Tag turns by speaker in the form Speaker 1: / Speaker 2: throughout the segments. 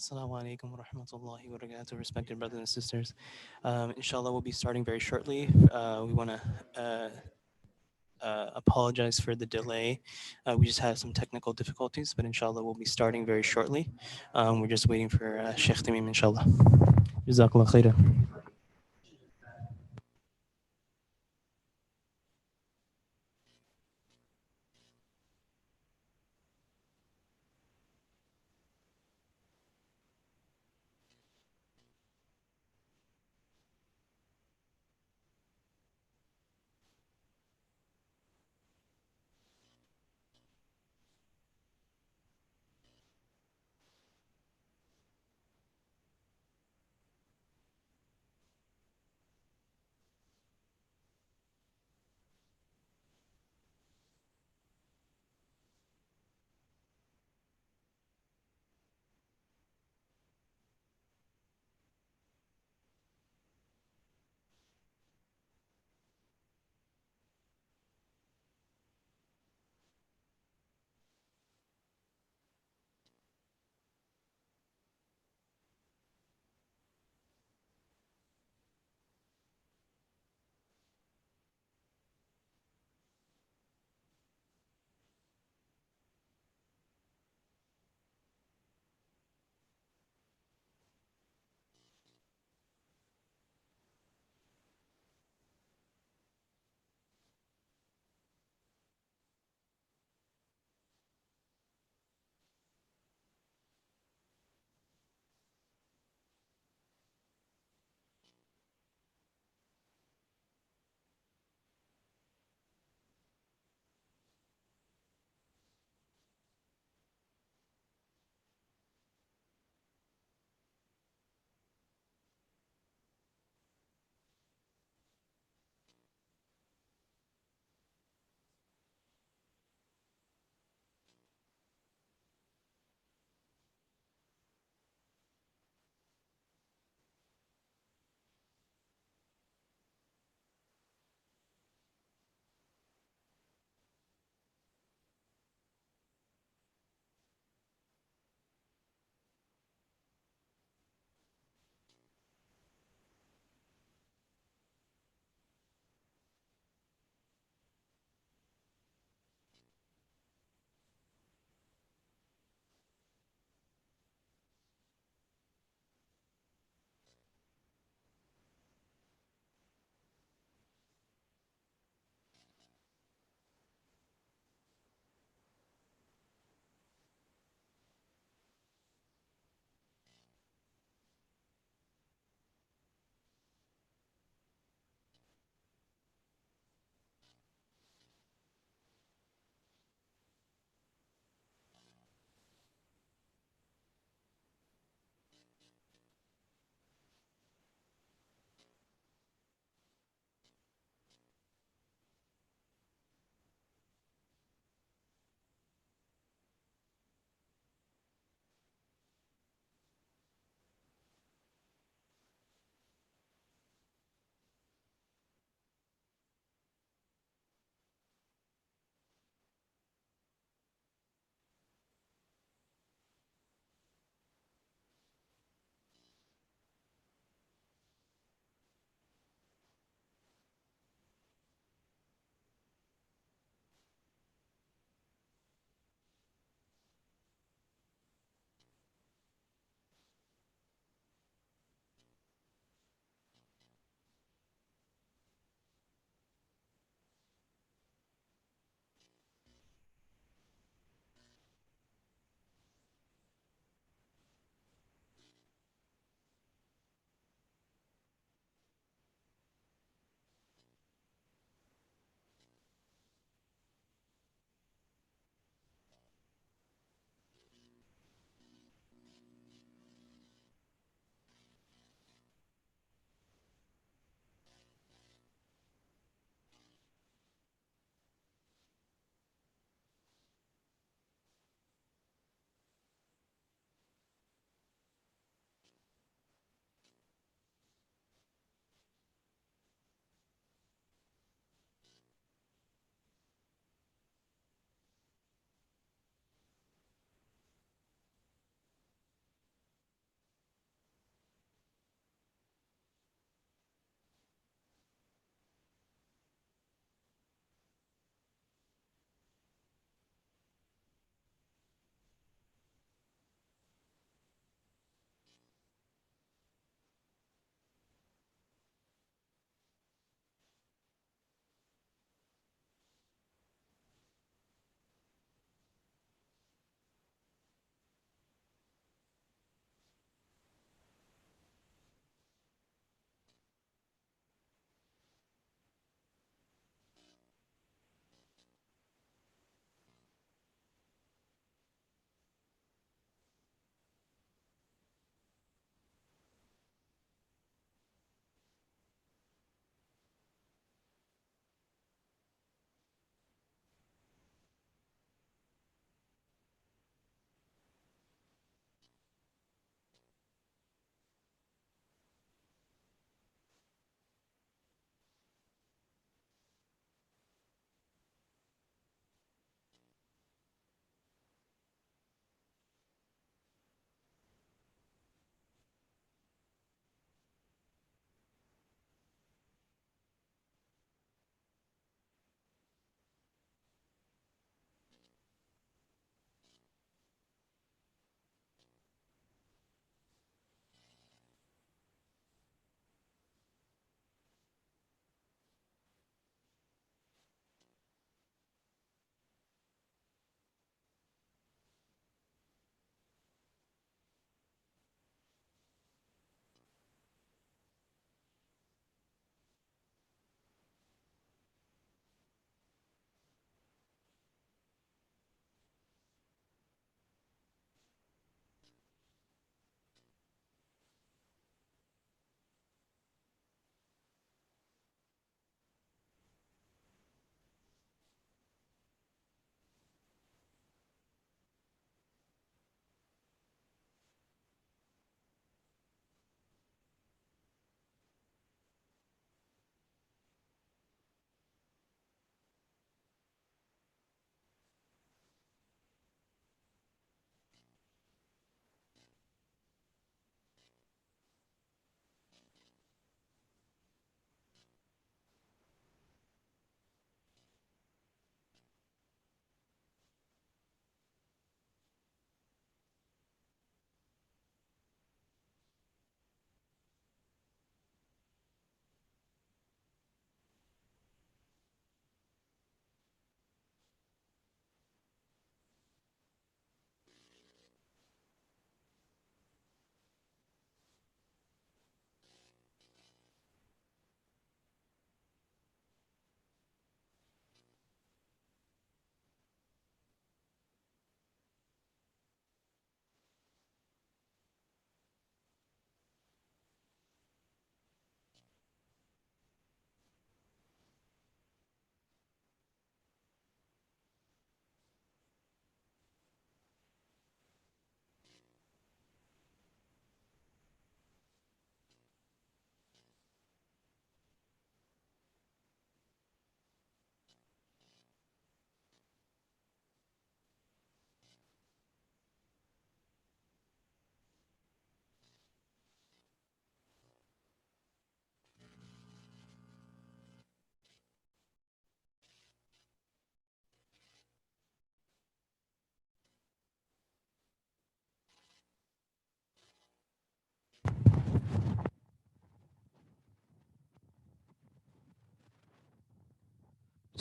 Speaker 1: Assalamu alaikum wa rahmatullahi wa barakatuh, respected brothers and sisters. Inshallah, we'll be starting very shortly. We want to apologize for the delay. We just had some technical difficulties, but inshallah, we'll be starting very shortly. We're just waiting for Shaykh Tameem, inshallah. Jazakallah khairan.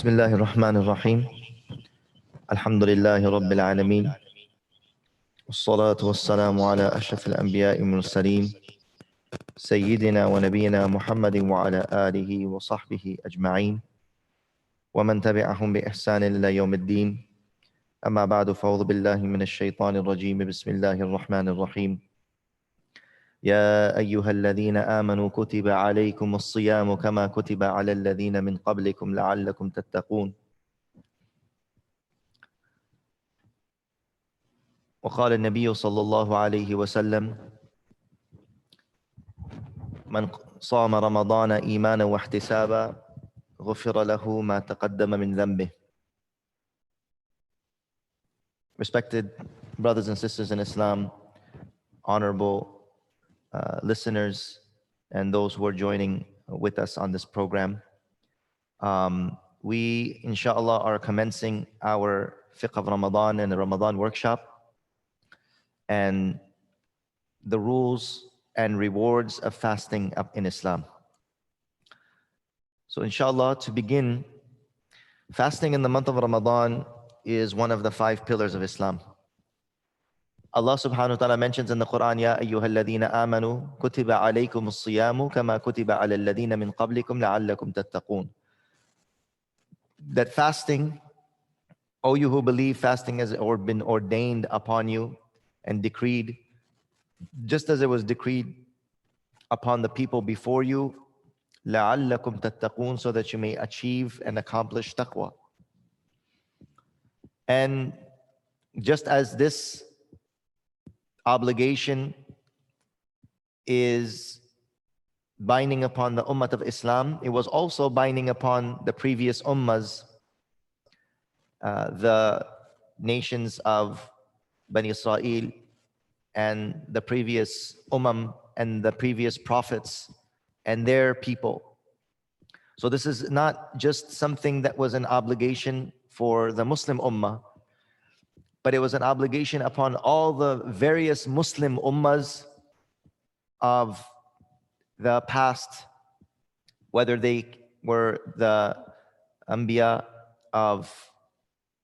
Speaker 2: بسم الله الرحمن الرحيم الحمد لله رب العالمين والصلاة والسلام على أشرف الأنبياء والمرسلين سيدنا ونبينا محمد وعلى آله وصحبه أجمعين ومن تبعهم بإحسان إلى يوم الدين أما بعد فأعوذ بالله من الشيطان الرجيم بسم الله الرحمن الرحيم يا أيها الذين آمنوا كتب عليكم الصيام كما كتب على الذين من قبلكم لعلكم تتقون وقال النبي صلى الله عليه وسلم من صام رمضان إيمانا واحتسابا غفر له ما تقدم من ذنبه. Respected brothers and sisters in Islam, honorable listeners, and those who are joining with us on this program, we inshallah are commencing our Fiqh of Ramadan and the Ramadan workshop and the rules and rewards of fasting up in Islam. So inshallah, to begin, fasting in the month of Ramadan is one of the 5 pillars of Islam. Allah subhanahu wa ta'ala mentions in the Quran, Ya ayyuhalladhina amanu kutiba alaykum as-siyamu kama kutiba ala alladhina min qablikum la'allakum tattaqun. That fasting, O you who believe, fasting has been ordained upon you and decreed, just as it was decreed upon the people before you, لَعَلَّكُمْ تَتَّقُونَ, so that you may achieve and accomplish taqwa. And just as this obligation is binding upon the ummah of Islam, it was also binding upon the previous ummahs, the nations of Bani Israel and the previous and the previous prophets and their people. So this is not just something that was an obligation for the Muslim ummah, but it was an obligation upon all the various Muslim ummahs of the past, whether they were the Anbiya of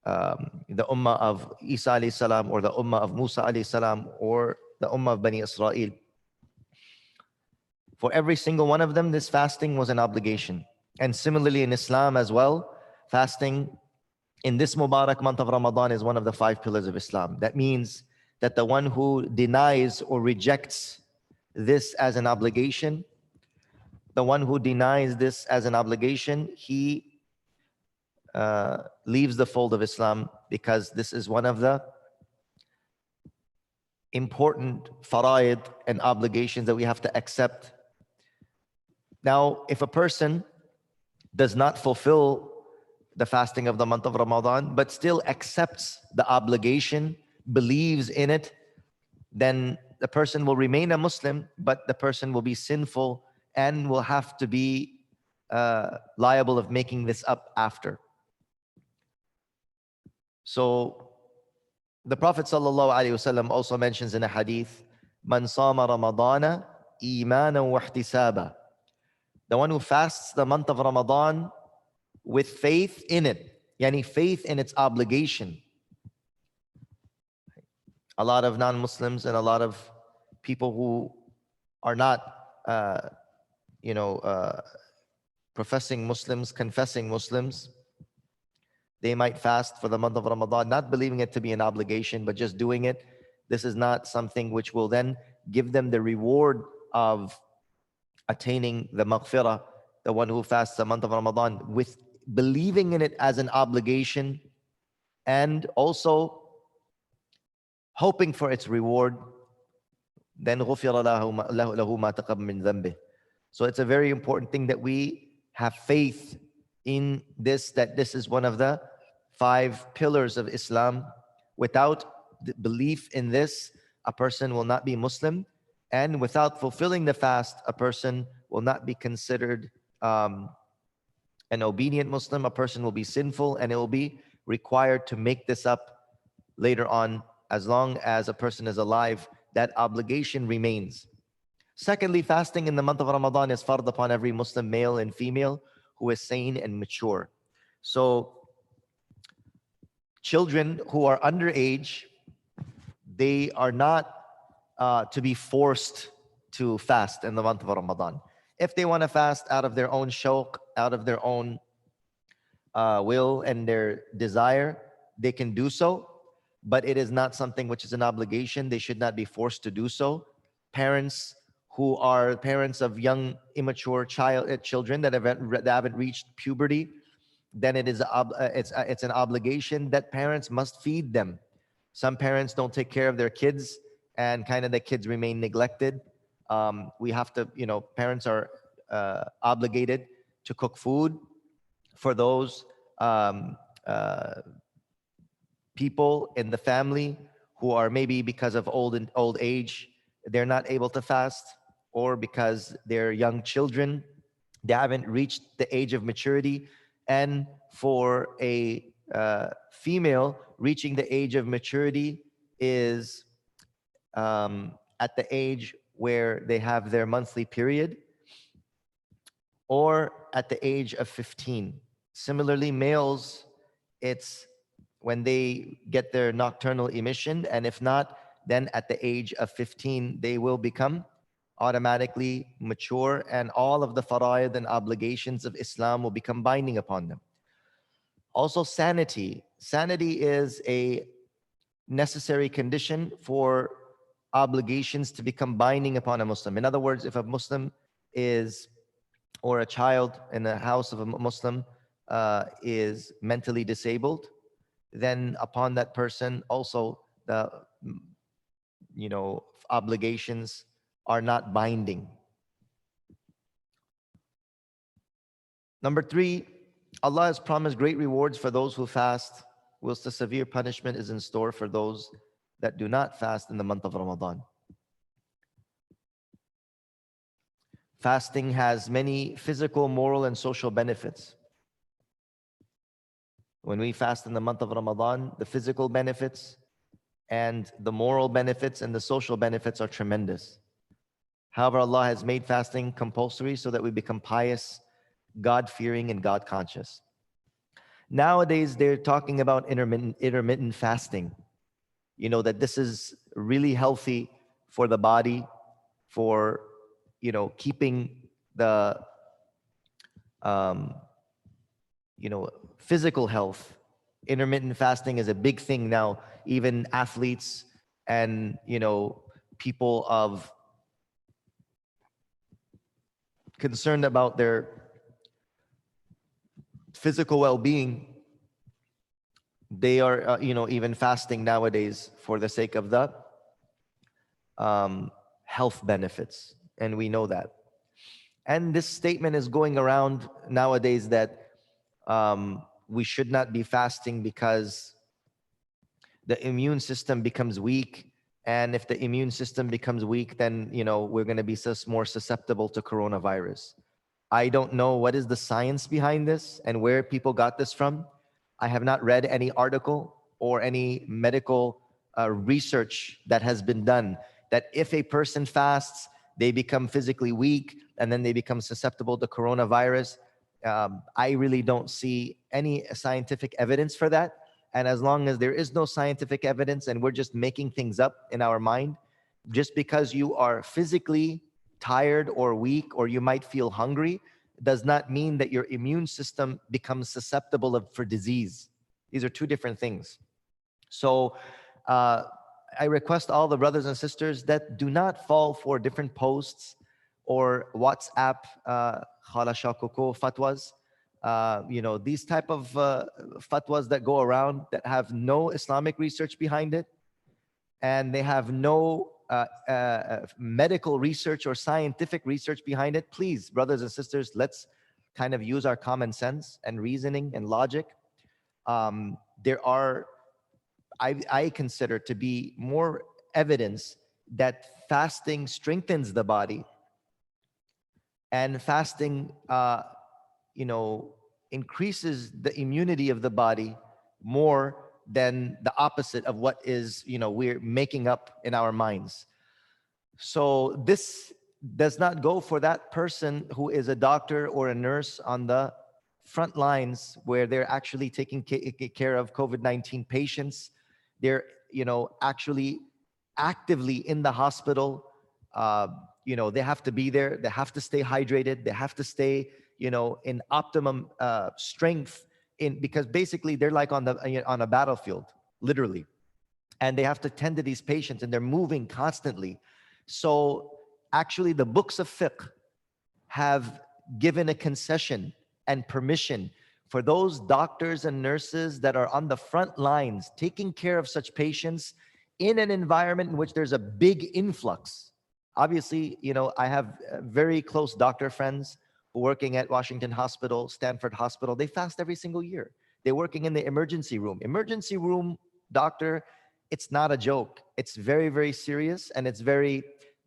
Speaker 2: the ummah of Isa alayhi salam, or the ummah of Musa alayhi salam, or the ummah of Bani Israel. For every single one of them, this fasting was an obligation. And similarly in Islam as well, fasting in this Mubarak month of Ramadan is one of the 5 pillars of Islam. That means that the one who denies or rejects this as an obligation, the one who denies this as an obligation, he leaves the fold of Islam, because this is one of the important fara'id and obligations that we have to accept. Now, if a person does not fulfill the fasting of the month of Ramadan, but still accepts the obligation, believes in it, then the person will remain a Muslim, but the person will be sinful and will have to be liable of making this up after. So the Prophet ﷺ also mentions in a hadith, Man sama Ramadana imanan wa ihtisaba. The one who fasts the month of Ramadan with faith in it, yani faith in its obligation. A lot of non-Muslims and a lot of people who are not, professing Muslims, confessing Muslims, they might fast for the month of Ramadan, not believing it to be an obligation, but just doing it. This is not something which will then give them the reward of attaining the maghfirah, the one who fasts the month of Ramadan with believing in it as an obligation and also hoping for its reward, then غُفِرَ لَهُ مَا تَقَبَّلَ مِنْ ذَنْبِهِ. So it's a very important thing that we have faith in this, that this is one of the 5 pillars of Islam. Without belief in this, a person will not be Muslim, and without fulfilling the fast, a person will not be considered an obedient Muslim. A person will be sinful, and it will be required to make this up later on. As long as a person is alive, that obligation remains. Secondly, fasting in the month of Ramadan is fard upon every Muslim male and female who is sane and mature. So children who are underage, they are not to be forced to fast in the month of Ramadan. If they want to fast out of their own shauq, out of their own will and their desire, they can do so. But it is not something which is an obligation. They should not be forced to do so. Parents who are parents of young, immature children that haven't reached puberty, then it's an obligation that parents must feed them. Some parents don't take care of their kids, and kind of the kids remain neglected. We have to, parents are obligated to cook food for those um, uh, people in the family who are maybe because of old age, they're not able to fast, or because they're young children, they haven't reached the age of maturity. And for a female, reaching the age of maturity is at the age where they have their monthly period, or at the age of 15. Similarly, males, it's when they get their nocturnal emission, and if not, then at the age of 15, they will become automatically mature, and all of the fara'id and obligations of Islam will become binding upon them. Also, sanity. Sanity is a necessary condition for obligations to become binding upon a Muslim. In other words, if a Muslim is, or a child in the house of a Muslim is mentally disabled, then upon that person also the obligations are not binding. Number 3, Allah has promised great rewards for those who fast, whilst a severe punishment is in store for those that do not fast in the month of Ramadan. Fasting has many physical, moral, and social benefits. When we fast in the month of Ramadan, the physical benefits and the moral benefits and the social benefits are tremendous. However, Allah has made fasting compulsory so that we become pious, God-fearing, and God-conscious. Nowadays, they're talking about intermittent fasting. That this is really healthy for the body, for, keeping the, physical health. Intermittent fasting is a big thing now. Even athletes and, people of concerned about their physical well-being, they are, even fasting nowadays for the sake of the health benefits. And we know that. And this statement is going around nowadays that we should not be fasting because the immune system becomes weak. And if the immune system becomes weak, then, we're going to be more susceptible to coronavirus. I don't know what is the science behind this and where people got this from. I have not read any article or any medical research that has been done that if a person fasts, they become physically weak and then they become susceptible to coronavirus. I really don't see any scientific evidence for that. And as long as there is no scientific evidence and we're just making things up in our mind, just because you are physically tired or weak, or you might feel hungry, does not mean that your immune system becomes susceptible for disease. These are two different things. So I request all the brothers and sisters that do not fall for different posts or WhatsApp fatwas. These type of fatwas that go around that have no Islamic research behind it, and they have no medical research or scientific research behind it. Please, brothers and sisters, let's kind of use our common sense and reasoning and logic. There are, I consider to be more evidence that fasting strengthens the body, and fasting increases the immunity of the body more than the opposite of what is, we're making up in our minds. So this does not go for that person who is a doctor or a nurse on the front lines where they're actually taking care of COVID-19 patients. They're, actually actively in the hospital. Uh, they have to be there. They have to stay hydrated. They have to stay, in optimum strength, because basically they're like on a battlefield, literally, and they have to tend to these patients, and they're moving constantly. So actually, the books of fiqh have given a concession and permission for those doctors and nurses that are on the front lines taking care of such patients in an environment in which there's a big influx. Obviously, I have very close doctor friends who are working at Washington Hospital, Stanford Hospital. They fast every single year. They're working in the emergency room. Emergency room doctor, it's not a joke. It's very, very serious, and it's very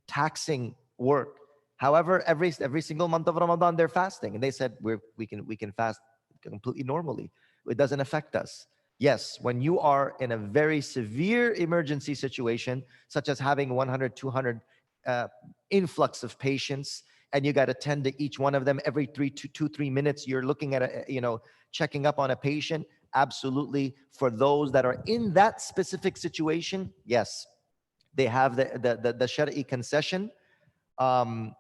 Speaker 2: taxing work. However, every single month of Ramadan, they're fasting, and they said we can fast completely normally. It doesn't affect us. Yes, when you are in a very severe emergency situation, such as having 100, 200 influx of patients, and you got to tend to each one of them every 3 minutes, you're looking at checking up on a patient. Absolutely, for those that are in that specific situation, yes, they have the Shari'i concession. Um,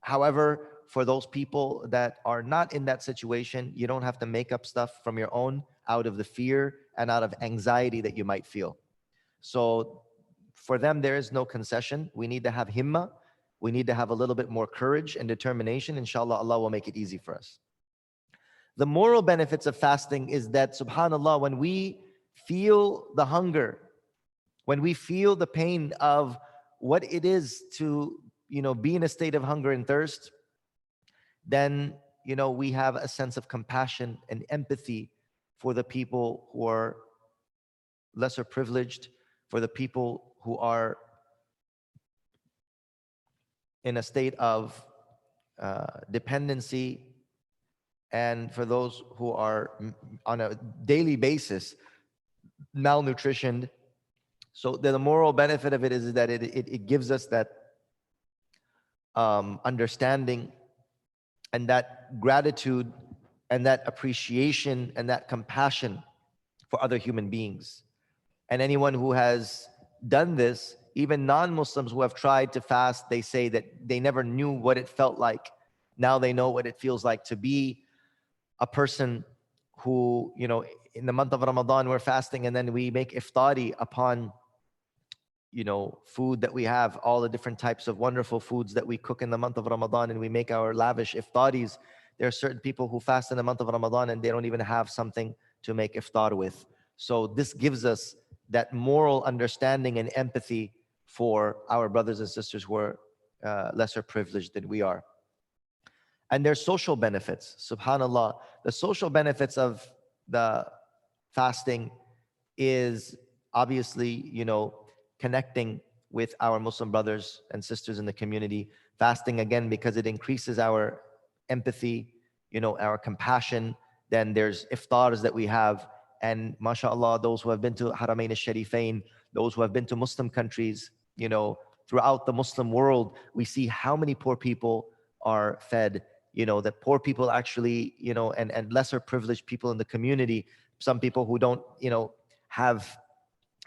Speaker 2: However, for those people that are not in that situation, you don't have to make up stuff from your own out of the fear and out of anxiety that you might feel. So for them, there is no concession. We need to have himma. We need to have a little bit more courage and determination. Inshallah, Allah will make it easy for us. The moral benefits of fasting is that, subhanAllah, when we feel the hunger, when we feel the pain of what it is to be in a state of hunger and thirst, then we have a sense of compassion and empathy for the people who are lesser privileged, for the people who are in a state of dependency, and for those who are on a daily basis malnutritioned. So the moral benefit of it is that it gives us that understanding and that gratitude and that appreciation and that compassion for other human beings. And anyone who has done this, even non-Muslims who have tried to fast, they say that they never knew what it felt like. Now they know what it feels like to be a person who, in the month of Ramadan, we're fasting, and then we make iftari upon food that we have, all the different types of wonderful foods that we cook in the month of Ramadan, and we make our lavish iftaris. There are certain people who fast in the month of Ramadan and they don't even have something to make iftar with. So this gives us that moral understanding and empathy for our brothers and sisters who are lesser privileged than we are. And there's social benefits. SubhanAllah, the social benefits of the fasting is obviously, connecting with our Muslim brothers and sisters in the community. Fasting, again, because it increases our empathy, our compassion. Then there's iftars that we have. And mashallah, those who have been to Haramain al-Sharifain, those who have been to Muslim countries, throughout the Muslim world, we see how many poor people are fed, that poor people actually, and lesser privileged people in the community, some people who don't, have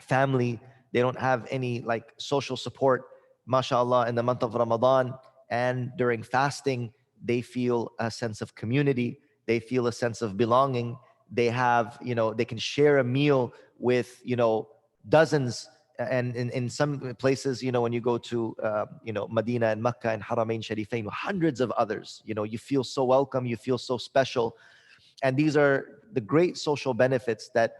Speaker 2: family, they don't have any like social support, mashallah, in the month of Ramadan and during fasting, they feel a sense of community, they feel a sense of belonging, they have, they can share a meal with, dozens. And in some places, when you go to, Medina and Mecca and Haramain Sharifain, hundreds of others, you feel so welcome, you feel so special. And these are the great social benefits that,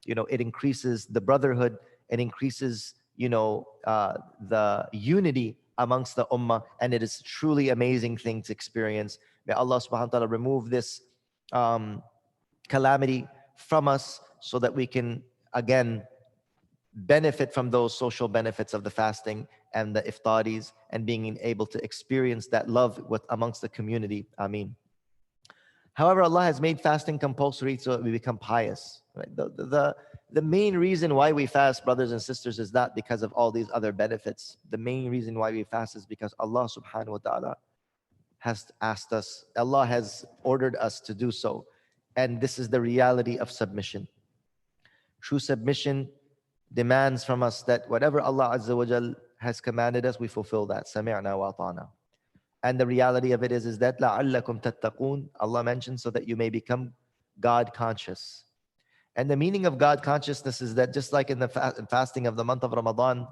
Speaker 2: it increases the brotherhood, it increases, the unity amongst the ummah, and it is truly amazing thing to experience. May Allah subhanahu wa ta'ala remove this calamity from us so that we can, again, benefit from those social benefits of the fasting and the iftaris and being able to experience that love with amongst the community. Ameen. However, Allah has made fasting compulsory so that we become pious. Right? The main reason why we fast, brothers and sisters, is not because of all these other benefits. The main reason why we fast is because Allah subhanahu wa ta'ala has asked us, Allah has ordered us to do so. And this is the reality of submission. True submission demands from us that whatever Allah Azza wa Jal has commanded us, we fulfill that. Sami'na wa ata'na. And the reality of it is that لَعَلَّكُمْ تَتَّقُونَ, Allah mentioned, so that you may become God conscious. And the meaning of God consciousness is that just like in the fasting of the month of Ramadan,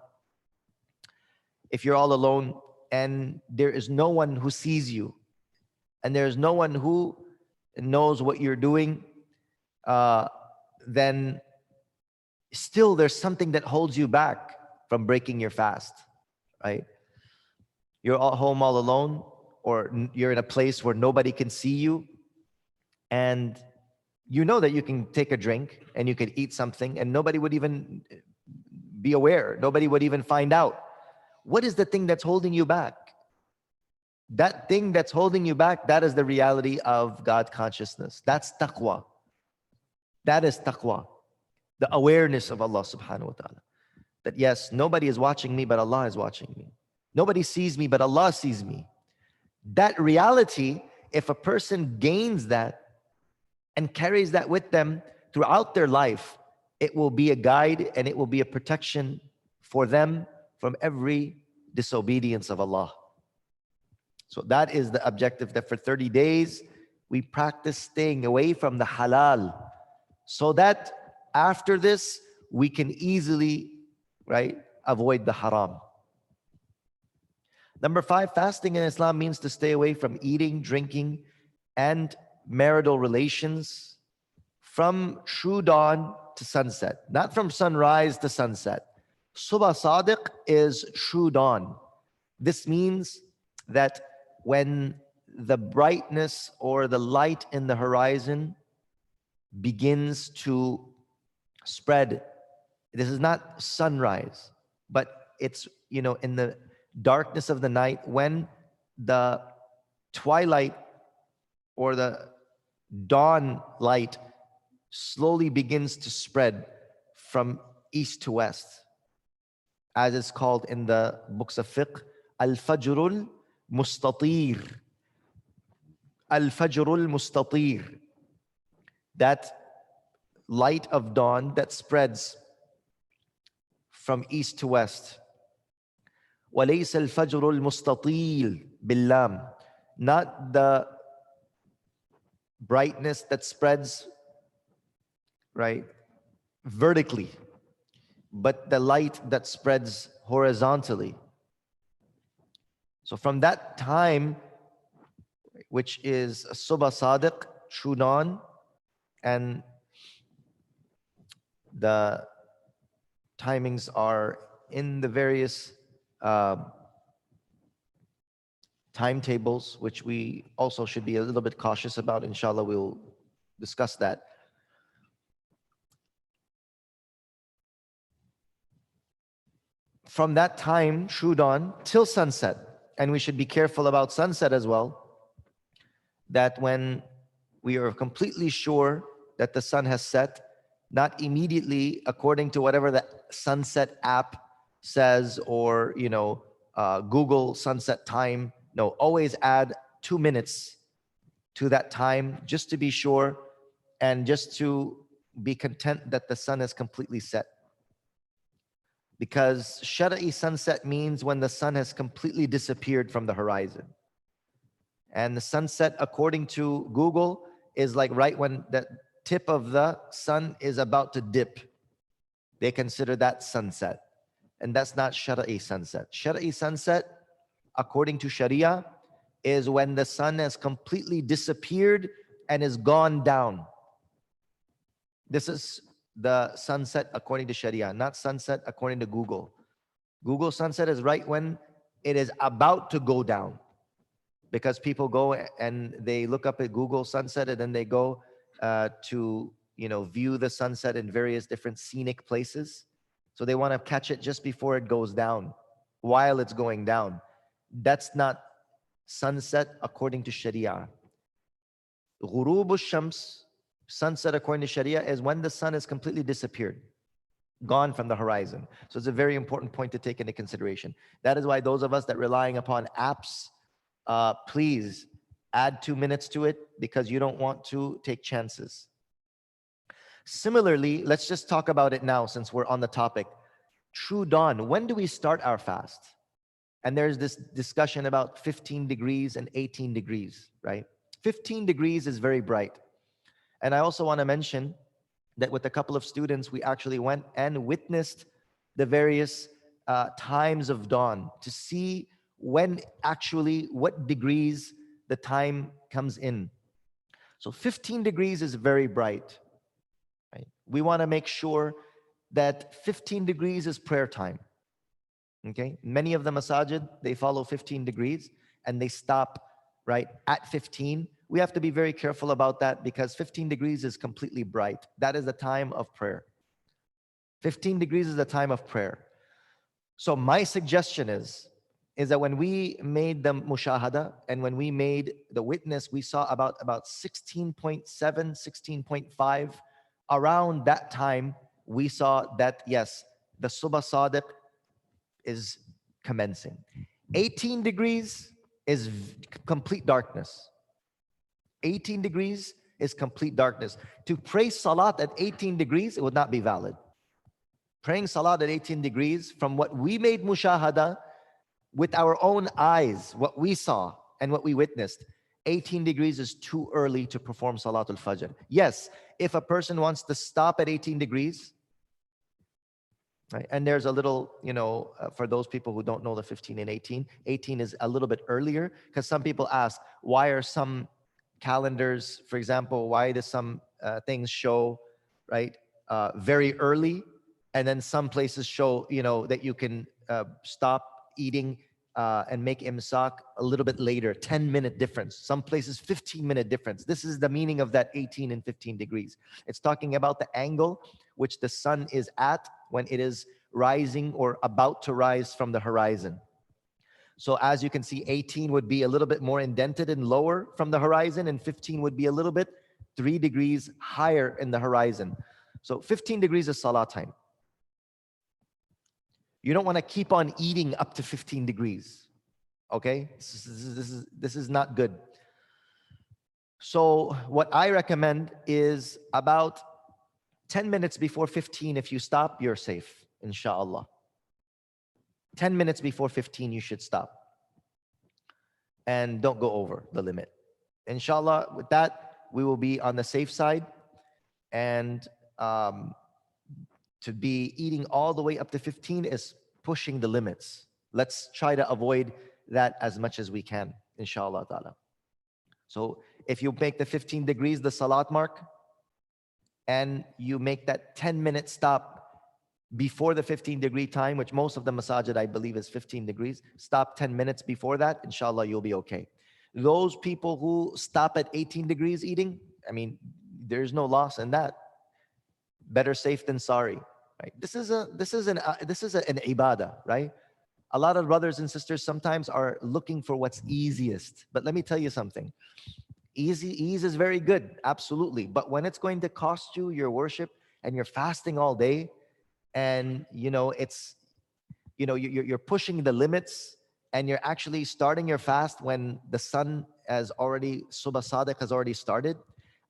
Speaker 2: if you're all alone and there is no one who sees you and there is no one who knows what you're doing, then still there's something that holds you back from breaking your fast, right? You're all home all alone, or you're in a place where nobody can see you, and you know that you can take a drink and you can eat something and nobody would even be aware, nobody would even find out. What is the thing that's holding you back? That thing that's holding you back, that is the reality of God consciousness. That's taqwa. That is taqwa. The awareness of Allah subhanahu wa ta'ala. That yes, nobody is watching me, but Allah is watching me. Nobody sees me, but Allah sees me. That reality, if a person gains that and carries that with them throughout their life, it will be a guide and it will be a protection for them from every disobedience of Allah. So that is the objective, that for 30 days, we practice staying away from the halal, so that after this, we can easily, right, avoid the haram. Number 5, fasting in Islam means to stay away from eating, drinking, and marital relations from true dawn to sunset, not from sunrise to sunset. Subha Sadiq is true dawn. This means that when the brightness or the light in the horizon begins to spread, this is not sunrise, but it's, in the darkness of the night, when the twilight or the dawn light slowly begins to spread from east to west, as is called in the books of fiqh, al-fajrul mustatir. Al-fajrul mustatir. That light of dawn that spreads from east to west. وَلَيْسَ الْفَجْرُ الْمُسْتَطِيلِ بِاللَّامِ. Not the brightness that spreads, right, vertically, but the light that spreads horizontally. So from that time, which is Subha Sadiq, true dawn, and the timings are in the various timetables, which we also should be a little bit cautious about. Inshallah, we'll discuss that. From that time, true dawn, till sunset, and we should be careful about sunset as well, that when we are completely sure that the sun has set, not immediately according to whatever the sunset app says, or Google sunset time. No, always add 2 minutes to that time, just to be sure, and just to be content that the sun is completely set. Because Shara'i sunset means when the sun has completely disappeared from the horizon. And the sunset, according to Google, is like right when the tip of the sun is about to dip. They consider that sunset. And that's not Shara'i sunset. Shara'i sunset, according to Sharia, is when the sun has completely disappeared and is gone down. This is the sunset according to Sharia, not sunset according to Google. Google sunset is right when it is about to go down. Because people go and they look up at Google sunset, and then they go to view the sunset in various different scenic places. So they want to catch it just before it goes down, while it's going down. That's not sunset according to Sharia. Ghurub al-Shams, sunset according to Sharia, is when the sun has completely disappeared, gone from the horizon. So it's a very important point to take into consideration. That is why those of us that relying upon apps please add 2 minutes to it because you don't want to take chances. Similarly, let's just talk about it now since we're on the topic. True dawn, when do we start our fast? And there's this discussion about 15 degrees and 18 degrees, right? 15 degrees is very bright. And I also want to mention that with a couple of students, we actually went and witnessed the various times of dawn to see when actually, what degrees the time comes in. So 15 degrees is very bright, right? We want to make sure that 15 degrees is prayer time. Okay, many of the masajid, they follow 15 degrees and they stop right at 15. We have to be very careful about that because 15 degrees is completely bright. That is the time of prayer. 15 degrees is the time of prayer. So my suggestion is that when we made the mushahada and when we made the witness, we saw about 16.7, 16.5. Around that time, we saw that, yes, the Subh Sadiq is commencing. 18 degrees is complete darkness. 18 degrees is complete darkness. To pray salat at 18 degrees, it would not be valid. Praying salat at 18 degrees, from what we made mushahada with our own eyes, what we saw and what we witnessed, 18 degrees is too early to perform Salatul Fajr. Yes, if a person wants to stop at 18 degrees, right, and there's a little, for those people who don't know the 15 and 18, 18 is a little bit earlier because some people ask, why are some calendars, for example, why do some things show, right, very early, and then some places show, that you can stop eating and make imsak a little bit later, 10-minute difference. Some places 15-minute difference. This is the meaning of that 18 and 15 degrees. It's talking about the angle which the sun is at when it is rising or about to rise from the horizon. So as you can see, 18 would be a little bit more indented and lower from the horizon, and 15 would be a little bit 3 degrees higher in the horizon. So 15 degrees is salah time. You don't want to keep on eating up to 15 degrees. Okay? This is not good. So what I recommend is about 10 minutes before 15, if you stop, you're safe, inshallah. 10 minutes before 15, you should stop. And don't go over the limit. Inshallah, with that, we will be on the safe side. And to be eating all the way up to 15 is pushing the limits. Let's try to avoid that as much as we can, inshallah ta'ala. So if you make the 15 degrees the salat mark, and you make that 10-minute stop before the 15-degree time, which most of the masajid, I believe, is 15 degrees, stop 10 minutes before that, inshallah, you'll be okay. Those people who stop at 18 degrees eating, I mean, there's no loss in that. Better safe than sorry, right? This is an ibadah, right? A lot of brothers and sisters sometimes are looking for what's easiest. But let me tell you something. Ease is very good, absolutely. But when it's going to cost you your worship and you're fasting all day, and it's you're pushing the limits, and you're actually starting your fast when the sun has already, Subh Sadiq has already started,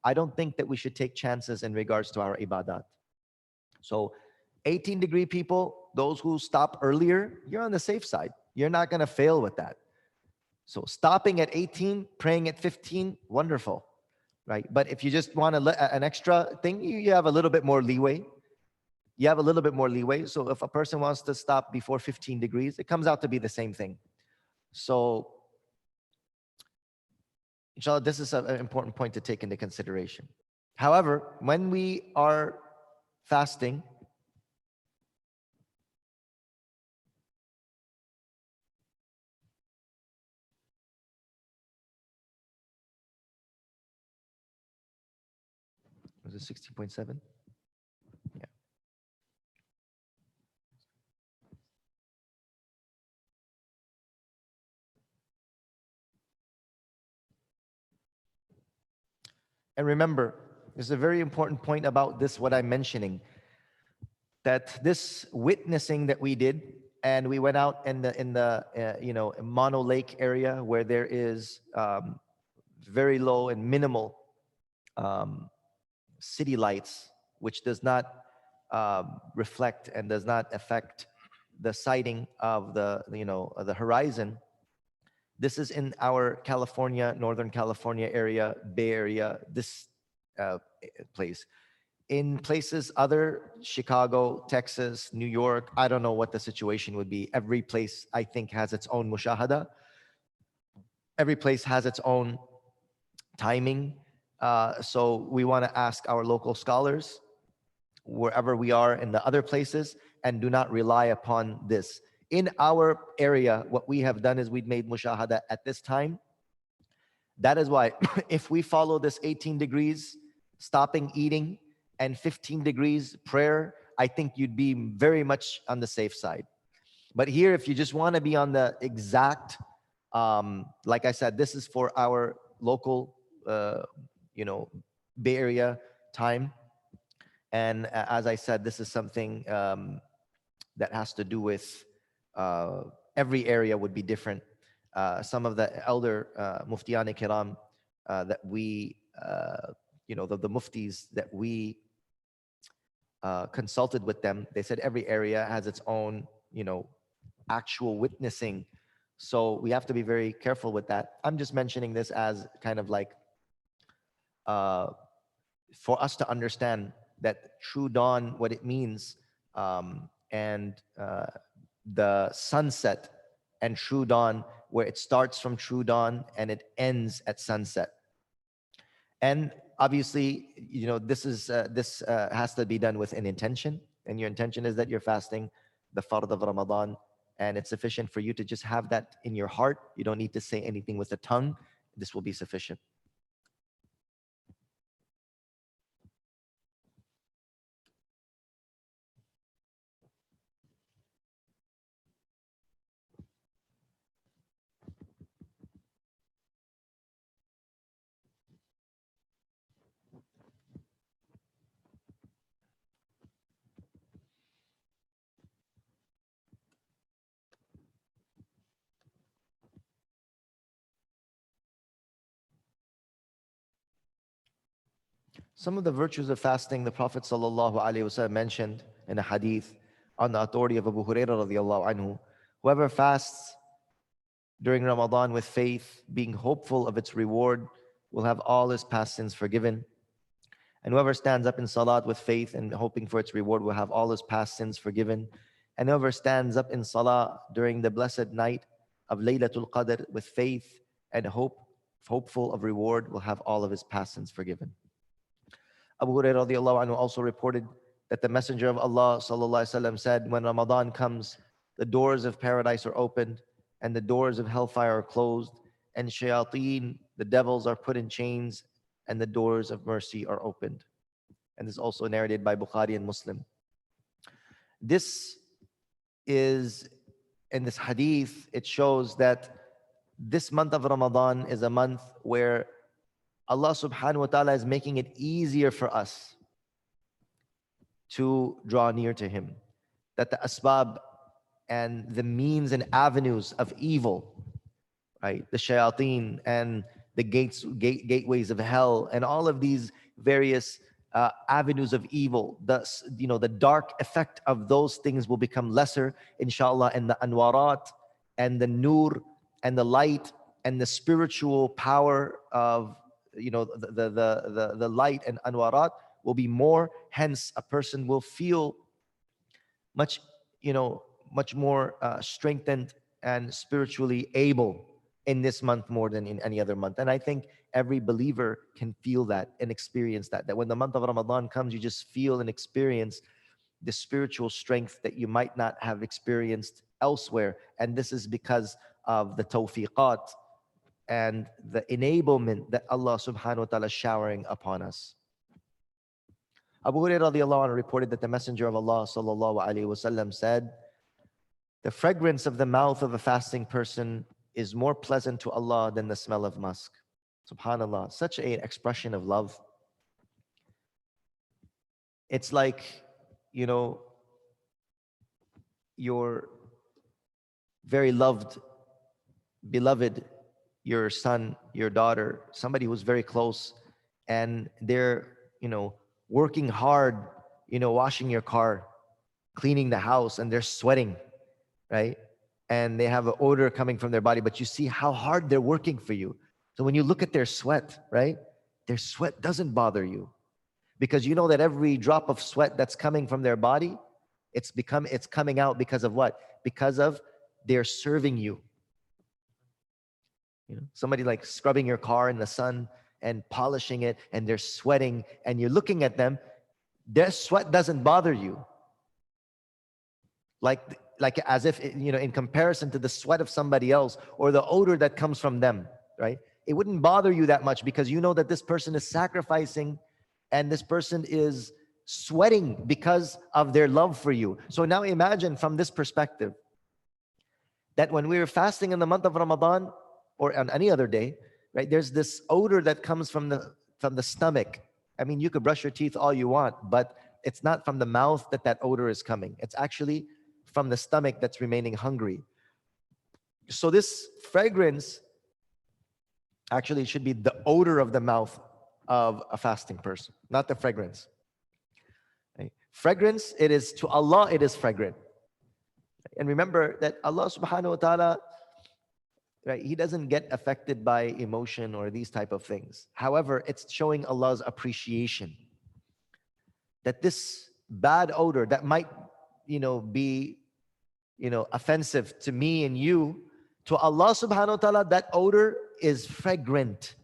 Speaker 2: I don't think that we should take chances in regards to our ibadat. So 18-degree people, those who stop earlier, you're on the safe side. You're not going to fail with that. So stopping at 18, praying at 15, wonderful, right? But if you just want an extra thing, you have a little bit more leeway. You have a little bit more leeway. So if a person wants to stop before 15 degrees, it comes out to be the same thing. So inshallah, this is an important point to take into consideration. However, when we are fasting, was it 16.7? Yeah. And remember, there's a very important point about this, what I'm mentioning, that this witnessing that we did and we went out in the Mono Lake area where there is very low and minimal um, city lights, which does not reflect and does not affect the sighting of the horizon. This is in our California, Northern California area, Bay Area, this place. In places other, Chicago, Texas, New York, I don't know what the situation would be. Every place, I think, has its own mushahada. Every place has its own timing. So we want to ask our local scholars, wherever we are in the other places, and do not rely upon this. In our area, what we have done is we've made mushahada at this time. That is why if we follow this 18 degrees, stopping eating, and 15 degrees prayer, I think you'd be very much on the safe side. But here, if you just want to be on the exact, like I said, this is for our local, Bay Area time. And as I said, this is something that has to do with every area would be different. Some of the elder Muftiyani Kiram that we, the Muftis that we consulted with them, they said every area has its own, actual witnessing. So we have to be very careful with that. I'm just mentioning this as kind of like for us to understand that true dawn, what it means, and the sunset and true dawn, where it starts from true dawn and it ends at sunset. And obviously, this has to be done with an intention, and your intention is that you're fasting the fard of Ramadan, and it's sufficient for you to just have that in your heart. You don't need to say anything with the tongue. This will be sufficient. Some of the virtues of fasting, the Prophet ﷺ mentioned in a hadith on the authority of Abu Hurairah radiallahu anhu, whoever fasts during Ramadan with faith, being hopeful of its reward, will have all his past sins forgiven. And whoever stands up in salat with faith and hoping for its reward will have all his past sins forgiven. And whoever stands up in salah during the blessed night of Laylatul Qadr with faith and hopeful of reward will have all of his past sins forgiven. Abu Hurairah radiallahu anhu also reported that the Messenger of Allah sallallahu alaihi wasallam said, when Ramadan comes, the doors of paradise are opened and the doors of hellfire are closed, and shayateen, the devils, are put in chains, and the doors of mercy are opened. And this is also narrated by Bukhari and Muslim. This is, in this hadith, it shows that this month of Ramadan is a month where Allah subhanahu wa ta'ala is making it easier for us to draw near to Him. That the asbab and the means and avenues of evil, right? The shayateen and the gateways of hell, and all of these various avenues of evil, the dark effect of those things will become lesser, inshallah, and the anwarat and the nur and the light and the spiritual power of the light and anwarat will be more. Hence, a person will feel much more strengthened and spiritually able in this month more than in any other month. And I think every believer can feel that and experience that when the month of Ramadan comes, you just feel and experience the spiritual strength that you might not have experienced elsewhere. And this is because of the tawfiqat and the enablement that Allah subhanahu wa ta'ala is showering upon us. Abu Hurairah radiallahu anhu reported that the Messenger of Allah sallallahu alaihi wasallam said, the fragrance of the mouth of a fasting person is more pleasant to Allah than the smell of musk. Subhanallah, such an expression of love. It's like, you're very loved, beloved, your son, your daughter, somebody who's very close, and they're, working hard, washing your car, cleaning the house, and they're sweating, right? And they have an odor coming from their body, but you see how hard they're working for you. So when you look at their sweat, right? Their sweat doesn't bother you because you know that every drop of sweat that's coming from their body, it's coming out because of what? Because of they're serving you. Somebody like scrubbing your car in the sun and polishing it, and they're sweating, and you're looking at them, their sweat doesn't bother you. Like as if, in comparison to the sweat of somebody else or the odor that comes from them, right? It wouldn't bother you that much because you know that this person is sacrificing and this person is sweating because of their love for you. So now imagine from this perspective that when we were fasting in the month of Ramadan or on any other day, right, there's this odor that comes from the stomach. I mean, you could brush your teeth all you want, but it's not from the mouth that odor is coming. It's actually from the stomach that's remaining hungry. So this fragrance actually should be the odor of the mouth of a fasting person, not the fragrance. Right? Fragrance, it is to Allah, it is fragrant. And remember that Allah subhanahu wa ta'ala, right, He doesn't get affected by emotion or these type of things. However, it's showing Allah's appreciation that this bad odor that might, be, offensive to me and you, to Allah subhanahu wa ta'ala, that odor is fragrant.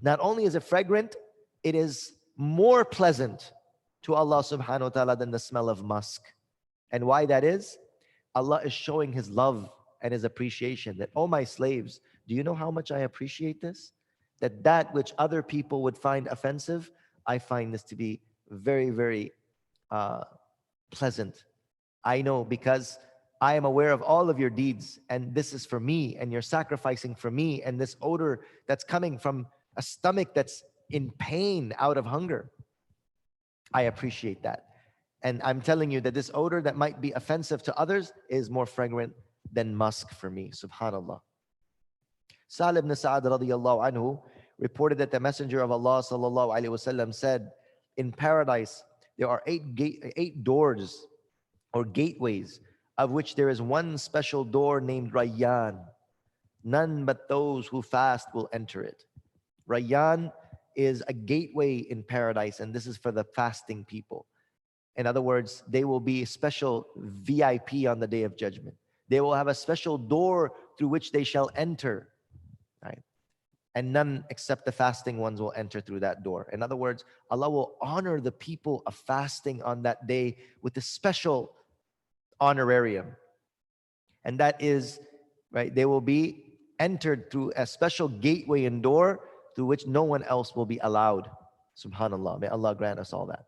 Speaker 2: Not only is it fragrant, it is more pleasant to Allah subhanahu wa ta'ala than the smell of musk. And why that is? Allah is showing His love and His appreciation that, oh my slaves, do you know how much I appreciate this? That which other people would find offensive, I find this to be very, very pleasant. I know because I am aware of all of your deeds, and this is for me, and you're sacrificing for me, and this odor that's coming from a stomach that's in pain out of hunger, I appreciate that. And I'm telling you that this odor that might be offensive to others is more fragrant than musk for me. Subhanallah. Sa'd ibn Sa'ad radiyallahu anhu reported that the Messenger of Allah sallallahu alaihi wasallam said, in paradise there are 8 doors or gateways, of which there is one special door named Rayyan. None but those who fast will enter it. Rayyan is a gateway in paradise, and this is for the fasting people. In other words, they will be a special VIP on the Day of Judgment. They will have a special door through which they shall enter, right? And none except the fasting ones will enter through that door. In other words, Allah will honor the people of fasting on that day with a special honorarium. And that is, right, they will be entered through a special gateway and door through which no one else will be allowed. Subhanallah. May Allah grant us all that.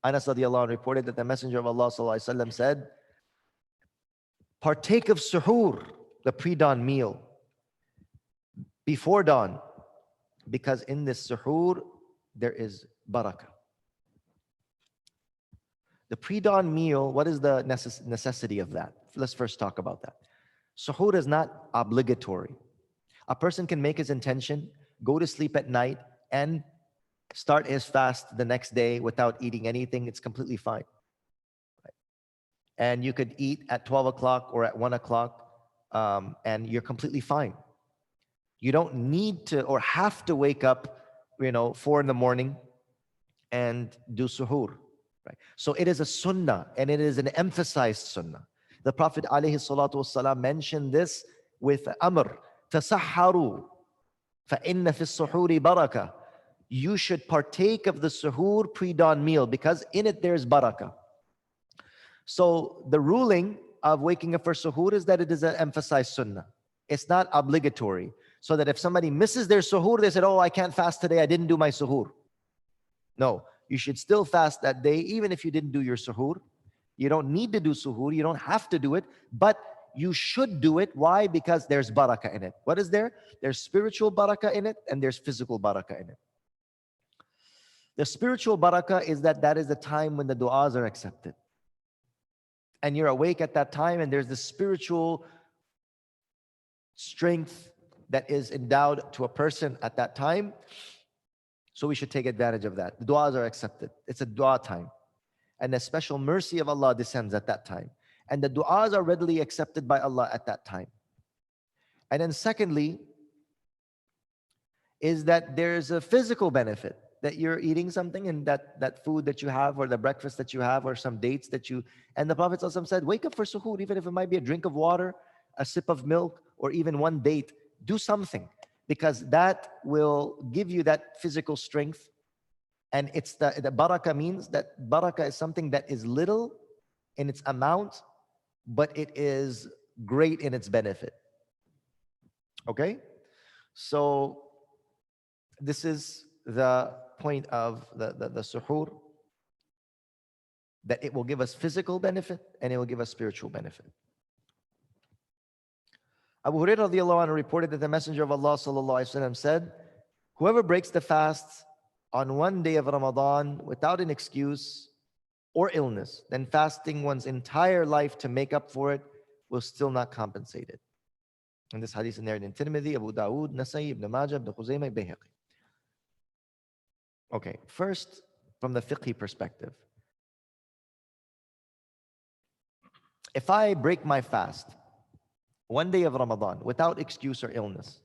Speaker 2: Anas radiallahu anhu reported that the Messenger of Allah sallallahu alaihi wasallam said, partake of suhoor, the pre-dawn meal, before dawn, because in this suhoor there is barakah. The pre-dawn meal, what is the necessity of that? Let's first talk about that. Suhoor is not obligatory. A person can make his intention, go to sleep at night, and start his fast the next day without eating anything. It's completely fine. Right? And you could eat at 12 o'clock or at 1 o'clock, and you're completely fine. You don't need to or have to wake up, 4 in the morning and do suhoor. Right? So it is a sunnah, and it is an emphasized sunnah. The Prophet ﷺ mentioned this with amr, tasahharu, fa inna fi suhuri barakah. You should partake of the suhoor pre-dawn meal because in it there's barakah. So the ruling of waking up for suhoor is that it is an emphasized sunnah. It's not obligatory. So that if somebody misses their suhoor, they said, oh, I can't fast today, I didn't do my suhoor. No, you should still fast that day, even if you didn't do your suhoor. You don't need to do suhoor, you don't have to do it, but you should do it. Why? Because there's barakah in it. What is there? There's spiritual barakah in it, and there's physical barakah in it. The spiritual barakah is that is the time when the du'as are accepted. And you're awake at that time, and there's the spiritual strength that is endowed to a person at that time. So we should take advantage of that. The du'as are accepted. It's a dua time. And the special mercy of Allah descends at that time. And the du'as are readily accepted by Allah at that time. And then secondly, is that there's a physical benefit that you're eating something, and that food that you have, or the breakfast that you have, or some dates that you, and the Prophet ﷺ said, wake up for suhoor, even if it might be a drink of water, a sip of milk, or even one date. Do something, because that will give you that physical strength. And it's the barakah means that barakah is something that is little in its amount, but it is great in its benefit. Okay? So this is the point of the suhoor, that it will give us physical benefit and it will give us spiritual benefit. Abu Hurairah radiallahu anhu reported that the Messenger of Allah sallallahu alaihi wasallam said, whoever breaks the fast on one day of Ramadan without an excuse or illness, then fasting one's entire life to make up for it will still not compensate it. And this hadith is narrated in Tirmidhi, Abu Dawood, Nasai, Ibn Majah, Ibn Khuzaymah, Bayhaqi. Okay, first, from the fiqhi perspective. If I break my fast one day of Ramadan without excuse or illness,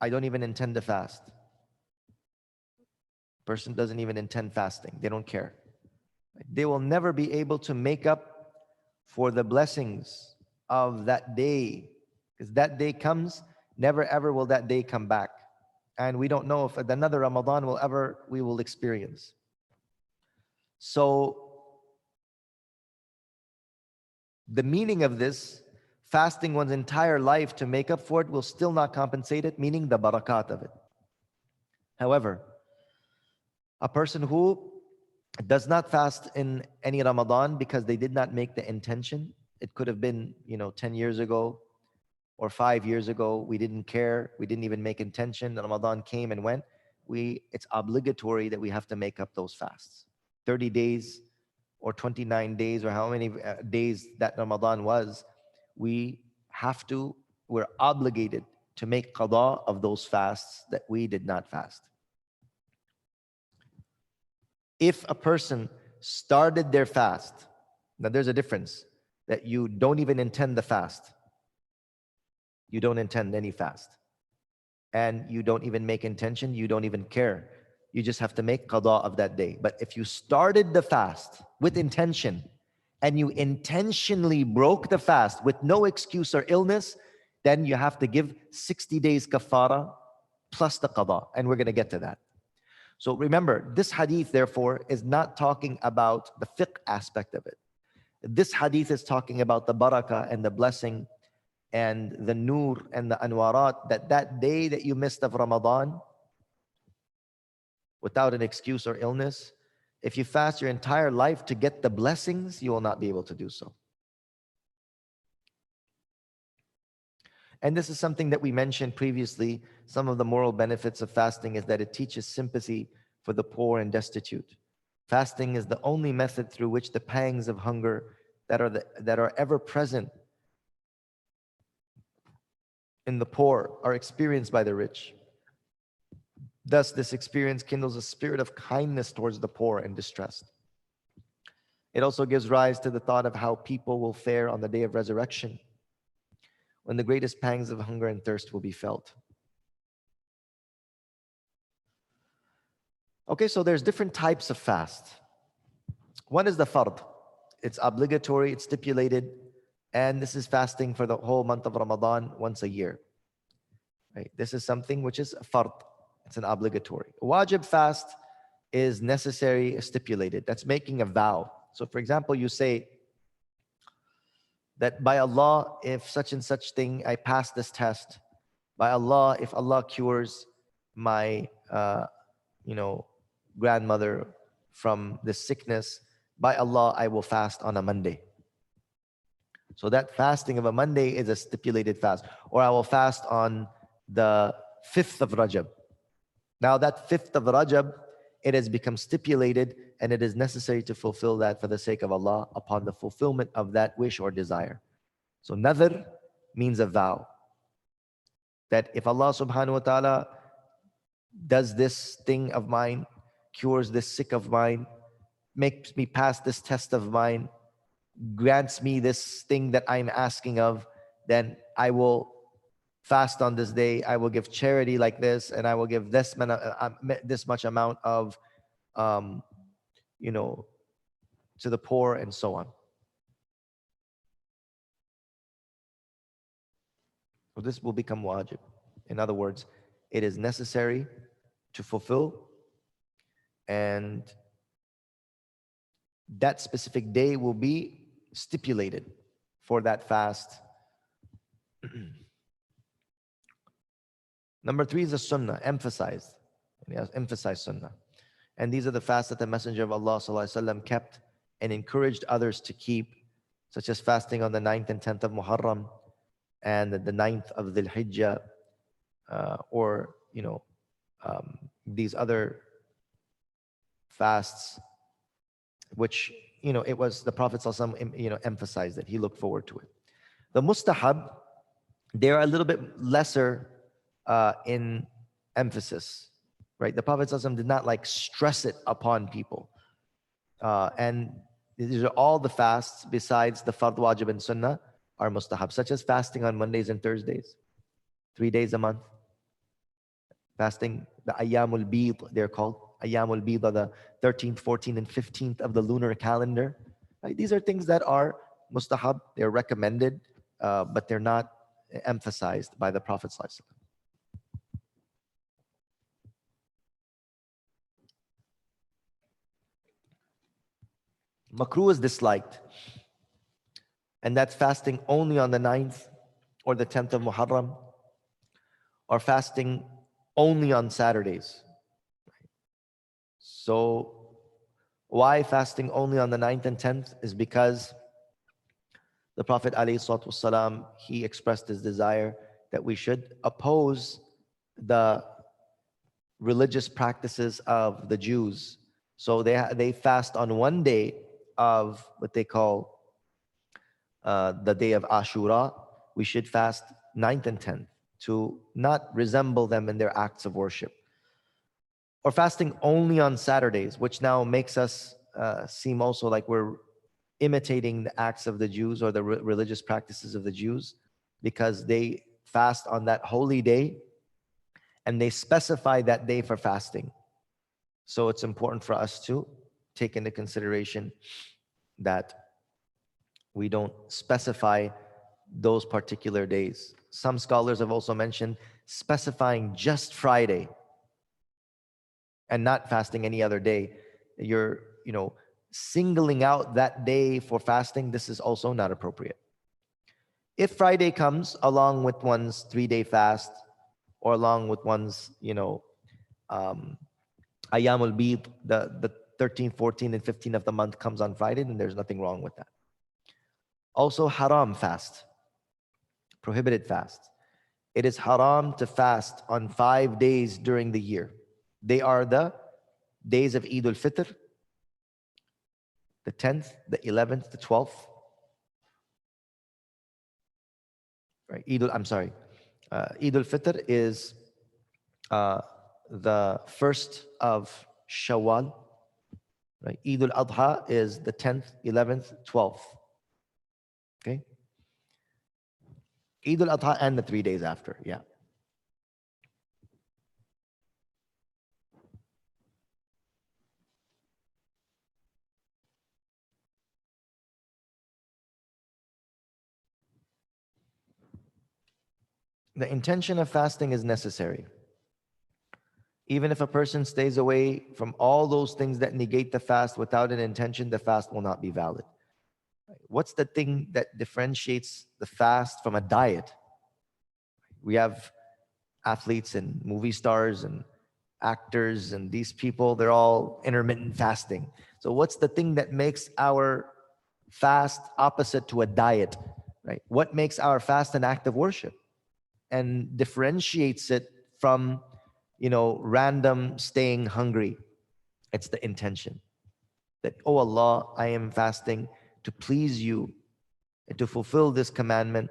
Speaker 2: I don't even intend to fast. Person doesn't even intend fasting. They don't care. They will never be able to make up for the blessings of that day, because that day comes, never ever will that day come back. And we don't know if another Ramadan we will experience. So the meaning of this, fasting one's entire life to make up for it, will still not compensate it, meaning the barakat of it. However, a person who does not fast in any Ramadan because they did not make the intention, it could have been 10 years ago or 5 years ago, we didn't care, we didn't even make intention, Ramadan came and went, it's obligatory that we have to make up those fasts. 30 days or 29 days or how many days that Ramadan was, we're obligated to make qada of those fasts that we did not fast. If a person started their fast, now there's a difference, that you don't even intend the fast. You don't intend any fast. And you don't even make intention, you don't even care. You just have to make qada of that day. But if you started the fast with intention and you intentionally broke the fast with no excuse or illness, then you have to give 60 days kafara plus the qada. And we're going to get to that. So remember, this hadith, therefore, is not talking about the fiqh aspect of it. This hadith is talking about the barakah and the blessing and the nur and the anwarat, that day that you missed of Ramadan without an excuse or illness, if you fast your entire life to get the blessings, you will not be able to do so. And this is something that we mentioned previously. Some of the moral benefits of fasting is that it teaches sympathy for the poor and destitute. Fasting is the only method through which the pangs of hunger that are ever present in the poor are experienced by the rich. Thus, this experience kindles a spirit of kindness towards the poor and distressed. It also gives rise to the thought of how people will fare on the day of resurrection, when the greatest pangs of hunger and thirst will be felt. Okay, so there's different types of fast. One is the fard. It's obligatory, it's stipulated, and this is fasting for the whole month of Ramadan once a year. Right? This is something which is fard. It's an obligatory. Wajib fast is necessary, stipulated. That's making a vow. So for example, you say that by Allah, if such and such thing, I pass this test. By Allah, if Allah cures my, grandmother from this sickness, by Allah, I will fast on a Monday. So that fasting of a Monday is a stipulated fast. Or I will fast on the 5th of Rajab. Now that 5th of Rajab, it has become stipulated and it is necessary to fulfill that for the sake of Allah upon the fulfillment of that wish or desire. So nadhr means a vow. That if Allah subhanahu wa ta'ala does this thing of mine, cures this sick of mine, makes me pass this test of mine, grants me this thing that I'm asking of, then I will fast on this day, I will give charity like this, and I will give this much amount of, you know, to the poor and so on. So this will become wajib. In other words, it is necessary to fulfill, and that specific day will be stipulated for that fast. Number 3 is the sunnah, emphasized. Yes, emphasize sunnah. And these are the fasts that the Messenger of Allah ﷺ kept and encouraged others to keep, such as fasting on the 9th and 10th of Muharram and the 9th of Dhul Hijjah, or these other fasts, which it was the Prophet ﷺ emphasized that he looked forward to it. The mustahab, they are a little bit lesser in emphasis, right? The Prophet ﷺ did not like stress it upon people, and these are all the fasts besides the fard, wajib, and sunnah are mustahab, such as fasting on Mondays and Thursdays, 3 days a month. Fasting, the ayyamul bid, they're called. Ayyamul bid are the 13th, 14th, and 15th of the lunar calendar. Right? These are things that are mustahab, they're recommended, but they're not emphasized by the Prophet ﷺ. Makruh is disliked, and that's fasting only on the 9th or the 10th of Muharram, or fasting only on Saturdays. So why fasting only on the 9th and 10th is because the Prophet ﷺ, he expressed his desire that we should oppose the religious practices of the Jews. So they fast on one day of what they call the day of Ashura. We should fast 9th and 10th to not resemble them in their acts of worship. Or fasting only on Saturdays, which now makes us seem also like we're imitating the acts of the Jews or the religious practices of the Jews, because they fast on that holy day and they specify that day for fasting. So it's important for us to take into consideration that we don't specify those particular days. Some scholars have also mentioned specifying just Friday and not fasting any other day. You're, singling out that day for fasting. This is also not appropriate. If Friday comes along with one's 3-day fast, or along with one's, Ayyamul Bid, the 13th, 14th, and 15th of the month comes on Friday, then there's nothing wrong with that. Also, haram fast, prohibited fast. It is haram to fast on 5 days during the year. They are the days of Eid al-Fitr, the 10th, the 11th, the 12th. Right? Eid al-Fitr is the 1st of Shawwal. Right? Eid al-Adha is the 10th, 11th, 12th. Okay? Eid al-Adha and the 3 days after, yeah. The intention of fasting is necessary. Even if a person stays away from all those things that negate the fast without an intention, the fast will not be valid. What's the thing that differentiates the fast from a diet? We have athletes and movie stars and actors, and these people, they're all intermittent fasting. So what's the thing that makes our fast opposite to a diet, right? What makes our fast an act of worship and differentiates it from, random staying hungry? It's the intention. that, oh Allah, I am fasting to please you and to fulfill this commandment.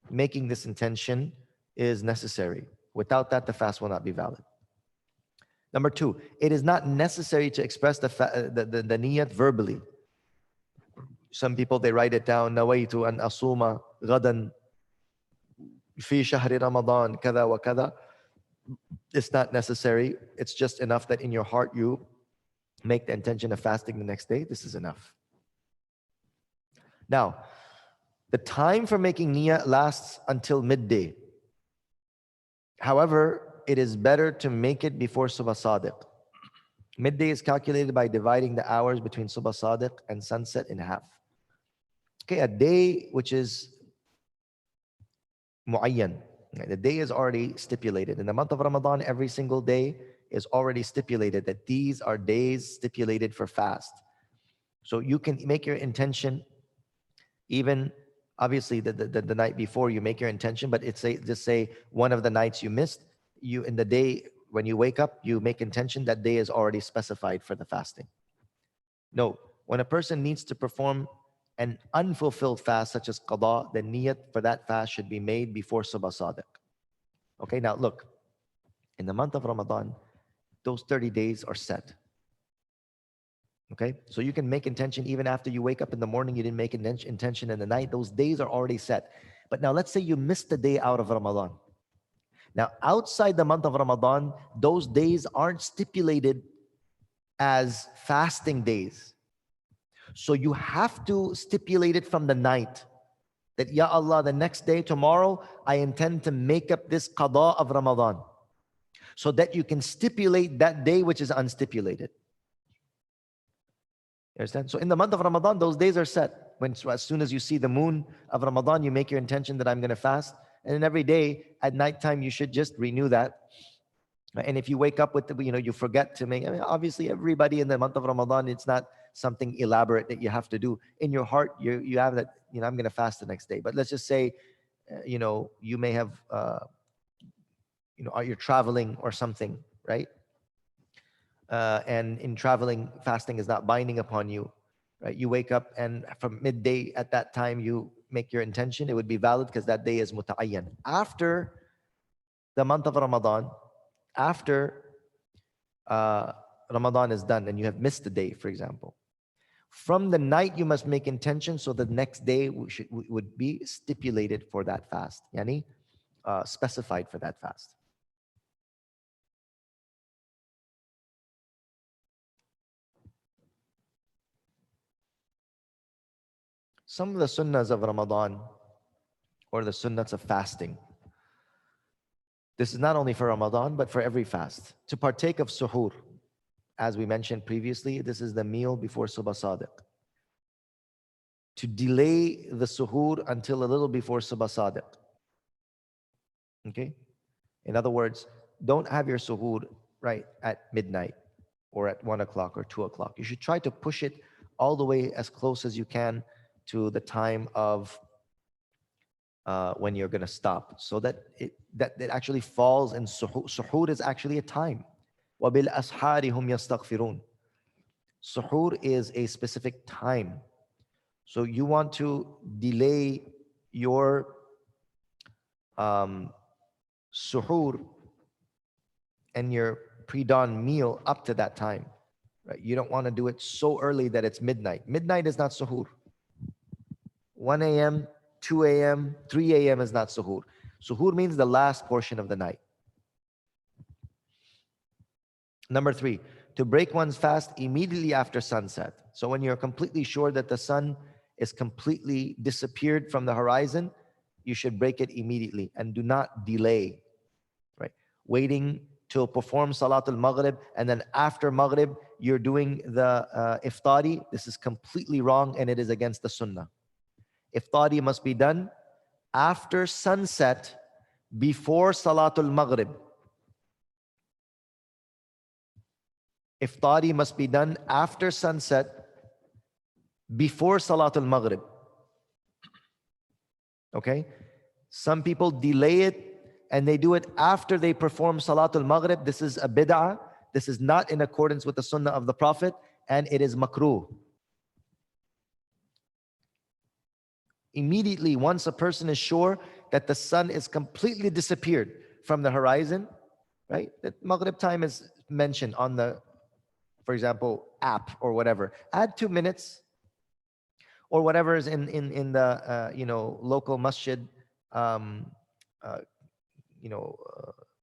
Speaker 2: Making this intention is necessary. Without that, the fast will not be valid. Number two, it is not necessary to express the niyat verbally. Some people, they write it down, nawaitu an asuma gadan fi shahri Ramadan kada wa kada. It's not necessary. It's just enough that in your heart you make the intention of fasting the next day. This is enough. Now, the time for making niyyah lasts until midday. However, it is better to make it before Subh Sadiq. Midday is calculated by dividing the hours between Subh Sadiq and sunset in half. Okay, a day which is mu'ayyan. The day is already stipulated. In the month of Ramadan, every single day is already stipulated that these are days stipulated for fast. So you can make your intention even, obviously, the night before you make your intention, but it's just say one of the nights you missed, you in the day when you wake up, you make intention, that day is already specified for the fasting. No, when a person needs to perform an unfulfilled fast such as qada, the niyat for that fast should be made before Subh Sadiq. Okay, now look, in the month of Ramadan, those 30 days are set. Okay, so you can make intention even after you wake up in the morning, you didn't make an intention in the night, those days are already set. But now let's say you missed the day out of Ramadan. Now, outside the month of Ramadan, those days aren't stipulated as fasting days. So you have to stipulate it from the night. That, Ya Allah, the next day, tomorrow, I intend to make up this qada of Ramadan. So that you can stipulate that day which is unstipulated. You understand? So in the month of Ramadan, those days are set. As soon as you see the moon of Ramadan, you make your intention that I'm going to fast. And then every day at nighttime, you should just renew that. And if you wake up with, you forget to make, obviously everybody in the month of Ramadan, it's not something elaborate that you have to do. In your heart, you have that, I'm going to fast the next day. But let's just say, you may have, you're traveling or something, right? And in traveling, fasting is not binding upon you, right? You wake up and from midday at that time, you make your intention. It would be valid because that day is muta'ayyan. After the month of Ramadan, after Ramadan is done and you have missed the day, for example, from the night you must make intention so the next day would be stipulated for that fast, yani specified for that fast. Some of the sunnahs of Ramadan, or the sunnahs of fasting, this is not only for Ramadan, but for every fast. To partake of suhoor, as we mentioned previously, this is the meal before Subh Sadiq. To delay the suhoor until a little before Subh Sadiq. Okay? In other words, don't have your suhoor right at midnight or at 1 o'clock or 2 o'clock. You should try to push it all the way as close as you can to the time of when you're going to stop, so that it actually falls in suhoor. Suhoor is actually a time. وَبِالْأَسْحَارِ هُمْ يَسْتَغْفِرُونَ. Suhoor is a specific time. So you want to delay your suhoor and your pre-dawn meal up to that time. Right? You don't want to do it so early that it's midnight. Midnight is not suhoor. 1 a.m., 2 a.m., 3 a.m. is not suhoor. Suhoor means the last portion of the night. Number 3, to break one's fast immediately after sunset. So when you're completely sure that the sun is completely disappeared from the horizon, you should break it immediately and do not delay, right? Waiting till perform Salatul Maghrib, and then after Maghrib, you're doing the iftari. This is completely wrong and it is against the sunnah. Iftari must be done after sunset, before Salatul Maghrib. Iftari must be done after sunset, before Salatul Maghrib. Okay? Some people delay it and they do it after they perform Salatul Maghrib. This is a bid'ah. This is not in accordance with the sunnah of the Prophet. and it is makruh. Immediately, once a person is sure that the sun is completely disappeared from the horizon, right? That Maghrib time is mentioned on the, for example, app or whatever. Add 2 minutes or whatever is in the local masjid um, uh,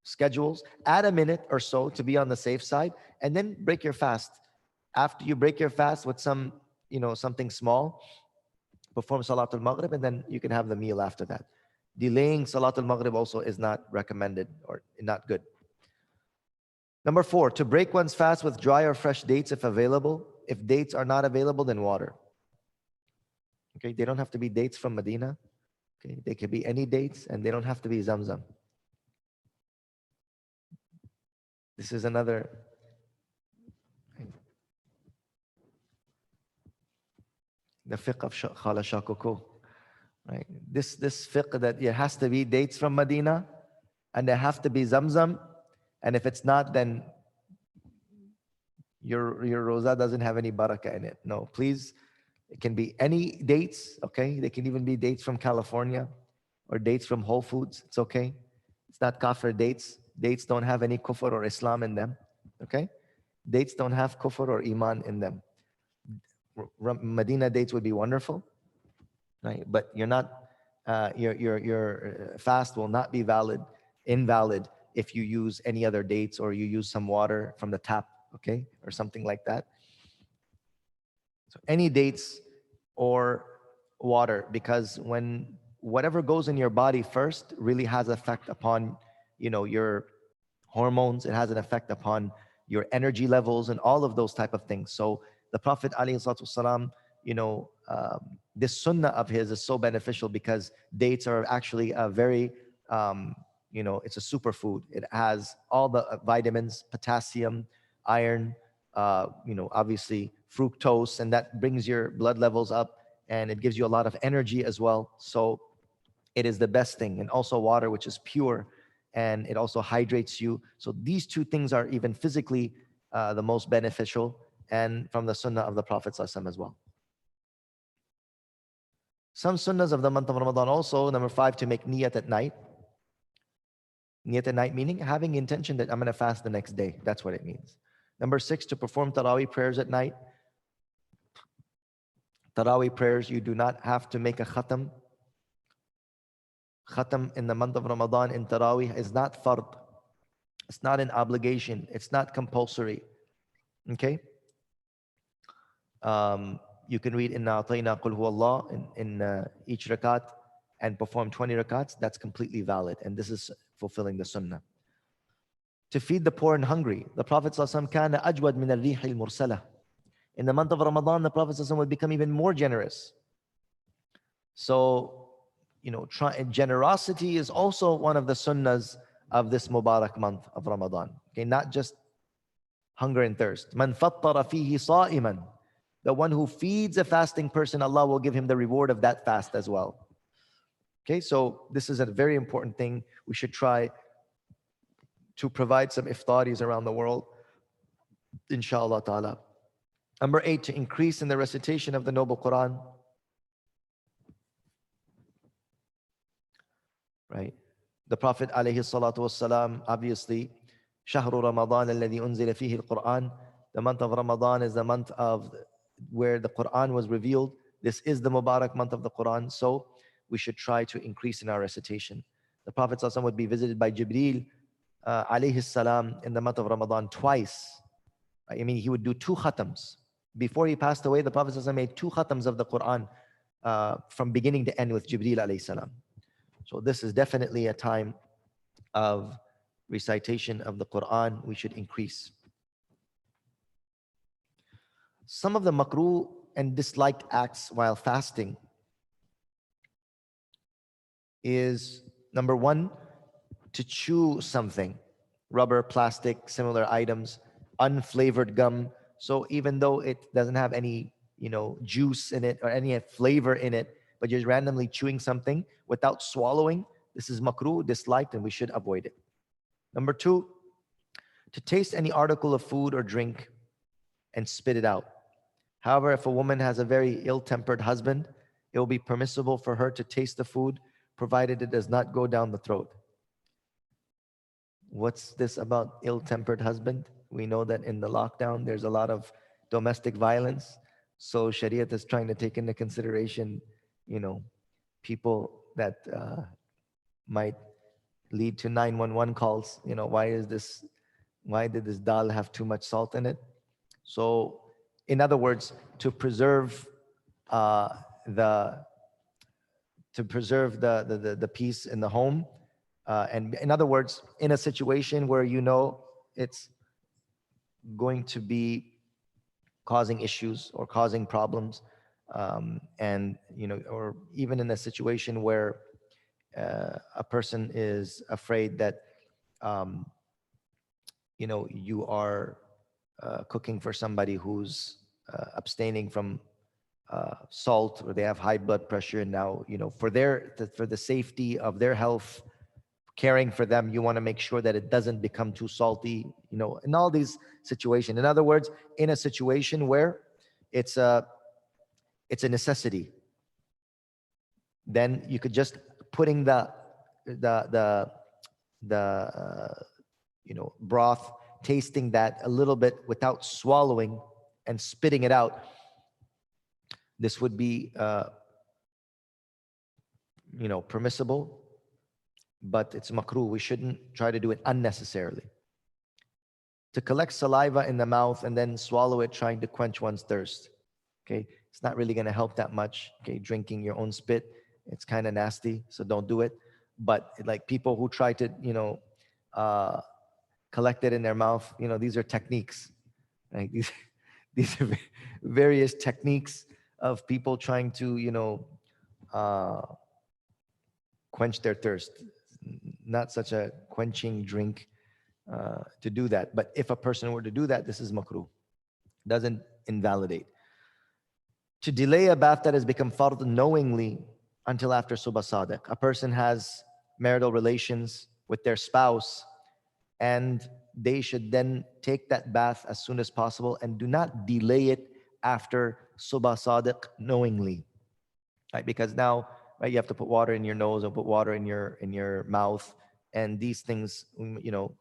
Speaker 2: schedules. Add a minute or so to be on the safe side, and then break your fast. After you break your fast with something small, perform Salatul Maghrib, and then you can have the meal after that. Delaying Salatul Maghrib also is not recommended or not good. Number 4, to break one's fast with dry or fresh dates if available. If dates are not available, then water. Okay, they don't have to be dates from Medina. Okay, they could be any dates, and they don't have to be Zamzam. This is another. The fiqh of Khala Shakoko. Right? This fiqh that it has to be dates from Medina, and they have to be Zamzam, and if it's not, then your roza doesn't have any barakah in it. No, please, it can be any dates, okay? They can even be dates from California or dates from Whole Foods. It's okay. It's not kafir dates. Dates don't have any kufr or Islam in them, okay? Dates don't have kufr or iman in them. Medina dates would be wonderful, right? But you're not, your fast will not be invalid if you use any other dates or you use some water from the tap, okay? Or something like that. So any dates or water, because when whatever goes in your body first really has effect upon, your hormones. It has an effect upon your energy levels and all of those type of things. So the Prophet ﷺ, this sunnah of his is so beneficial because dates are actually a very, it's a superfood. It has all the vitamins, potassium, iron, obviously fructose, and that brings your blood levels up, and it gives you a lot of energy as well. So it is the best thing. And also water, which is pure, and it also hydrates you. So these two things are even physically the most beneficial, and from the sunnah of the Prophet ﷺ as well. Some sunnahs of the month of Ramadan also, number 5, to make niyat at night. Niyat at night meaning having intention that I'm going to fast the next day. That's what it means. Number 6, to perform Taraweeh prayers at night. Taraweeh prayers, you do not have to make a khatam. Khatam in the month of Ramadan in Taraweeh is not fard. It's not an obligation. It's not compulsory. Okay? You can read Inna Atayna Qul Huwallah in each rakat and perform 20 rakats. That's completely valid. And this is fulfilling the sunnah. To feed the poor and hungry. The Prophet ﷺ kana ajwad min al-rih al-mursala. In the month of Ramadan, the Prophet ﷺ would become even more generous. So, generosity is also one of the sunnahs of this Mubarak month of Ramadan. Okay, not just hunger and thirst. Man fattara fihi sa'iman. The one who feeds a fasting person, Allah will give him the reward of that fast as well. Okay, so this is a very important thing. We should try to provide some iftaris around the world, inshallah ta'ala. Number 8, to increase in the recitation of the Noble Quran. Right? The Prophet alayhi salatu wasalam, obviously, Shahru Ramadan alladhi unzila fihi al-Quran. The month of Ramadan is the month of where the Quran was revealed. This is the Mubarak month of the Quran, so we should try to increase in our recitation. The Prophet ﷺ would be visited by Jibreel alayhi salam in the month of Ramadan twice. I mean, he would do 2 khatams. Before he passed away, the Prophet ﷺ made 2 khatams of the Quran from beginning to end with Jibreel alayhi salam. So this is definitely a time of recitation of the Quran. We should increase. Some of the makruh and disliked acts while fasting is, number 1, to chew something, rubber, plastic, similar items, unflavored gum. So even though it doesn't have any, juice in it or any flavor in it, but you're randomly chewing something without swallowing, this is makruh, disliked, and we should avoid it. Number 2, to taste any article of food or drink and spit it out. However, if a woman has a very ill-tempered husband, it will be permissible for her to taste the food, provided it does not go down the throat. What's this about ill-tempered husband? We know that in the lockdown, there's a lot of domestic violence. So Shariat is trying to take into consideration, you know, people that might lead to 911 calls. You know, why did this dal have too much salt in it? So, in other words, to preserve uh, the the peace in the home, and in other words, in a situation where you know it's going to be causing issues or causing problems, and you know, or even in a situation where a person is afraid that um, you know, you are cooking for somebody who's abstaining from salt, or they have high blood pressure, and now, you know, for for the safety of their health, caring for them, you want to make sure that it doesn't become too salty, you know, in all these situations. In other words, in a situation where it's a it's a necessity, then you could just putting the the the you know, broth, tasting that a little bit without swallowing and spitting it out. This would be you know, permissible, but it's makruh. We shouldn't try to do it unnecessarily. To collect saliva in the mouth and then swallow it, trying to quench one's thirst. Okay, it's not really going to help that much. Okay, drinking your own spit, it's kind of nasty, so don't do it. But like people who try to, you know, collect it in their mouth, you know, these are techniques. Right? These are various techniques of people trying to, you know, uh, quench their thirst. Not such a quenching drink to do that. But if a person were to do that, this is makruh. Doesn't invalidate. To delay a bath that has become fard knowingly until after subah sadiq. A person has marital relations with their spouse, and they should then take that bath as soon as possible and do not delay it after subah sadiq knowingly, right? Because now, right, you have to put water in your nose and put water in your mouth, and these things, you know,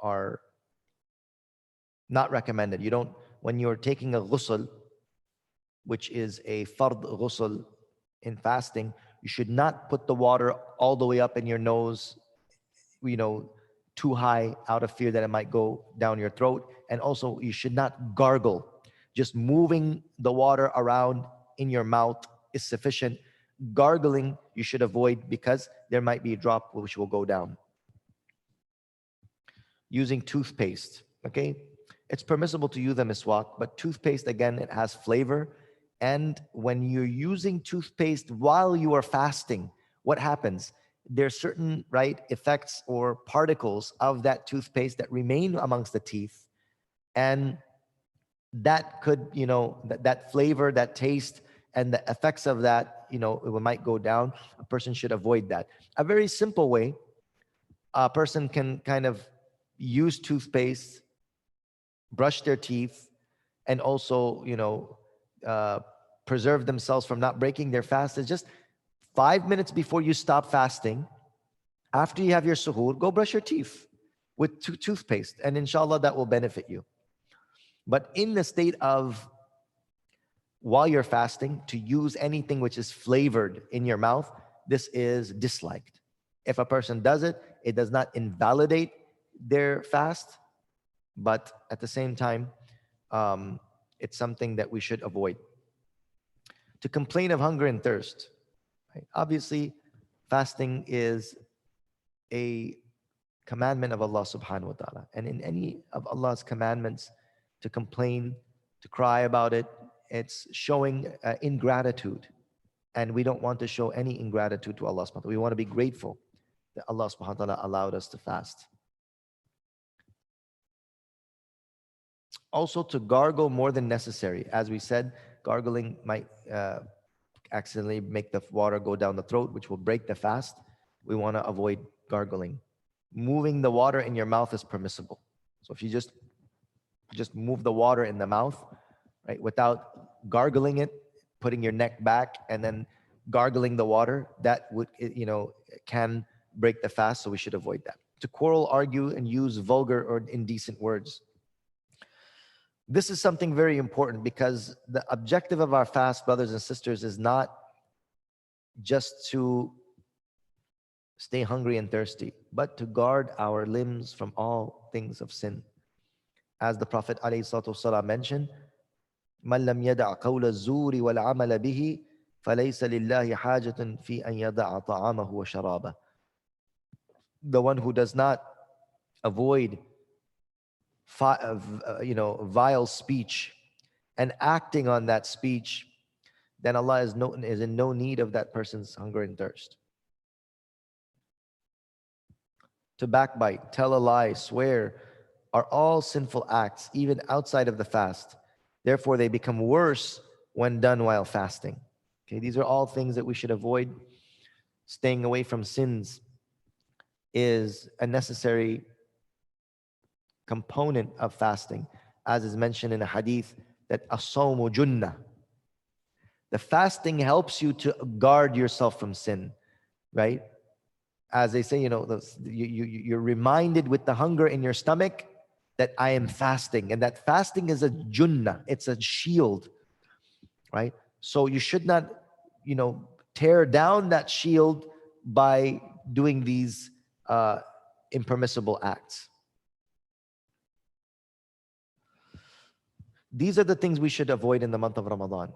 Speaker 2: are not recommended. You don't, when you're taking a ghusl, which is a fard ghusl in fasting, you should not put the water all the way up in your nose, you know, too high, out of fear that it might go down your throat. And also, you should not gargle. Just moving the water around in your mouth is sufficient. Gargling you should avoid, because there might be a drop which will go down. Using toothpaste, okay? It's permissible to use a miswak, but toothpaste, again, it has flavor. And when you're using toothpaste while you are fasting, what happens? There's certain, right, effects or particles of that toothpaste that remain amongst the teeth, and that could, you know, that flavor, that taste, and the effects of that, you know, it might go down. A person should avoid that. A very simple way a person can kind of use toothpaste, brush their teeth, and also, you know, preserve themselves from not breaking their fast is just 5 minutes before you stop fasting, after you have your suhoor, go brush your teeth with toothpaste, and inshallah that will benefit you. But in the state of while you're fasting, to use anything which is flavored in your mouth, this is disliked. If a person does it, it does not invalidate their fast, but at the same time, it's something that we should avoid. To complain of hunger and thirst, right? Obviously, fasting is a commandment of Allah subhanahu wa ta'ala. And in any of Allah's commandments, to complain, to cry about it, it's showing ingratitude. And we don't want to show any ingratitude to Allah subhanahu wa ta'ala. We want to be grateful that Allah subhanahu wa ta'ala allowed us to fast. Also, to gargle more than necessary. As we said, gargling might accidentally make the water go down the throat, which will break the fast. We want to avoid gargling. Moving the water in your mouth is permissible. So if you just just move the water in the mouth, right? Without gargling it, putting your neck back and then gargling the water, that would, can break the fast. So we should avoid that. To quarrel, argue, and use vulgar or indecent words. This is something very important because the objective of our fast, brothers and sisters, is not just to stay hungry and thirsty, but to guard our limbs from all things of sin. As the Prophet ﷺ mentioned, من لم يدع قول الزور والعمل به فليس لله حاجة في أن يدع طعامه وشرابه. The one who does not avoid vile speech and acting on that speech, then Allah is in no need of that person's hunger and thirst. To backbite, tell a lie, swear, are all sinful acts, even outside of the fast. Therefore, they become worse when done while fasting. Okay, these are all things that we should avoid. Staying away from sins is a necessary component of fasting, as is mentioned in a hadith that as-sawmu junnah. The fasting helps you to guard yourself from sin, right? As they say, you're reminded with the hunger in your stomach that I am fasting, and that fasting is a junnah, it's a shield, right? So you should not, tear down that shield by doing these impermissible acts. These are the things we should avoid in the month of Ramadan.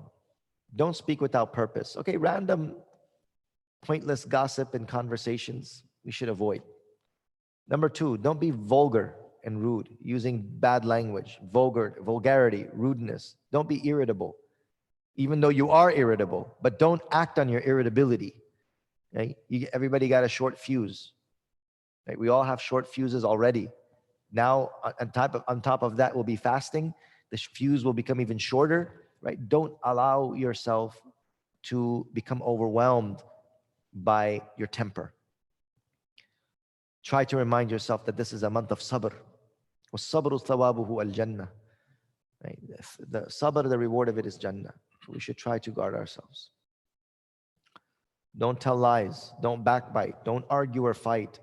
Speaker 2: Don't speak without purpose. Okay, random, pointless gossip and conversations we should avoid. Number 2, don't be vulgar and rude, using bad language, vulgarity, rudeness. Don't be irritable, even though you are irritable, but don't act on your irritability. Right? Everybody got a short fuse. Right? We all have short fuses already. Now, on top of that will be fasting. The fuse will become even shorter. Right? Don't allow yourself to become overwhelmed by your temper. Try to remind yourself that this is a month of sabr. وَالصَّبْرُ ثَوَابُهُ الْجَنَّةِ. Right? The sabr, the reward of it is Jannah. So we should try to guard ourselves. Don't tell lies. Don't backbite. Don't argue or fight.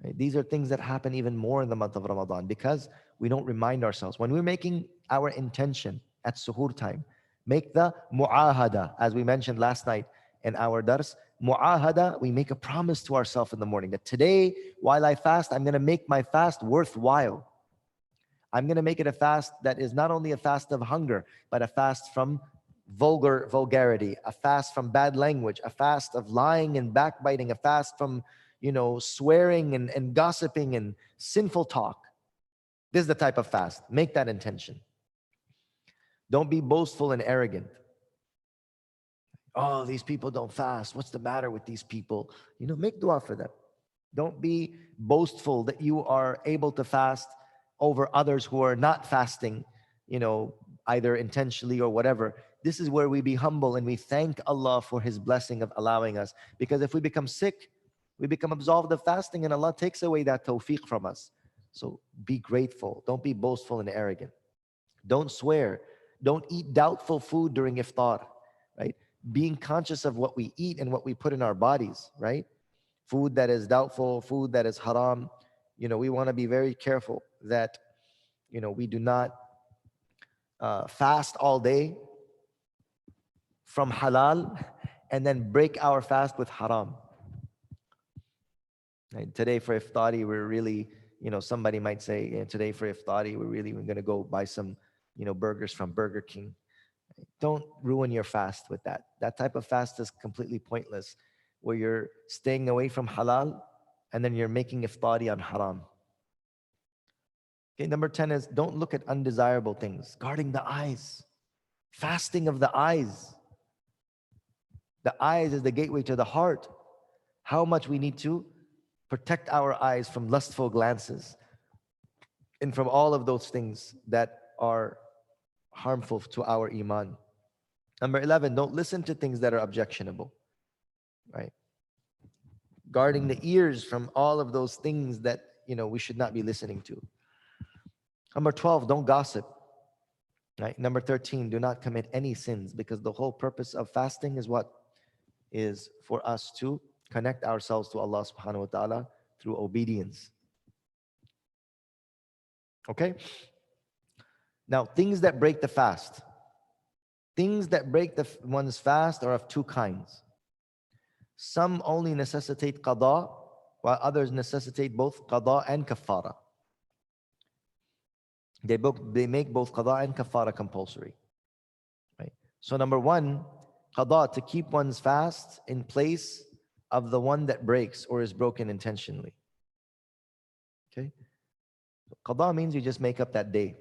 Speaker 2: Right? These are things that happen even more in the month of Ramadan because we don't remind ourselves. When we're making our intention at suhoor time, make the mu'ahada, as we mentioned last night in our dars. Mu'ahada, we make a promise to ourselves in the morning that today, while I fast, I'm going to make my fast worthwhile. I'm going to make it a fast that is not only a fast of hunger, but a fast from vulgarity, a fast from bad language, a fast of lying and backbiting, a fast from, swearing and gossiping and sinful talk. This is the type of fast. Make that intention. Don't be boastful and arrogant. Oh, these people don't fast. What's the matter with these people? Make dua for them. Don't be boastful that you are able to fast over others who are not fasting, either intentionally or whatever. This is where we be humble and we thank Allah for His blessing of allowing us. Because if we become sick, we become absolved of fasting and Allah takes away that tawfiq from us. So be grateful. Don't be boastful and arrogant. Don't swear. Don't eat doubtful food during iftar, right? Being conscious of what we eat and what we put in our bodies, right? Food that is doubtful, food that is haram. We want to be very careful that, we do not fast all day from halal and then break our fast with haram. And today for iftari, we're really, somebody might say, yeah, today for iftari, we're going to go buy some, burgers from Burger King. Don't ruin your fast with that. That type of fast is completely pointless, where you're staying away from halal and then you're making iftari on haram. Okay, number 10 is don't look at undesirable things. Guarding the eyes. Fasting of the eyes. The eyes is the gateway to the heart. How much we need to protect our eyes from lustful glances and from all of those things that are harmful to our iman. Number 11, don't listen to things that are objectionable, right? Guarding the ears from all of those things that, we should not be listening to. Number 12, don't gossip. Right? Number 13, do not commit any sins, because the whole purpose of fasting is what? Is for us to connect ourselves to Allah subhanahu wa ta'ala through obedience. Okay? Now, things that break the fast. Things that break one's fast are of two kinds. Some only necessitate qada, while others necessitate both qada and kafara. They make both qada and kafara compulsory. Right? So number one, qada, to keep one's fast in place of the one that breaks or is broken intentionally. Okay? Qada means you just make up that day.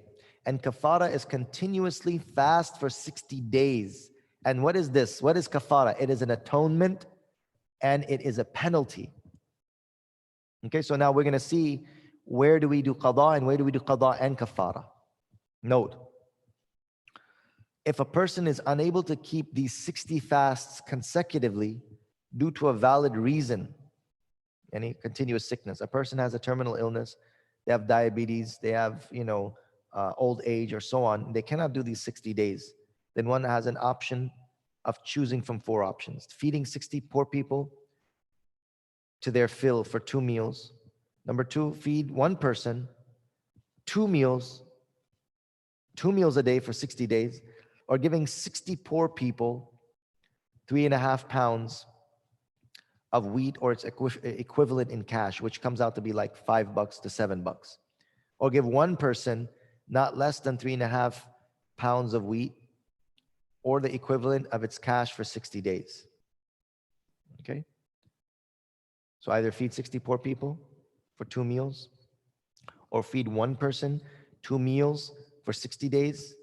Speaker 2: And kafara is continuously fast for 60 days. And what is this? What is kafara? It is an atonement and it is a penalty. Okay, so now we're going to see where do we do qada and where do we do qada and kafara. Note, if a person is unable to keep these 60 fasts consecutively due to a valid reason, any continuous sickness, a person has a terminal illness, they have diabetes, they have, old age or so on, they cannot do these 60 days. Then one has an option of choosing from 4 options. Feeding 60 poor people to their fill for 2 meals. Number 2, feed one person 2 meals a day for 60 days, or giving 60 poor people 3.5 pounds of wheat or its equivalent in cash, which comes out to be like $5 to $7. Or give one person not less than 3.5 pounds of wheat or the equivalent of its cash for 60 days. Okay? So either feed 60 poor people for 2 meals, or feed one person 2 meals for 60 days,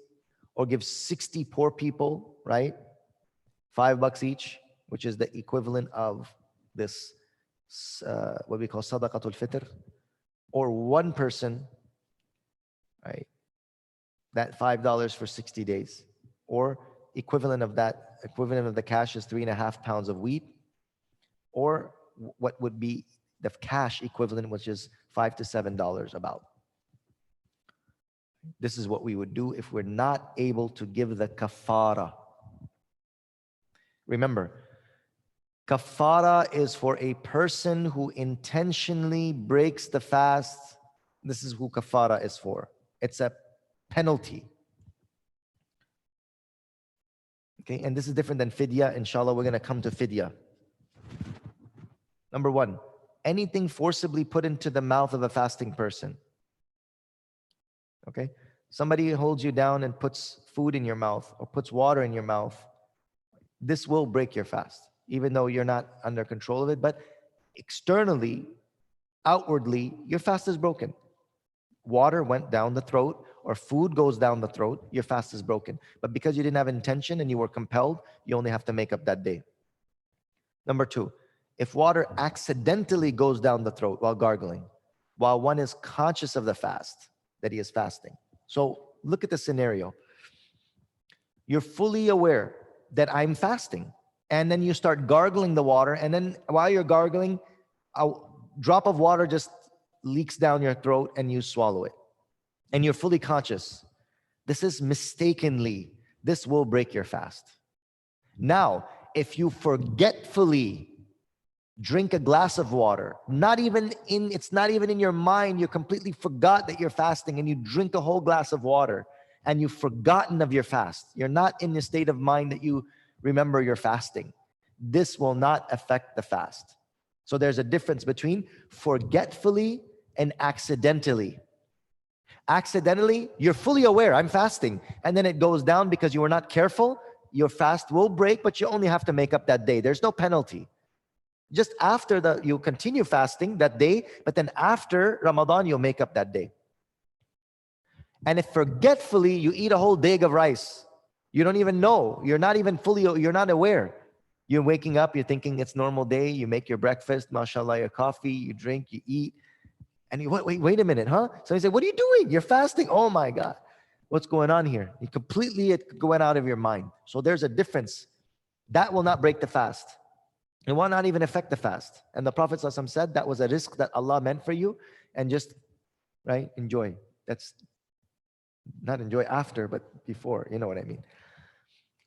Speaker 2: or give 60 poor people, right? $5 each, which is the equivalent of this, what we call sadaqatul fitr, or one person, right? That $5 for 60 days, or equivalent of the cash is 3.5 pounds of wheat, or what would be the cash equivalent, which is $5 to $7 about. This is what we would do if we're not able to give the kafara. Remember, kafara is for a person who intentionally breaks the fast. This is who kafara is for. It's a penalty. Okay, and this is different than fidya. Inshallah, we're going to come to fidya. Number 1, anything forcibly put into the mouth of a fasting person. Okay, somebody holds you down and puts food in your mouth or puts water in your mouth. This will break your fast, even though you're not under control of it. But externally, outwardly, your fast is broken. Water went down the throat or food goes down the throat, your fast is broken. But because you didn't have intention and you were compelled, you only have to make up that day. Number 2, if water accidentally goes down the throat while gargling, while one is conscious of the fast, that he is fasting. So look at the scenario. You're fully aware that I'm fasting. And then you start gargling the water. And then while you're gargling, a drop of water just leaks down your throat and you swallow it. And you're fully conscious. This is mistakenly. This will break your fast. Now, if you forgetfully drink a glass of water, it's not even in your mind, you completely forgot that you're fasting, and you drink a whole glass of water and you've forgotten of your fast. You're not in the state of mind that you remember you're fasting. This will not affect the fast. So there's a difference between forgetfully and accidentally. Accidentally, you're fully aware, I'm fasting, and then it goes down because you were not careful. Your fast will break, but you only have to make up that day. There's no penalty. Just after you continue fasting that day, but then after Ramadan, you'll make up that day. And if forgetfully you eat a whole dig of rice, you don't even know, you're not aware. You're waking up, you're thinking it's normal day, you make your breakfast, mashallah, your coffee, you drink, you eat, and you wait a minute, huh? So you say, what are you doing? You're fasting. Oh my God, what's going on here? You completely went out of your mind. So there's a difference. That will not break the fast. It will not even affect the fast. And the Prophet ﷺ said that was a risk that Allah meant for you, and just, right, enjoy. That's Not enjoy after, but before. You know what I mean?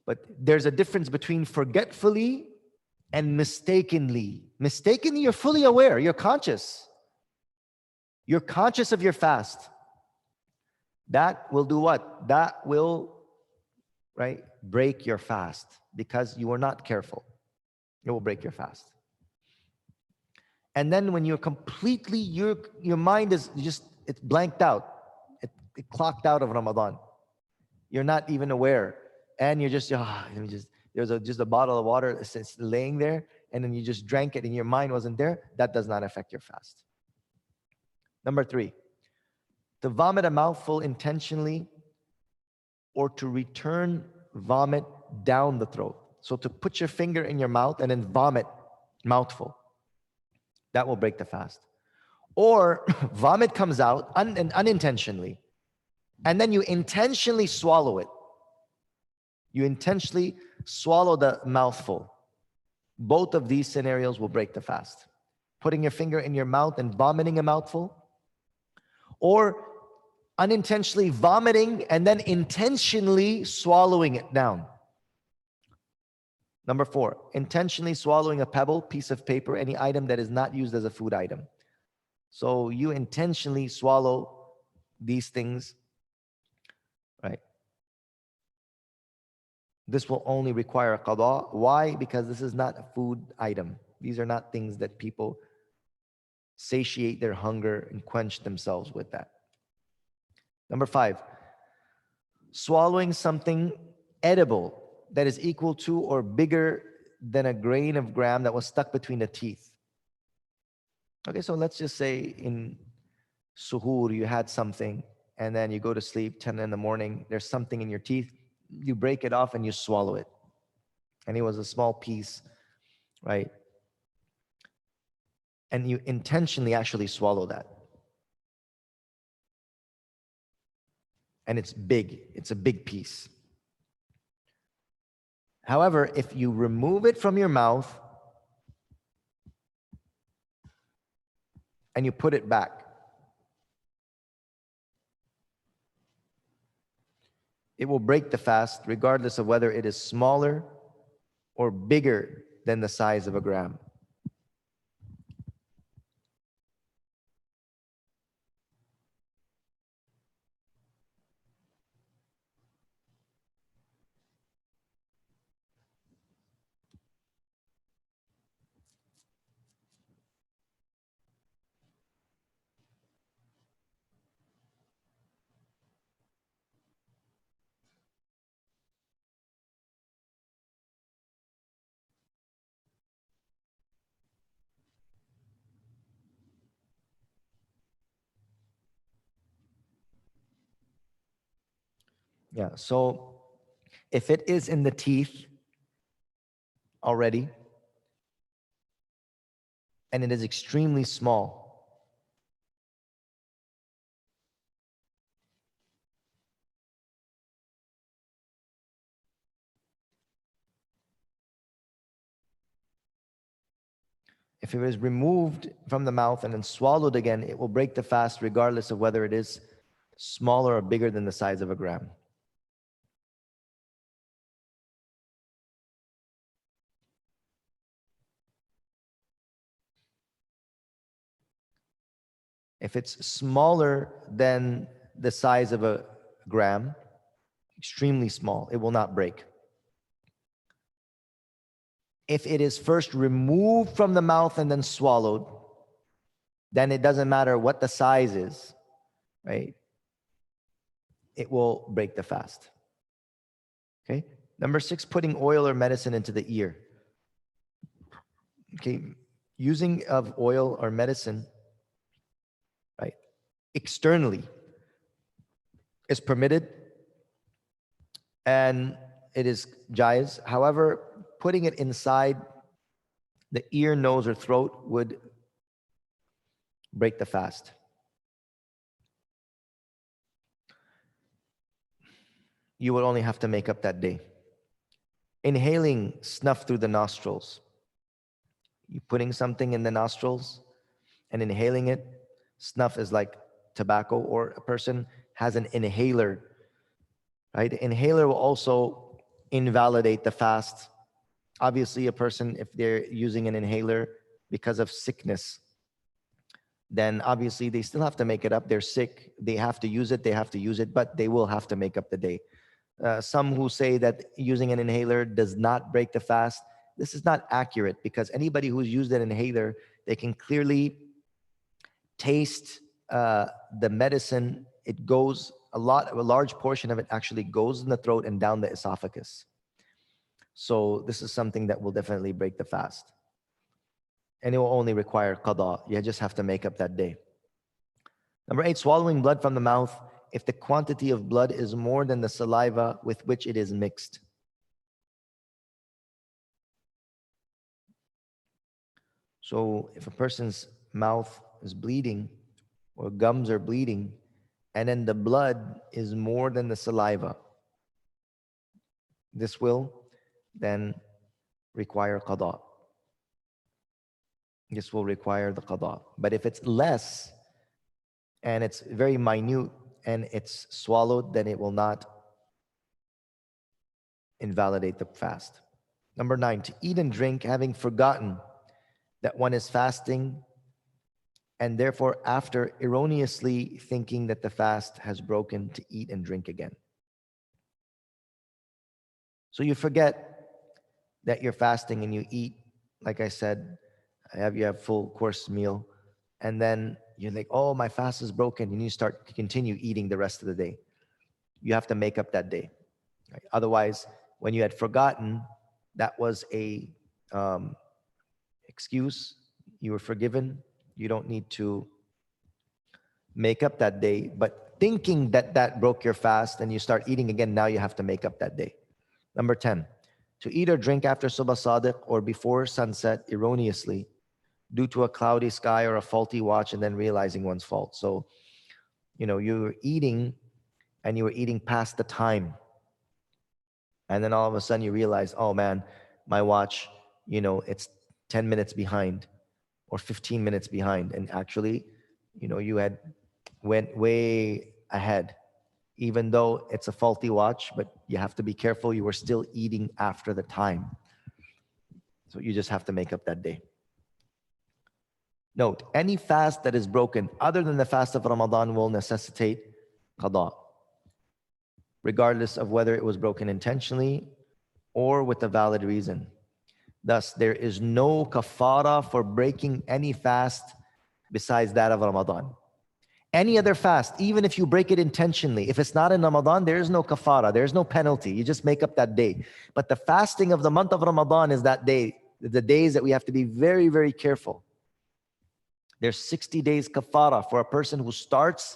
Speaker 2: But there's a difference between forgetfully and mistakenly. Mistakenly, you're fully aware, you're conscious. You're conscious of your fast. That will do what? That will, right, break your fast because you were not careful. It will break your fast. And then when you're completely, your mind is just, it's blanked out. It clocked out of Ramadan. You're not even aware. And you're just, let me just, just a bottle of water it's laying there, and then you just drank it and your mind wasn't there. That does not affect your fast. Number 3, to vomit a mouthful intentionally or to return vomit down the throat. So to put your finger in your mouth and then vomit mouthful, that will break the fast. Or vomit comes out unintentionally, and then you intentionally swallow it. You intentionally swallow the mouthful. Both of these scenarios will break the fast. Putting your finger in your mouth and vomiting a mouthful, or unintentionally vomiting and then intentionally swallowing it down. Number 4, intentionally swallowing a pebble, piece of paper, any item that is not used as a food item. So you intentionally swallow these things, right? This will only require a qada. Why? Because this is not a food item. These are not things that people satiate their hunger and quench themselves with that. Number 5, swallowing something edible that is equal to or bigger than a grain of gram that was stuck between the teeth. Okay, so let's just say in suhoor, you had something, and then you go to sleep 10 in the morning, there's something in your teeth, you break it off and you swallow it. And it was a small piece, right? And you intentionally actually swallow that. And it's big, it's a big piece. However, if you remove it from your mouth and you put it back, it will break the fast regardless of whether it is smaller or bigger than the size of a gram. Yeah, so if it is in the teeth already and it is extremely small, if it is removed from the mouth and then swallowed again, it will break the fast regardless of whether it is smaller or bigger than the size of a gram. If it's smaller than the size of a gram, extremely small, it will not break. If it is first removed from the mouth and then swallowed, then it doesn't matter what the size is, right? It will break the fast. Okay. Number 6, putting oil or medicine into the ear. Okay. Using of oil or medicine, right, externally is permitted and it is jaiz. However, putting it inside the ear, nose, or throat would break the fast. You would only have to make up that day. Inhaling snuff through the nostrils. You putting something in the nostrils and inhaling it. Snuff is like tobacco, or a person has an inhaler right? Inhaler will also invalidate the fast. Obviously, a person, if they're using an inhaler because of sickness, then obviously they still have to make it up. They're sick, they have to use it, but they will have to make up the day. Some who say that using an inhaler does not break the fast, this is not accurate, because anybody who's used an inhaler, they can clearly taste the medicine. It goes a large portion of it actually goes in the throat and down the esophagus. So this is something that will definitely break the fast. And it will only require qada. You just have to make up that day. Number 8, swallowing blood from the mouth if the quantity of blood is more than the saliva with which it is mixed. So if a person's mouth is bleeding or gums are bleeding, and then the blood is more than the saliva, this will then require qada. This will require the qada. But if it's less and it's very minute and it's swallowed, then it will not invalidate the fast. Number 9, to eat and drink having forgotten that one is fasting, and therefore after erroneously thinking that the fast has broken, to eat and drink again. So you forget that you're fasting and you eat, like I said, you have full course meal, and then you're like, oh, my fast is broken, and you start to continue eating the rest of the day. You have to make up that day. Right? Otherwise, when you had forgotten, that was a excuse. You were forgiven. You don't need to make up that day. But thinking that that broke your fast and you start eating again, now you have to make up that day. Number 10, to eat or drink after Subh Sadiq or before sunset erroneously due to a cloudy sky or a faulty watch, and then realizing one's fault. So, you were eating and you were eating past the time. And then all of a sudden you realize, oh man, my watch, it's 10 minutes behind or 15 minutes behind. And actually, you had went way ahead, even though it's a faulty watch, but you have to be careful. You were still eating after the time. So you just have to make up that day. Note, any fast that is broken other than the fast of Ramadan will necessitate qada, regardless of whether it was broken intentionally or with a valid reason. Thus, there is no kafara for breaking any fast besides that of Ramadan. Any other fast, even if you break it intentionally, if it's not in Ramadan, there is no kafara, there is no penalty. You just make up that day. But the fasting of the month of Ramadan is that day, the days that we have to be very, very careful. There's 60 days kafara for a person who starts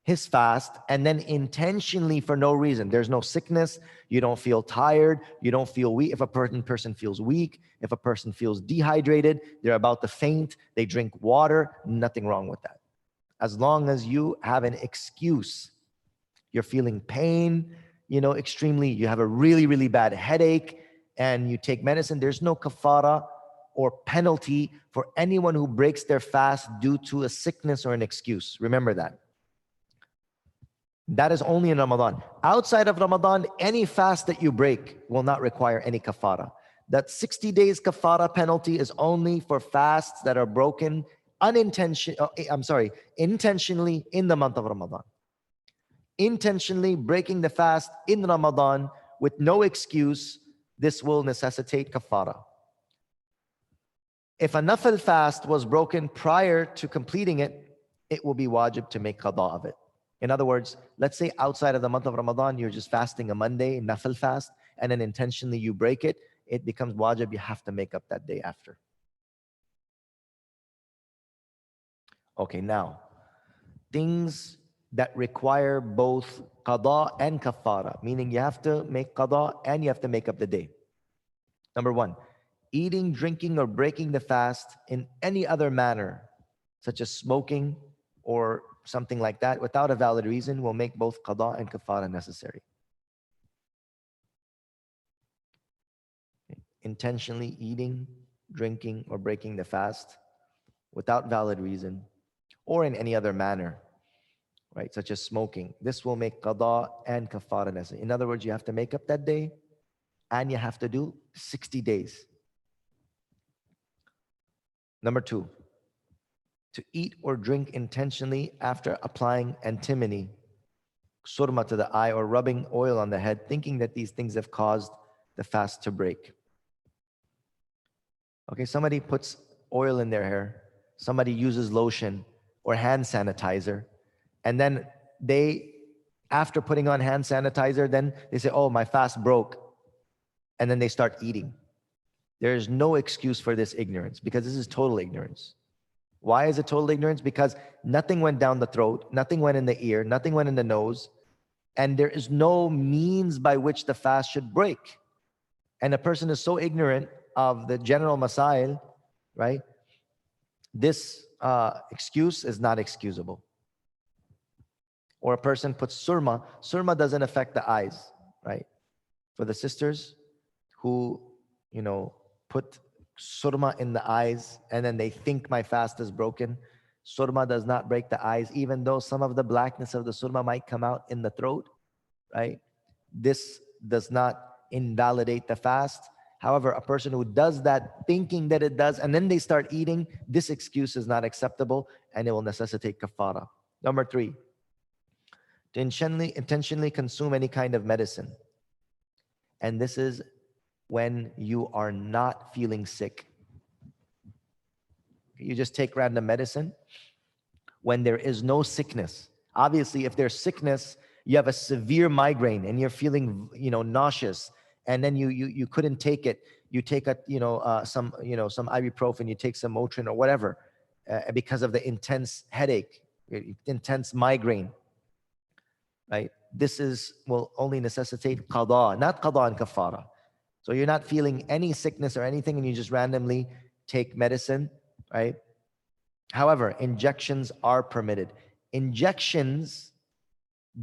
Speaker 2: his fast and then intentionally, for no reason, there's no sickness, you don't feel tired, you don't feel weak. If a person feels weak, if a person feels dehydrated, they're about to faint, they drink water, nothing wrong with that. As long as you have an excuse, you're feeling pain, extremely, you have a really, really bad headache, and you take medicine, there's no kafara or penalty for anyone who breaks their fast due to a sickness or an excuse. Remember that. That is only in Ramadan. Outside of Ramadan, any fast that you break will not require any kafara. That 60 days kafara penalty is only for fasts that are broken intentionally in the month of Ramadan. Intentionally breaking the fast in Ramadan with no excuse, this will necessitate kafara. If a nafil fast was broken prior to completing it, it will be wajib to make qada of it. In other words, let's say outside of the month of Ramadan, you're just fasting a Monday, nafil fast, and then intentionally you break it, it becomes wajib, you have to make up that day after. Okay, now, things that require both qada and kafara, meaning you have to make qada and you have to make up the day. Number 1, eating, drinking, or breaking the fast in any other manner, such as smoking or something like that, without a valid reason, will make both qada and kafara necessary. Intentionally eating, drinking, or breaking the fast without valid reason, or in any other manner, right? Such as smoking. This will make qada and kafara necessary. In other words, you have to make up that day and you have to do 60 days. Number 2, to eat or drink intentionally after applying antimony, surma to the eye, or rubbing oil on the head, thinking that these things have caused the fast to break. Okay, somebody puts oil in their hair, somebody uses lotion or hand sanitizer, and then they, after putting on hand sanitizer, then they say, oh, my fast broke, and then they start eating. There is no excuse for this ignorance, because this is total ignorance. Why is it total ignorance? Because nothing went down the throat, nothing went in the ear, nothing went in the nose, and there is no means by which the fast should break. And a person is so ignorant of the general masail, right? This excuse is not excusable. Or a person puts surma. Surma doesn't affect the eyes, right? For the sisters who, put surma in the eyes and then they think my fast is broken, surma does not break the eyes, even though some of the blackness of the surma might come out in the throat, right? This does not invalidate the fast. However, a person who does that thinking that it does, and then they start eating, this excuse is not acceptable and it will necessitate kafara. Number 3, to intentionally consume any kind of medicine. And this is when you are not feeling sick. You just take random medicine when there is no sickness. Obviously, if there's sickness, you have a severe migraine and you're feeling, nauseous, and then you couldn't take it. You take some ibuprofen, you take some Motrin or whatever, because of the intense headache, intense migraine, right? This will only necessitate qada, not qada and kafara. So you're not feeling any sickness or anything, and you just randomly take medicine, right? However, injections are permitted. Injections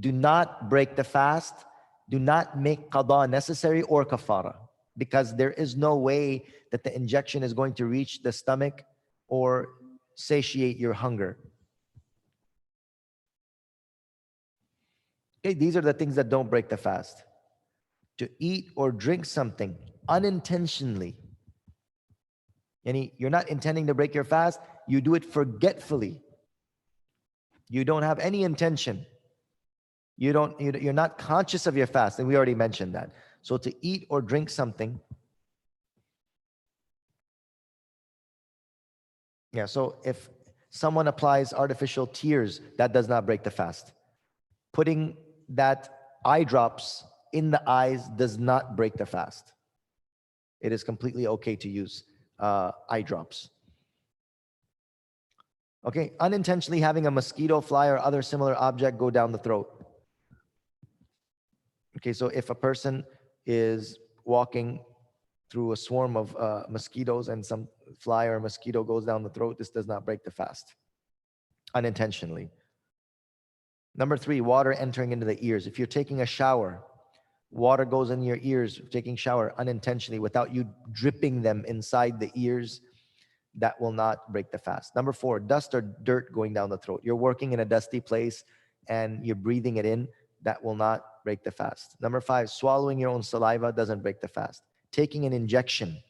Speaker 2: do not break the fast, do not make qada necessary or kafara, because there is no way that the injection is going to reach the stomach or satiate your hunger. Okay, these are the things that don't break the fast. To eat or drink something unintentionally, you're not intending to break your fast, you do it forgetfully. You don't have any intention. You're not conscious of your fast, and we already mentioned that. So to eat or drink something, so if someone applies artificial tears, that does not break the fast. Putting that eye drops in the eyes does not break the fast. It is completely okay to use eye drops. Okay, unintentionally having a mosquito, fly, or other similar object go down the throat. Okay, so if a person is walking through a swarm of mosquitoes and some fly or mosquito goes down the throat, this does not break the fast unintentionally. Number 3, water entering into the ears. If you're taking a shower, water goes in your ears, taking shower unintentionally without you dripping them inside the ears, that will not break the fast. Number 4, dust or dirt going down the throat. You're working in a dusty place and you're breathing it in, that will not break the fast. Number 5, swallowing your own saliva doesn't break the fast. Taking an injection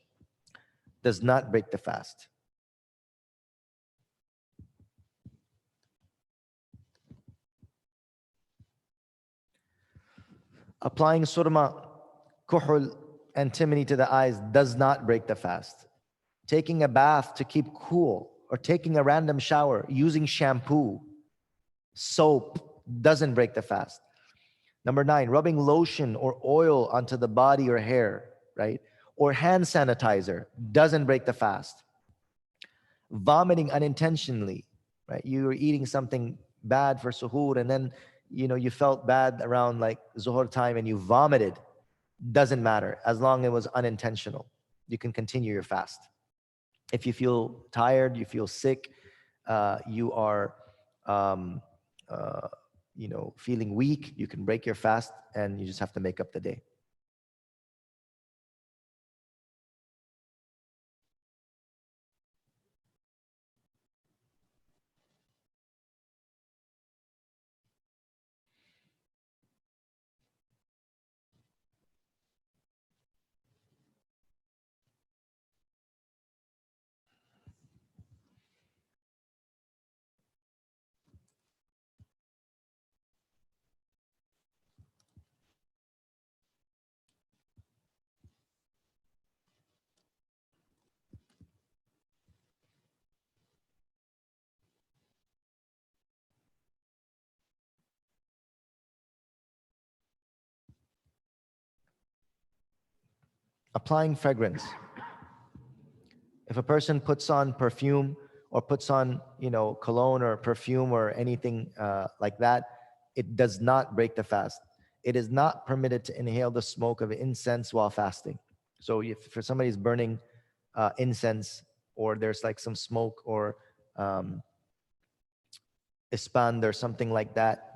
Speaker 2: does not break the fast. Applying surma, kuhul, antimony to the eyes does not break the fast. Taking a bath to keep cool, or taking a random shower, using shampoo, soap, doesn't break the fast. Number 9, rubbing lotion or oil onto the body or hair, right? Or hand sanitizer doesn't break the fast. Vomiting unintentionally, right? You were eating something bad for suhoor and then, you felt bad around like zuhur time and you vomited, doesn't matter as long as it was unintentional. You can continue your fast. If you feel tired, you feel sick, you are, feeling weak, you can break your fast and you just have to make up the day. Applying fragrance. If a person puts on perfume or puts on, cologne or perfume or anything like that, it does not break the fast. It is not permitted to inhale the smoke of incense while fasting. So if for somebody's burning incense, or there's like some smoke or um, ispand or something like that,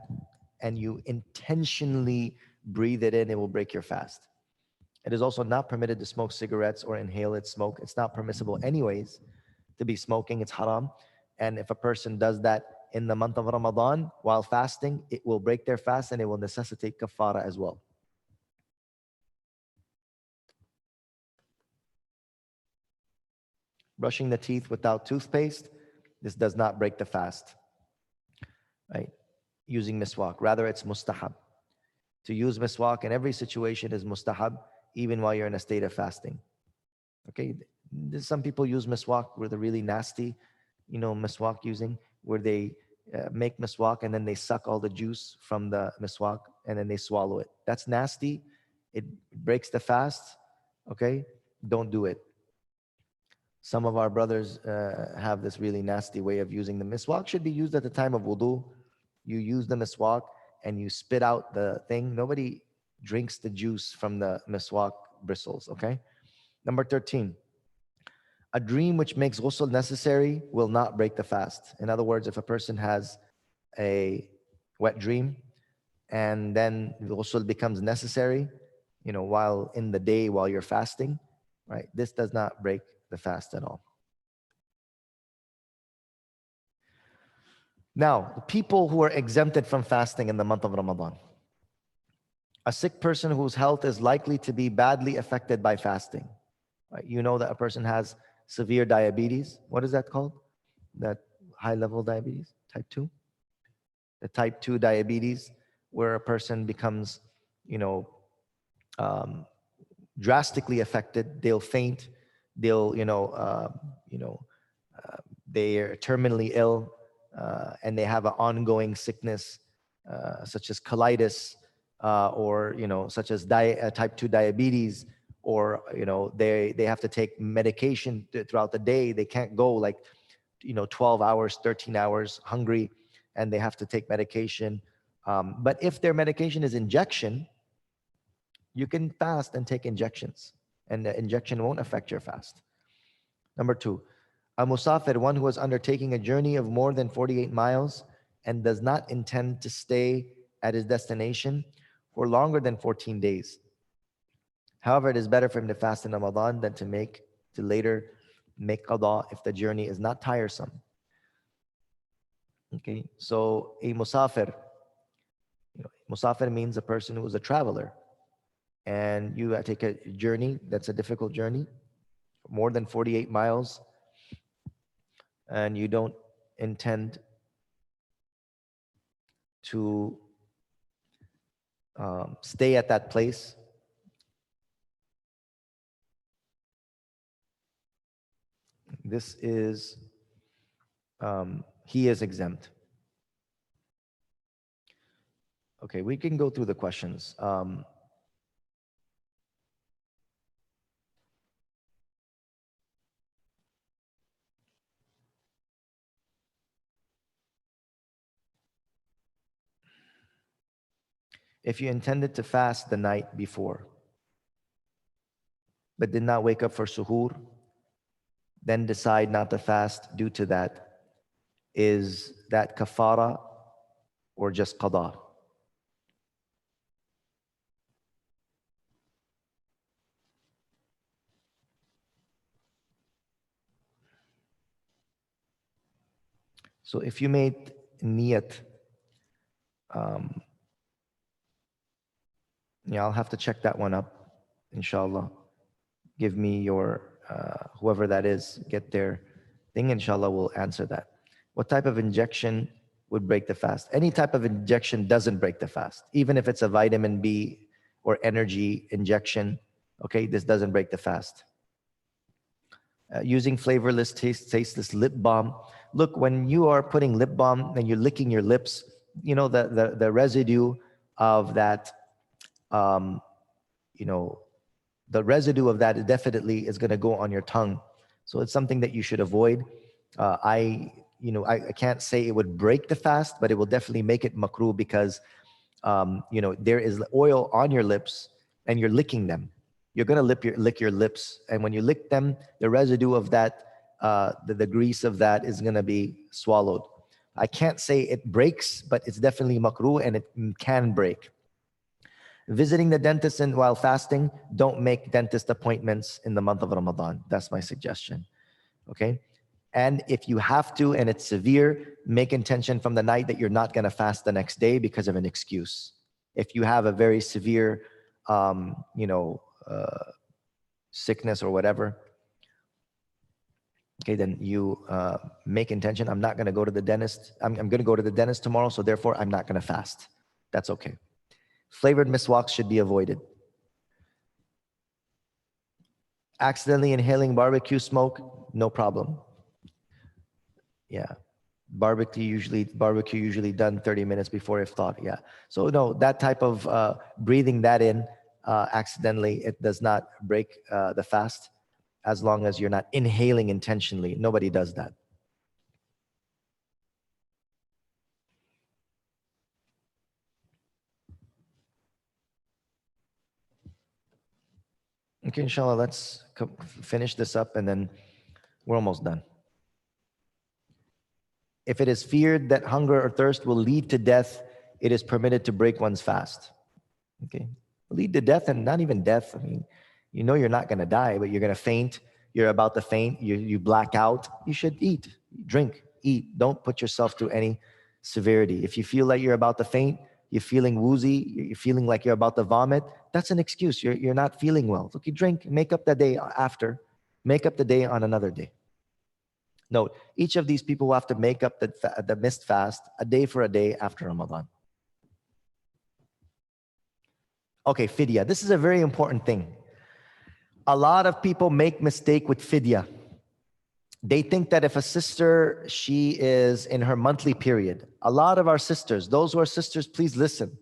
Speaker 2: and you intentionally breathe it in, it will break your fast. It is also not permitted to smoke cigarettes or inhale its smoke. It's not permissible anyways to be smoking. It's haram. And if a person does that in the month of Ramadan while fasting, it will break their fast and it will necessitate kafara as well. Brushing the teeth without toothpaste, this does not break the fast, right? Using miswak, rather it's mustahab. To use miswak in every situation is mustahab, even while you're in a state of fasting. Okay, some people use miswak where they're really nasty, miswak using, where they make miswak and then they suck all the juice from the miswak and then they swallow it. That's nasty. It breaks the fast. Okay, don't do it. Some of our brothers have this really nasty way of using the miswak. Should be used at the time of wudu. You use the miswak and you spit out the thing. Nobody drinks the juice from the miswak bristles. Okay. Number 13. A dream which makes ghusl necessary will not break the fast. In other words, if a person has a wet dream and then the ghusl becomes necessary, while in the day while you're fasting, right? This does not break the fast at all. Now, the people who are exempted from fasting in the month of Ramadan. A sick person whose health is likely to be badly affected by fasting. Right? You know that a person has severe diabetes. What is that called? That high level diabetes, type 2? The type 2 diabetes, where a person becomes, um, drastically affected. They'll faint. They'll, they are terminally ill, and they have an ongoing sickness, such as colitis, or such as type 2 diabetes, or they have to take medication throughout the day. They can't go like 12 hours, 13 hours hungry, and they have to take medication. But if their medication is injection, you can fast and take injections, and the injection won't affect your fast. Number 2, a musafir, one who is undertaking a journey of more than 48 miles and does not intend to stay at his destination for longer than 14 days. However, it is better for him to fast in Ramadan than to later make qada if the journey is not tiresome. Okay, so a musafir, musafir means a person who is a traveler, and you take a journey that's a difficult journey, more than 48 miles, and you don't intend to stay at that place. This is, he is exempt. Okay, we can go through the questions. If you intended to fast the night before, but did not wake up for suhoor, then decide not to fast due to that, is that kafara or just qada? So if you made niyat, I'll have to check that one up, inshallah. Give me your, whoever that is, get their thing, inshallah, we'll answer that. What type of injection would break the fast? Any type of injection doesn't break the fast, even if it's a vitamin B or energy injection. Okay, this doesn't break the fast. Using flavorless, tasteless lip balm. Look, when you are putting lip balm and you're licking your lips, the residue of that, you know, the residue of that definitely is going to go on your tongue. So it's something that you should avoid. I can't say it would break the fast, but it will definitely make it makruh because, there is oil on your lips and you're licking them. You're going to lick your lips. And when you lick them, the residue of that, the grease of that is going to be swallowed. I can't say it breaks, but it's definitely makruh and it can break. Visiting the dentist while fasting, don't make dentist appointments in the month of Ramadan. That's my suggestion. Okay? And if you have to and it's severe, make intention from the night that you're not going to fast the next day because of an excuse. If you have a very severe, sickness or whatever, okay, then you make intention. I'm not going to go to the dentist. I'm going to go to the dentist tomorrow, so therefore I'm not going to fast. That's okay. Flavored miswaks should be avoided. Accidentally inhaling barbecue smoke, no problem. Yeah. Barbecue usually done 30 minutes before iftar. Yeah. So no, that type of breathing that in accidentally, it does not break the fast as long as you're not inhaling intentionally. Nobody does that. Okay, inshallah, let's finish this up and then we're almost done. If it is feared that hunger or thirst will lead to death, it is permitted to break one's fast. Okay, lead to death, and not even death. I mean, you're not going to die, but you're going to faint. You're about to faint. You black out. You should eat, drink, eat. Don't put yourself through any severity. If you feel like you're about to faint, you're feeling woozy, you're feeling like you're about to vomit, that's an excuse. You're not feeling well. Okay, drink, make up the day after. Make up the day on another day. Note, each of these people will have to make up the missed fast a day for a day after Ramadan. Okay, fidya. This is a very important thing. A lot of people make mistake with fidya. They think that if a sister, she is in her monthly period. A lot of our sisters, those who are sisters, please listen.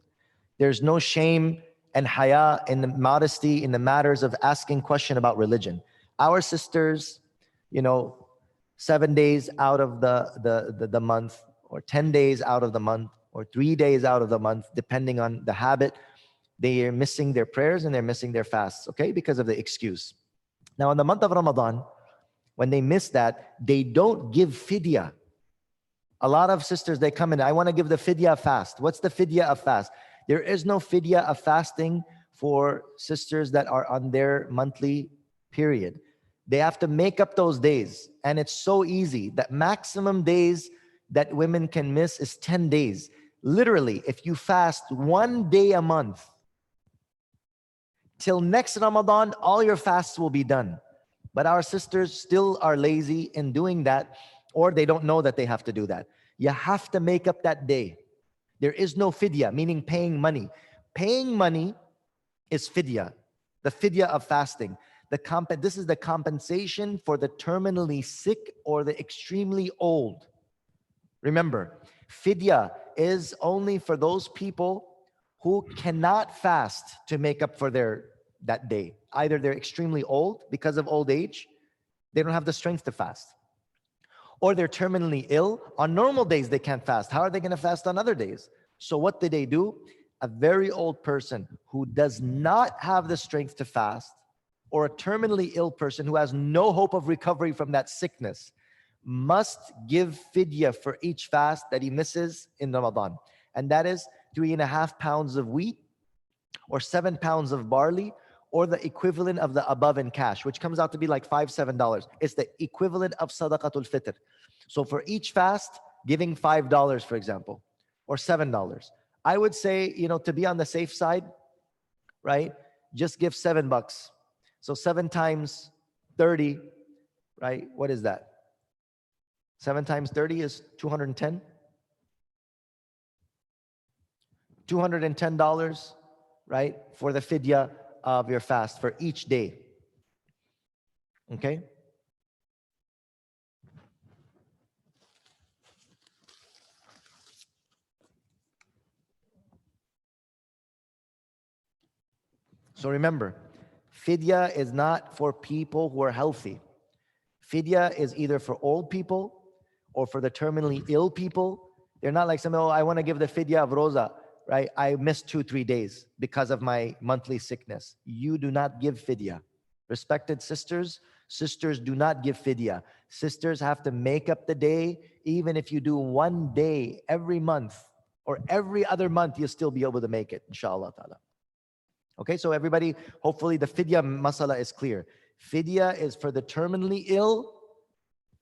Speaker 2: There's no shame and haya in the modesty in the matters of asking question about religion. Our sisters, 7 days out of the month, or 10 days out of the month, or 3 days out of the month, depending on the habit, they are missing their prayers and they're missing their fasts, okay, because of the excuse. Now, in the month of Ramadan, when they miss that, they don't give fidya. A lot of sisters, they come in, I want to give the fidya fast. What's the fidya of fast? There is no fidya of fasting for sisters that are on their monthly period. They have to make up those days. And it's so easy. That maximum days that women can miss is 10 days. Literally, if you fast 1 day a month, till next Ramadan, all your fasts will be done. But our sisters still are lazy in doing that, or they don't know that they have to do that. You have to make up that day. There is no fidya, meaning paying money. Paying money is fidya, the fidya of fasting. This is the compensation for the terminally sick or the extremely old. Remember, fidya is only for those people who cannot fast to make up for that day. Either they're extremely old because of old age, they don't have the strength to fast, or they're terminally ill. On normal days, they can't fast. How are they going to fast on other days? So what do? A very old person who does not have the strength to fast, or a terminally ill person who has no hope of recovery from that sickness, must give fidya for each fast that he misses in Ramadan. And that is 3.5 pounds of wheat, or 7 pounds of barley, or the equivalent of the above in cash, which comes out to be like $5-7. It's the equivalent of sadaqatul fitr. So for each fast, giving $5, for example, or $7. I would say, to be on the safe side, right? Just give $7. So 7 times 30, right? What is that? 7 times 30 is 210. $210, right? For the fidya of your fast for each day. Okay? So remember, Fidya is not for people who are healthy. Fidya is either for old people or for the terminally ill people. They're not like somebody, oh, I want to give the fidya of roza, right? I missed 2-3 days because of my monthly sickness. You do not give fidya. Respected sisters, sisters do not give fidya. Sisters have to make up the day. Even if you do 1 day every month or every other month, you'll still be able to make it, inshallah ta'ala. Okay, so everybody, hopefully the fidya masala is clear. Fidya is for the terminally ill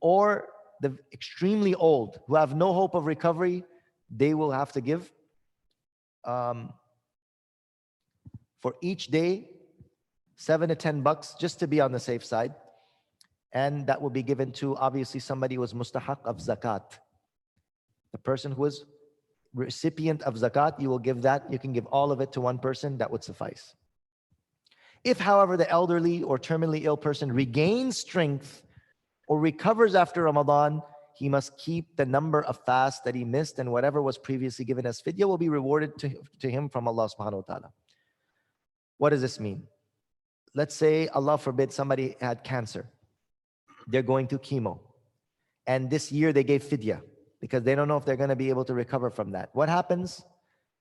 Speaker 2: or the extremely old who have no hope of recovery. They will have to give for each day $7 to $10 just to be on the safe side. And that will be given to obviously somebody who was mustahaq of zakat. The person who is recipient of zakat, you will give that. You can give all of it to one person, that would suffice. If, however, the elderly or terminally ill person regains strength or recovers after Ramadan, he must keep the number of fasts that he missed, and whatever was previously given as fidya will be rewarded to him from Allah subhanahu wa ta'ala. What does this mean? Let's say, Allah forbid, somebody had cancer. They're going through chemo. And this year they gave fidya because they don't know if they're going to be able to recover from that. What happens?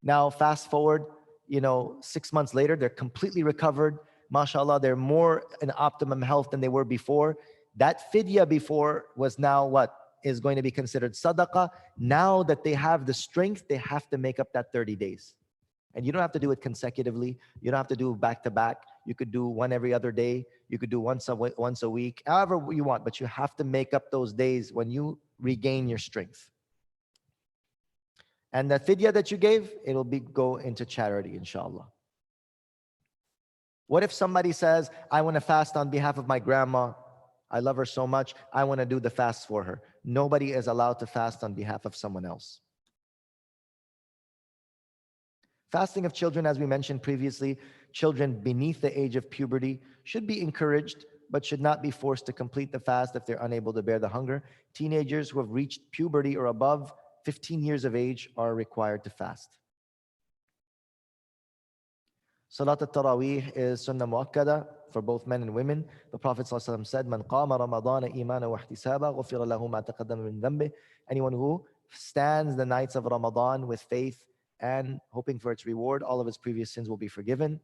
Speaker 2: Now, fast forward, 6 months later, they're completely recovered. MashaAllah, they're more in optimum health than they were before. That fidya before was now what is going to be considered sadaqah. Now that they have the strength, they have to make up that 30 days. And you don't have to do it consecutively. You don't have to do back to back. You could do one every other day. You could do once a week, however you want. But you have to make up those days when you regain your strength. And the fidya that you gave, it'll go into charity, inshallah. What if somebody says, I want to fast on behalf of my grandma. I love her so much. I want to do the fast for her. Nobody is allowed to fast on behalf of someone else. Fasting of children, as we mentioned previously, children beneath the age of puberty should be encouraged, but should not be forced to complete the fast if they're unable to bear the hunger. Teenagers who have reached puberty or above 15 years of age are required to fast. Salat al-Taraweeh is sunnah muakkada for both men and women. The Prophet ﷺ said, Man qama Ramadana imana wa ihtisaba, ghufira lahu ma taqaddama min dhanbih. Anyone who stands the nights of Ramadan with faith and hoping for its reward, all of his previous sins will be forgiven.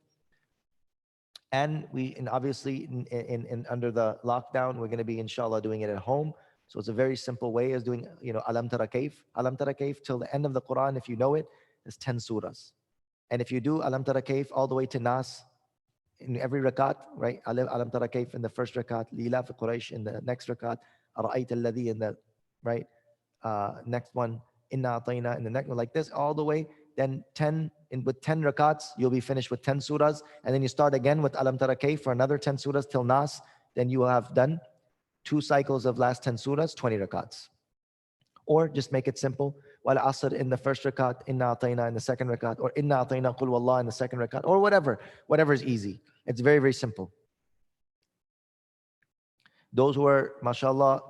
Speaker 2: And obviously under the lockdown, we're going to be inshallah doing it at home. So it's a very simple way as doing, Alam Tara Kaif. Alam Tara Kaif till the end of the Quran, if you know it, is 10 surahs. And if you do Alam Tara Kaif all the way to Nas in every rakat, right? Alam Tara Kaif in the first rakat, Lila fi Quraysh in the next rakat, Ara'ayta alladhi in the right next one, Inna Atayna in the next one, like this all the way. Then with 10 rakats, you'll be finished with 10 surahs. And then you start again with Alam Tara Kaif for another 10 surahs till Nas. Then you will have done 2 cycles of last 10 surahs, 20 rakats. Or just make it simple. Wal Asr in the first rakat, Inna Atayna in the second rakat, or Inna Atayna Qul Wallah in the second rakat, or whatever is easy. It's very, very simple. Those who are, mashallah,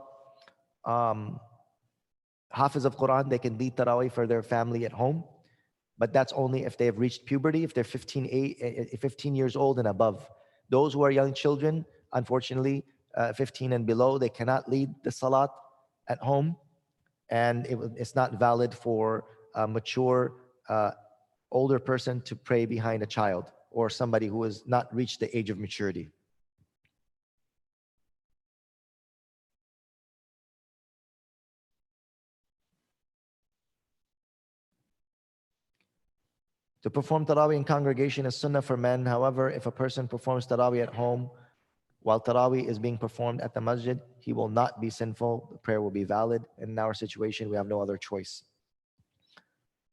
Speaker 2: Hafiz of Quran, they can lead Taraweeh for their family at home. But that's only if they have reached puberty, if they're 15 years old and above. Those who are young children, unfortunately, 15 and below, they cannot lead the salat at home. And it's not valid for a mature, older person to pray behind a child or somebody who has not reached the age of maturity. To perform Taraweeh in congregation is sunnah for men. However, if a person performs Taraweeh at home while Taraweeh is being performed at the masjid, he will not be sinful. The prayer will be valid. And in our situation, we have no other choice.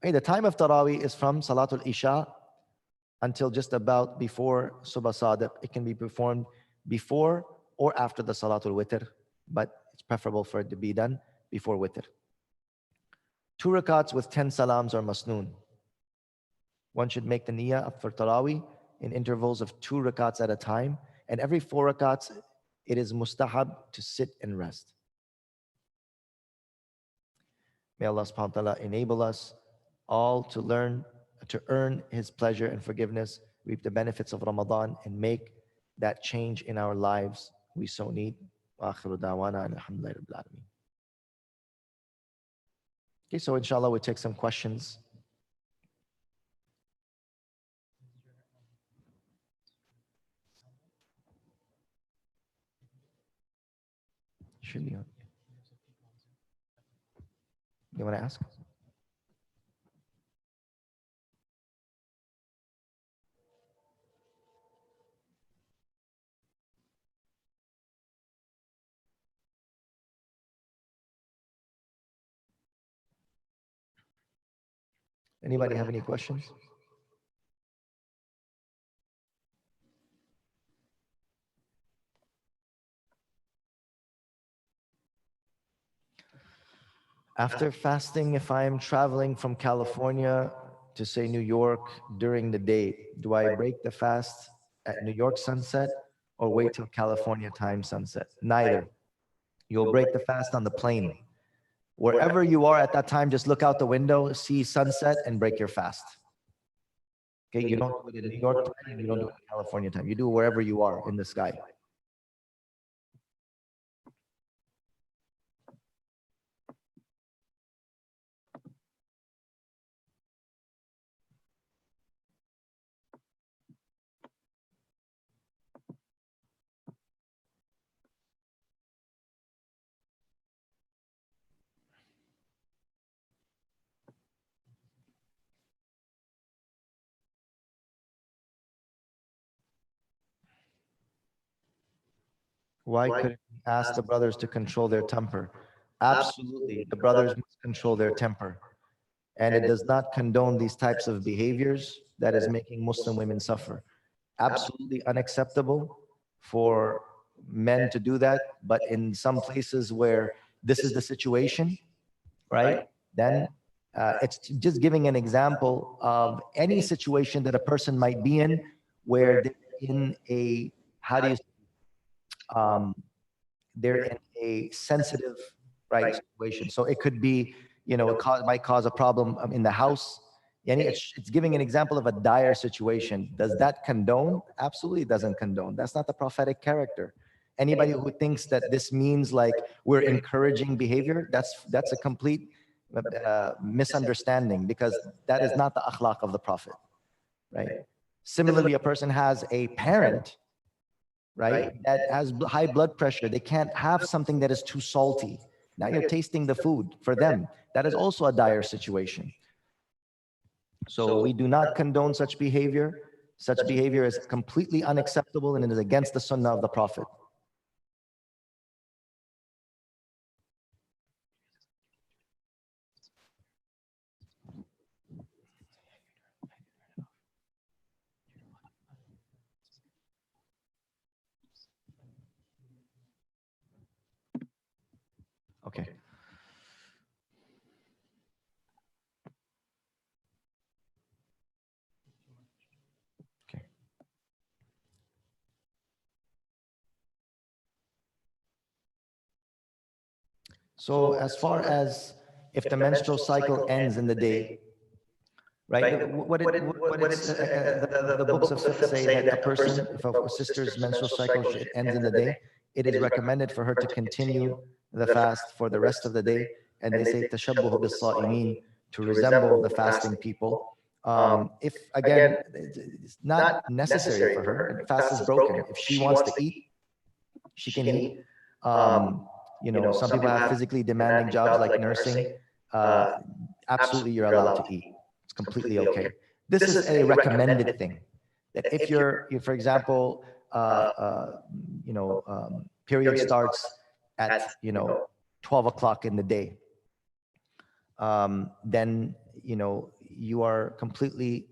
Speaker 2: Okay, the time of Taraweeh is from Salatul Isha until just about before Subh Sadiq. It can be performed before or after the Salatul Witr, but it's preferable for it to be done before Witr. 2 rakats with 10 salams are masnoon. One should make the niyyah for Taraweeh in intervals of 2 rakats at a time. And every 4 rakats, it is mustahab to sit and rest. May Allah subhanahu wa ta'ala enable us all to earn His pleasure and forgiveness, reap the benefits of Ramadan, and make that change in our lives we so need. وآخر دعوانا أن الحمد لله رب العالمين. Okay, so inshallah we'll take some questions. Should be on. You want to ask? Anybody have any questions? After fasting, if I am traveling from California to say New York during the day, do I break the fast at New York sunset or wait till California time sunset? Neither. You'll break the fast on the plane. Wherever you are at that time, just look out the window, see sunset, and break your fast. Okay, you don't do it in New York time, and you don't do it in California time. You do it wherever you are in the sky. Why couldn't we ask the brothers to control their temper? Absolutely, the brothers must control their temper. And it does not condone these types of behaviors that is making Muslim women suffer. Absolutely unacceptable for men to do that, but in some places where this is the situation, right? Then it's just giving an example of any situation that a person might be in where they're in a, how do you, um, they're in a sensitive, right, situation. So it could be, might cause a problem in the house. And it's giving an example of a dire situation. Does that condone? Absolutely doesn't condone. That's not the prophetic character. Anybody who thinks that this means like we're encouraging behavior, that's a complete misunderstanding, because that is not the akhlaq of the Prophet, right? Similarly, a person has a parent, right, that has high blood pressure. They can't have something that is too salty. Now you're tasting the food for them. That is also a dire situation. So we do not condone such behavior. Such behavior is completely unacceptable and it is against the sunnah of the Prophet. Okay. Okay. So as far as if the menstrual cycle ends in the day, right? The books of fiqh say that a person, if a sister's menstrual cycle ends in the day, it is recommended for her to continue the fast for the rest of the day. And they say tashabbuh bis-sa'imin, to resemble the fasting people. If again, it's not necessary for her, and fast is broken. If she wants to eat, she can eat. Some people have physically demanding jobs like nursing. Absolutely, you're allowed to eat. It's completely okay. This is a recommended thing. That if for example, period starts at 12 o'clock in the day, then you are completely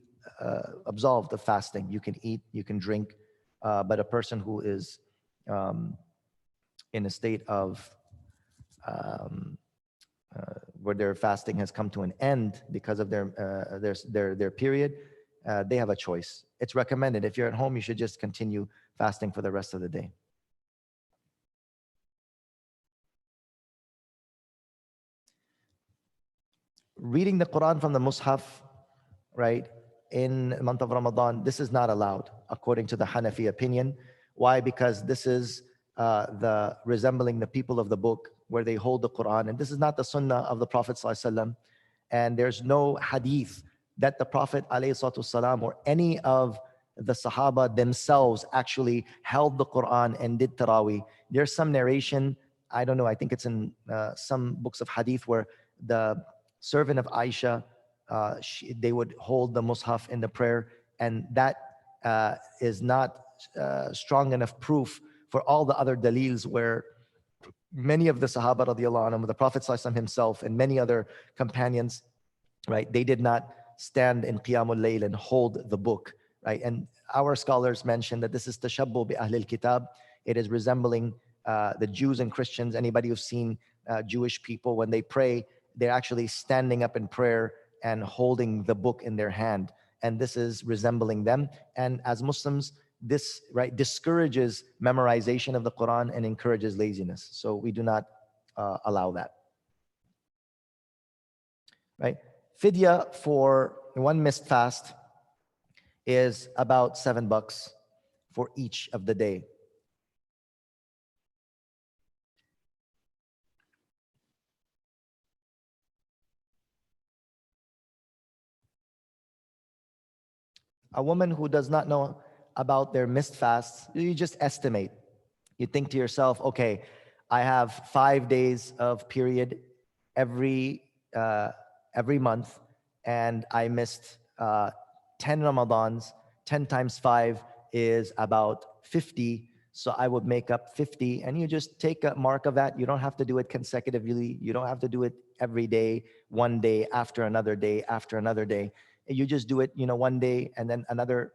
Speaker 2: absolved of fasting. You can eat, you can drink, but a person who is in a state of where their fasting has come to an end because of their period, they have a choice. It's recommended. If you're at home, you should just continue fasting for the rest of the day. Reading the Quran from the Mus'haf, right, in the month of Ramadan, this is not allowed according to the Hanafi opinion. Why? Because this is the resembling the people of the book where they hold the Quran. And this is not the sunnah of the Prophet ﷺ. And there's no hadith that the Prophet ﷺ or any of the Sahaba themselves actually held the Quran and did Taraweeh. There's some narration, I don't know, I think it's in some books of hadith where the servant of Aisha, they would hold the Mus'haf in the prayer, and that is not strong enough proof for all the other dalils where many of the Sahaba radiallahu anhum, the Prophet ﷺ himself and many other companions, right, they did not stand in Qiyamul Layl and hold the book, right? And our scholars mention that this is tashabbu bi ahlil kitab. It is resembling the Jews and Christians. Anybody who's seen Jewish people, when they pray, they're actually standing up in prayer and holding the book in their hand. And this is resembling them. And as Muslims, this, right, discourages memorization of the Quran and encourages laziness. So we do not allow that, right? Fidya for one missed fast is about $7 for each of the day. A woman who does not know about their missed fasts, you just estimate. You think to yourself, okay, I have 5 days of period every month, and I missed 10 Ramadans. 10 times 5 is about 50. So I would make up 50, and you just take a mark of that. You don't have to do it consecutively. You don't have to do it every day, one day after another day after another day. You just do it, one day, and then another,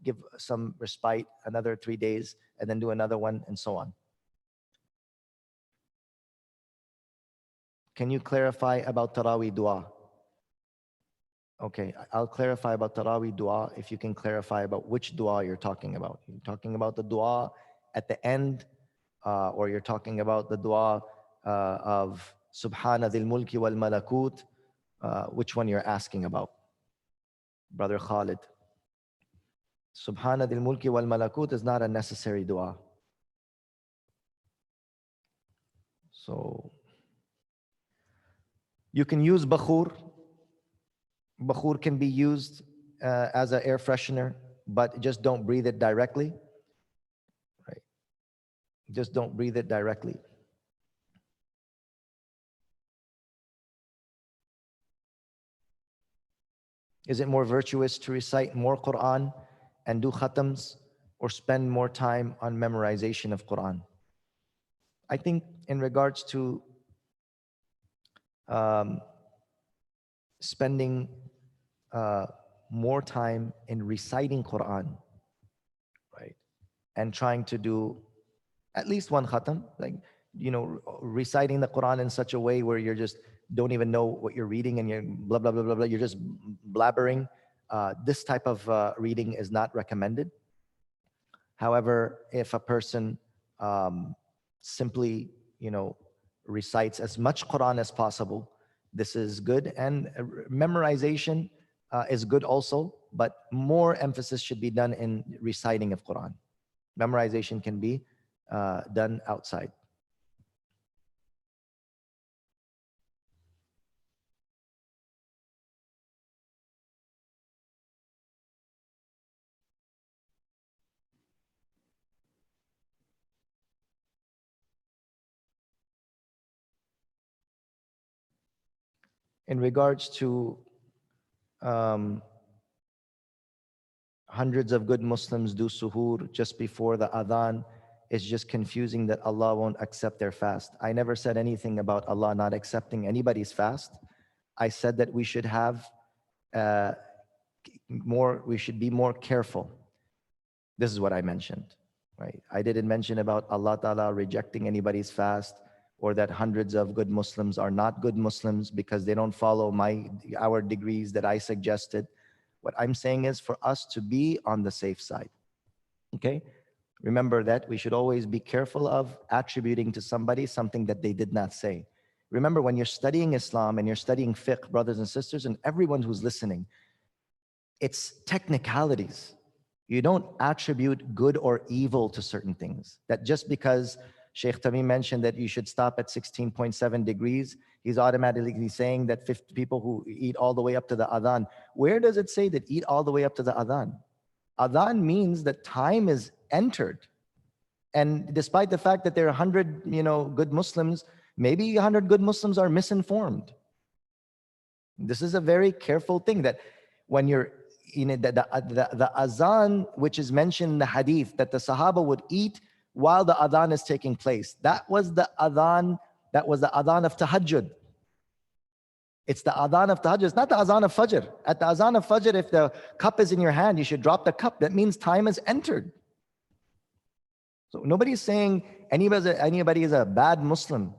Speaker 2: give some respite, another 3 days, and then do another one, and so on. Can you clarify about Taraweeh dua? Okay, I'll clarify about Taraweeh dua if you can clarify about which dua you're talking about. You're talking about the dua at the end, or you're talking about the dua of Subhana dhil mulki wal malakut, which one you're asking about? Brother Khalid. Subhana dhil mulki wal malakut is not a necessary dua. So you can use bakhur. Bakhur can be used as an air freshener, but just don't breathe it directly. Right? Just don't breathe it directly. Is it more virtuous to recite more Quran and do khatams, or spend more time on memorization of Quran? I think in regards to spending more time in reciting Quran, right, and trying to do at least one khatam, like, reciting the Quran in such a way where you're just don't even know what you're reading and you're blah, blah, blah, blah, blah, you're just blabbering. This type of reading is not recommended. However, if a person simply, recites as much Quran as possible, this is good. And memorization is good also, but more emphasis should be done in reciting of Quran. Memorization can be done outside. In regards to hundreds of good Muslims do suhoor just before the adhan, it's just confusing that Allah won't accept their fast. I never said anything about Allah not accepting anybody's fast. I said that we should have we should be more careful. This is what I mentioned, right? I didn't mention about Allah Ta'ala rejecting anybody's fast, or that hundreds of good Muslims are not good Muslims because they don't follow our degrees that I suggested. What I'm saying is for us to be on the safe side, okay? Remember that we should always be careful of attributing to somebody something that they did not say. Remember, when you're studying Islam and you're studying fiqh, brothers and sisters, and everyone who's listening, it's technicalities. You don't attribute good or evil to certain things. That just because Shaykh Tameem mentioned that you should stop at 16.7 degrees, he's automatically saying that 50 people who eat all the way up to the adhan. Where does it say that eat all the way up to the adhan? Adhan means that time is entered. And despite the fact that there are 100, good Muslims, maybe 100 good Muslims are misinformed. This is a very careful thing that when you're the azan, which is mentioned in the hadith, that the Sahaba would eat while the adhan is taking place. That was the adhan of tahajjud. It's the adhan of tahajjud. It's not the azan of fajr. At the azan of fajr, if the cup is in your hand, you should drop the cup. That means time has entered. So nobody's saying anybody is a bad Muslim,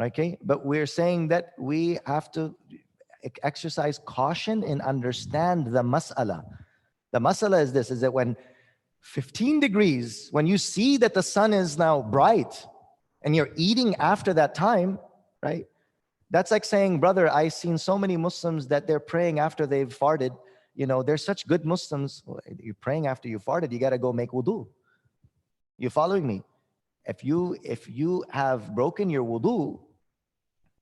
Speaker 2: okay? But we're saying that we have to exercise caution and understand the mas'ala. The mas'ala is this, is that when 15 degrees, when you see that the sun is now bright and you're eating after that time, right? That's like saying, brother, I've seen so many Muslims that they're praying after they've farted. They're such good Muslims. Well, you're praying after you farted, you got to go make wudu. You following me? If you have broken your wudu,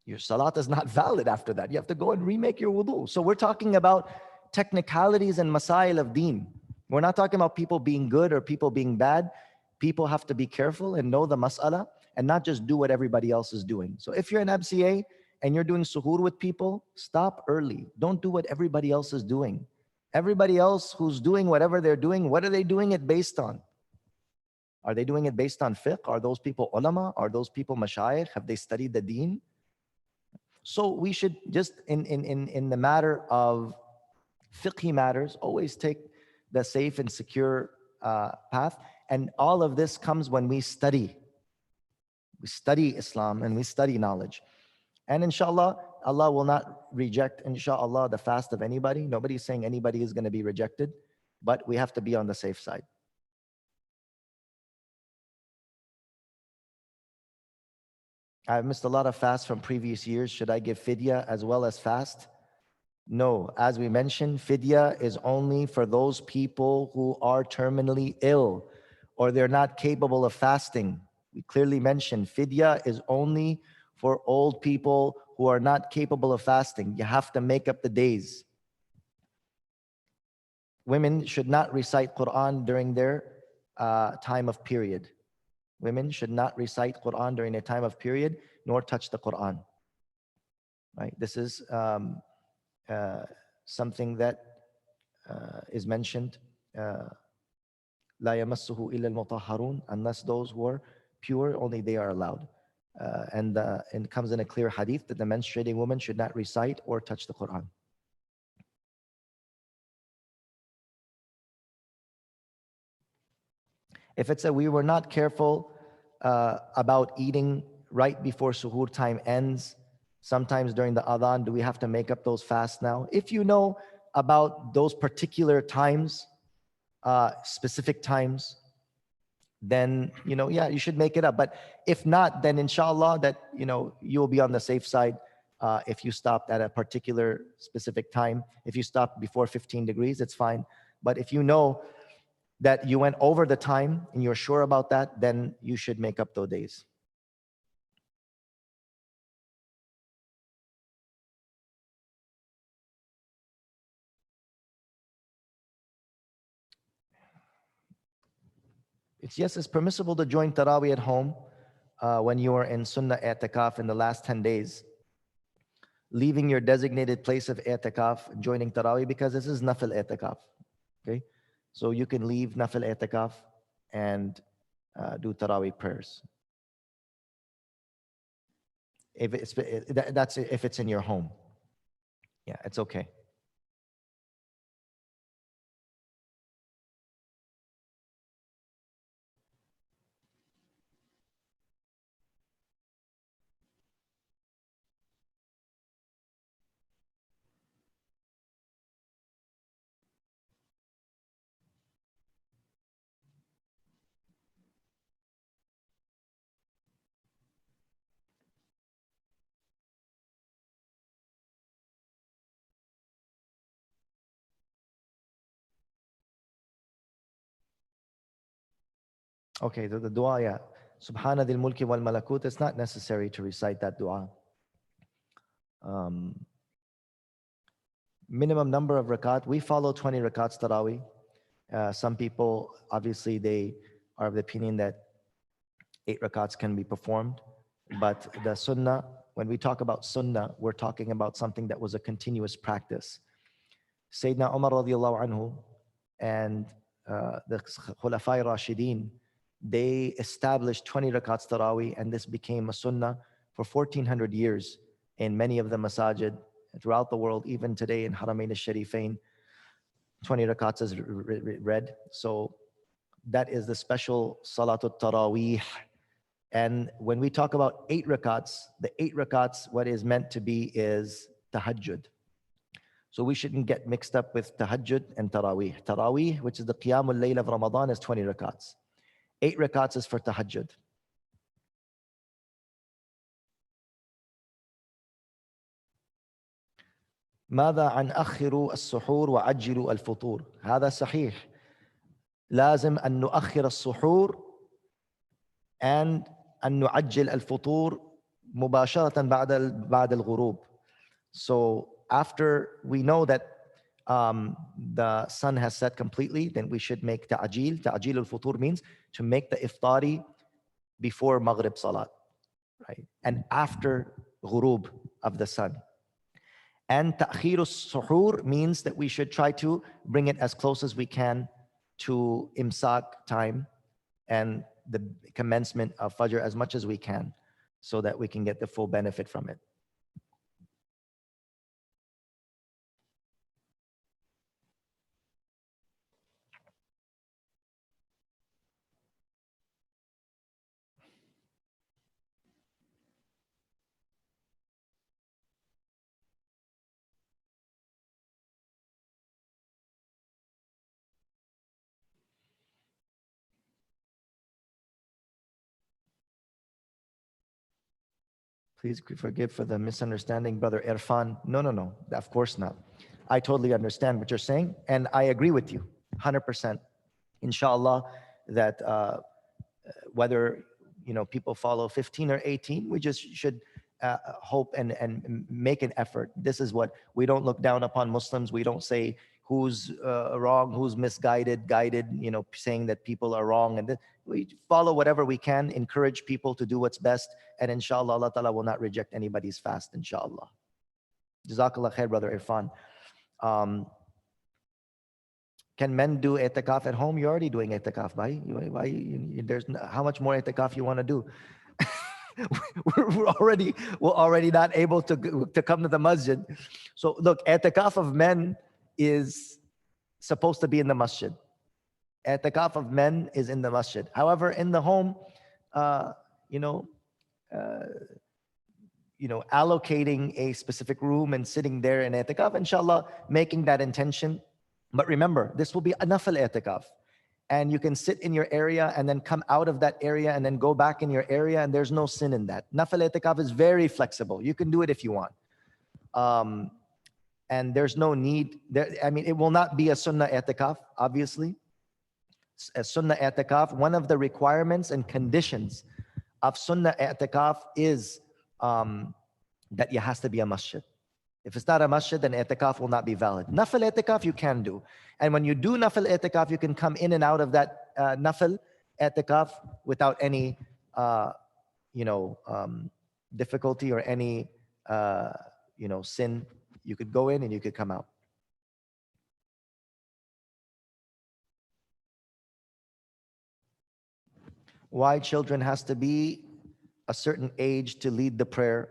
Speaker 2: your salat is not valid after that. You have to go and remake your wudu. So we're talking about technicalities and masail of deen. We're not talking about people being good or people being bad. People have to be careful and know the mas'ala and not just do what everybody else is doing. So if you're an MCA and you're doing suhoor with people, stop early. Don't do what everybody else is doing. Everybody else who's doing whatever they're doing, what are they doing it based on? Are they doing it based on fiqh? Are those people ulama? Are those people mashayikh? Have they studied the deen? So we should just, in the matter of fiqhi matters, always take the safe and secure path. And all of this comes when we study. We study Islam and we study knowledge. And inshallah, Allah will not reject, inshallah, the fast of anybody. Nobody's saying anybody is going to be rejected, but we have to be on the safe side. I've missed a lot of fasts from previous years. Should I give fidya as well as fast? No. As we mentioned, fidya is only for those people who are terminally ill or they're not capable of fasting. We clearly mentioned fidya is only for old people who are not capable of fasting. You have to make up the days. Women should not recite Quran during their time of period. Women should not recite Quran during their time of period, nor touch the Quran. Right? This is something that is mentioned. La yamassuhu illa al-mutahharun, unless those who are pure, only they are allowed. And it comes in a clear hadith that the menstruating woman should not recite or touch the Quran. If it's we were not careful about eating right before suhoor time ends, sometimes during the adhan, do we have to make up those fasts now? If you know about those particular times, specific times, then, yeah, you should make it up. But if not, then inshallah that, you'll be on the safe side if you stopped at a particular specific time. If you stopped before 15 degrees, it's fine. But if you know that you went over the time and you're sure about that, then you should make up those days. It's permissible to join Taraweeh at home when you are in Sunnah i'tikaf in the last 10 days. Leaving your designated place of i'tikaf, joining Taraweeh, because this is Nafil i'tikaf. Okay? So you can leave Nafil i'tikaf and do Taraweeh prayers. That's if it's in your home. Yeah, it's okay. Okay, the dua, yeah. Subhana dil mulki wal malakut, it's not necessary to recite that dua. Um, minimum number of rakat, we follow 20 rakats tarawih. Some people, obviously, they are of the opinion that 8 rakats can be performed. But the sunnah, when we talk about sunnah, we're talking about something that was a continuous practice. Sayyidina Umar radiallahu anhu and the Khulafai Rashideen, they established 20 rakats tarawih, and this became a sunnah for 1400 years in many of the masajid throughout the world. Even today in Haramain al-Sharifain, 20 rakats is read. So that is the special Salatul Taraweeh. And when we talk about 8 rakats, the 8 rakats, what is meant to be is tahajjud. So we shouldn't get mixed up with tahajjud and taraweeh. Taraweeh, which is the qiyamul layl of Ramadan, is 20 rakats. 8 rakats is for tahajjud. ماذا عن أخروا السحور وعجلوا الفطور؟ هذا صحيح. لازم أن نؤخر السحور and أن نعجل الفطور مباشرة بعد الغروب. So after we know that the sun has set completely, then we should make ta'ajil. Ta'ajil al-futur means to make the iftari before Maghrib Salat, right? And after ghurub of the sun. And ta'khir al-suhur means that we should try to bring it as close as we can to imsak time and the commencement of Fajr as much as we can so that we can get the full benefit from it. Please forgive for the misunderstanding, Brother Irfan. No, of course not. I totally understand what you're saying, and I agree with you 100%. Inshallah, that whether people follow 15 or 18, we just should hope and make an effort. This is what we don't look down upon Muslims. We don't say who's wrong, who's misguided, guided, saying that people are wrong. And we follow whatever we can, encourage people to do what's best. And inshallah, Allah Ta'ala will not reject anybody's fast, inshallah. Jazakallah khair, Brother Irfan. Can men do i'tikaf at home? You're already doing i'tikaf, bhai. How much more i'tikaf you want to do? we're already not able to come to the masjid. So look, i'tikaf of men is supposed to be in the masjid. I'tikaf of men is in the masjid. However, in the home, allocating a specific room and sitting there in i'tikaf, inshallah, making that intention. But remember, this will be a nafil i'tikaf. And you can sit in your area and then come out of that area and then go back in your area, and there's no sin in that. Nafil i'tikaf is very flexible. You can do it if you want. And there's no need. It will not be a sunnah i'tikaf, obviously. A sunnah i'tikaf, one of the requirements and conditions of sunnah i'tikaf is that it has to be a masjid. If it's not a masjid, then i'tikaf will not be valid. Nafil i'tikaf you can do. And when you do nafil i'tikaf, you can come in and out of that nafil i'tikaf without any difficulty or any sin. You could go in and you could come out. Why children has to be a certain age to lead the prayer?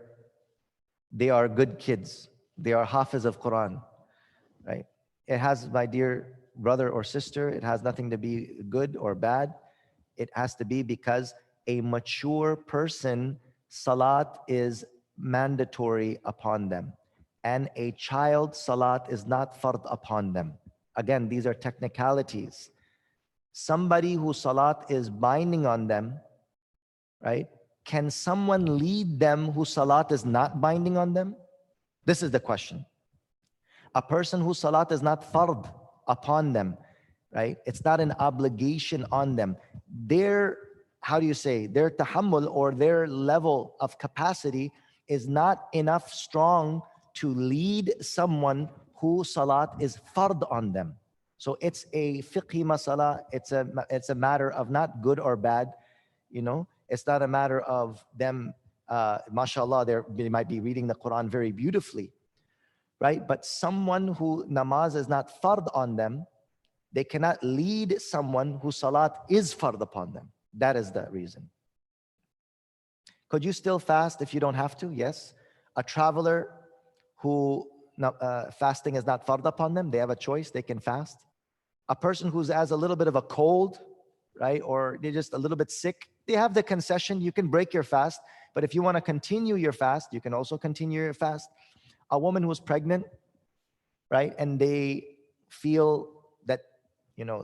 Speaker 2: They are good kids. They are hafiz of Quran, right? It has, my dear brother or sister, it has nothing to be good or bad. It has to be because a mature person, salat is mandatory upon them. And a child, salat is not fard upon them. Again, these are technicalities. Somebody whose salat is binding on them, right? Can someone lead them whose salat is not binding on them? This is the question. A person whose salat is not fard upon them, right? It's not an obligation on them. their, how do you say, their tahammul, or their level of capacity is not enough strong to lead someone who salat is fard on them. So it's a fiqhi masala. It's a matter of not good or bad. It's not a matter of them, mashallah, they might be reading the Quran very beautifully, right? But someone who namaz is not fard on them, they cannot lead someone who salat is fard upon them. That is the reason. Could you still fast if you don't have to? Yes. A traveler who fasting is not fard upon them, they have a choice, they can fast. A person who has a little bit of a cold, right, or they're just a little bit sick, they have the concession, you can break your fast. But if you want to continue your fast, you can also continue your fast. A woman who's pregnant, right, and they feel that,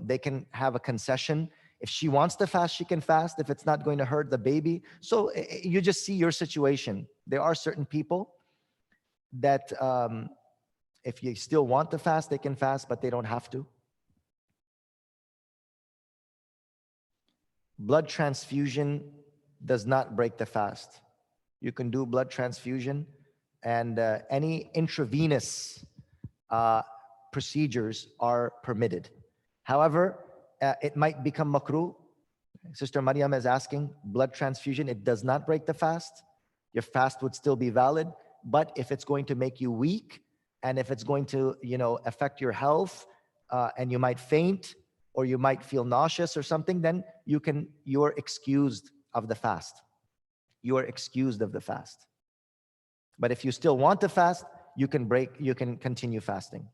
Speaker 2: they can have a concession. If she wants to fast, she can fast if it's not going to hurt the baby. So you just see your situation. There are certain people that if you still want to fast, they can fast, but they don't have to. Blood transfusion does not break the fast. You can do blood transfusion, and any intravenous procedures are permitted. However, it might become makruh. Sister Maryam is asking, blood transfusion, it does not break the fast. Your fast would still be valid. But if it's going to make you weak, and if it's going to, affect your health, and you might faint, or you might feel nauseous or something, then you're excused of the fast. You are excused of the fast. But if you still want to fast, you can continue fasting.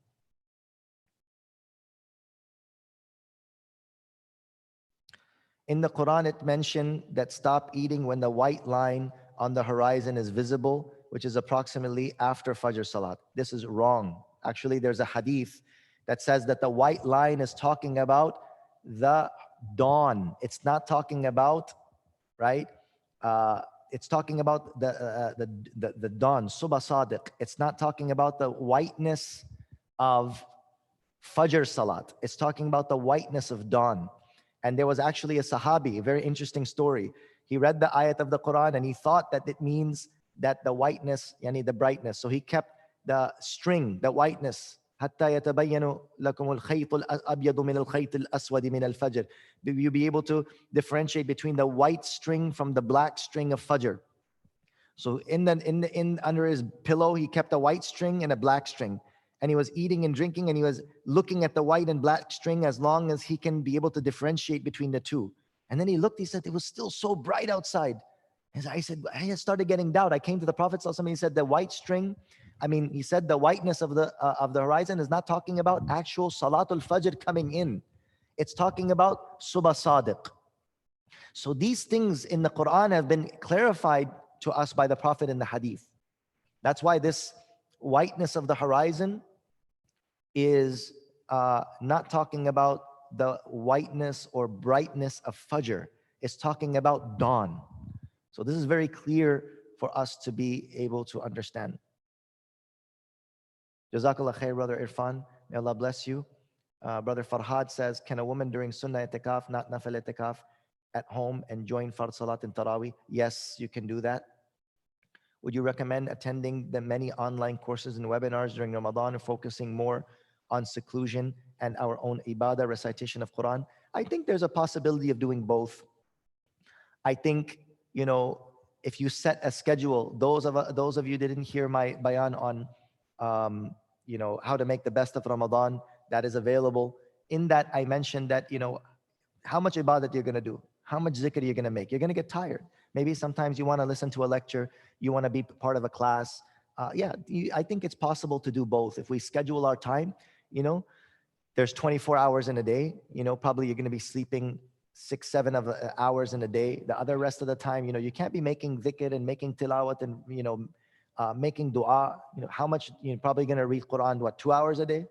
Speaker 2: In the Quran, it mentioned that stop eating when the white line on the horizon is visible, which is approximately after Fajr Salat. This is wrong. Actually, there's a hadith that says that the white line is talking about the dawn. It's not talking about, right? It's talking about the dawn, Subha Sadiq. It's not talking about the whiteness of Fajr Salat. It's talking about the whiteness of dawn. And there was actually a Sahabi, a very interesting story. He read the ayat of the Quran and he thought that it means that the whiteness, yani the brightness. So he kept the string, the whiteness. حتى يتبين لكم الخيط الأبيض من الخيط الأسود من الفجر. You'll be able to differentiate between the white string from the black string of Fajr. So under his pillow, he kept a white string and a black string. And he was eating and drinking, and he was looking at the white and black string as long as he can be able to differentiate between the two. And then he looked, he said, it was still so bright outside. And I started getting doubt. I came to the Prophet ﷺ, he said, the white string, he said the whiteness of the horizon is not talking about actual Salatul Fajr coming in. It's talking about Subha Sadiq. So these things in the Quran have been clarified to us by the Prophet in the Hadith. That's why this whiteness of the horizon is not talking about the whiteness or brightness of Fajr. It's talking about dawn. So this is very clear for us to be able to understand. Jazakallah khair, Brother Irfan. May Allah bless you. Brother Farhad says, can a woman during Sunnah itikaf, not Nafil itikaf, at home and join Fard Salat in Taraweeh? Yes, you can do that. Would you recommend attending the many online courses and webinars during Ramadan, focusing more on seclusion and our own ibadah, recitation of Quran? I think there's a possibility of doing both. I think, if you set a schedule, those of you that didn't hear my bayan on, how to make the best of Ramadan, that is available. In that, I mentioned that, how much ibadah you're going to do, how much zikr you're going to make. You're going to get tired. Maybe sometimes you want to listen to a lecture, you want to be part of a class. I think it's possible to do both. If we schedule our time, there's 24 hours in a day, probably you're going to be sleeping 6-7 hours in a day. The other rest of the time, you can't be making dhikr and making tilawat and, making dua. How much, you're probably going to read Quran, 2 hours a day?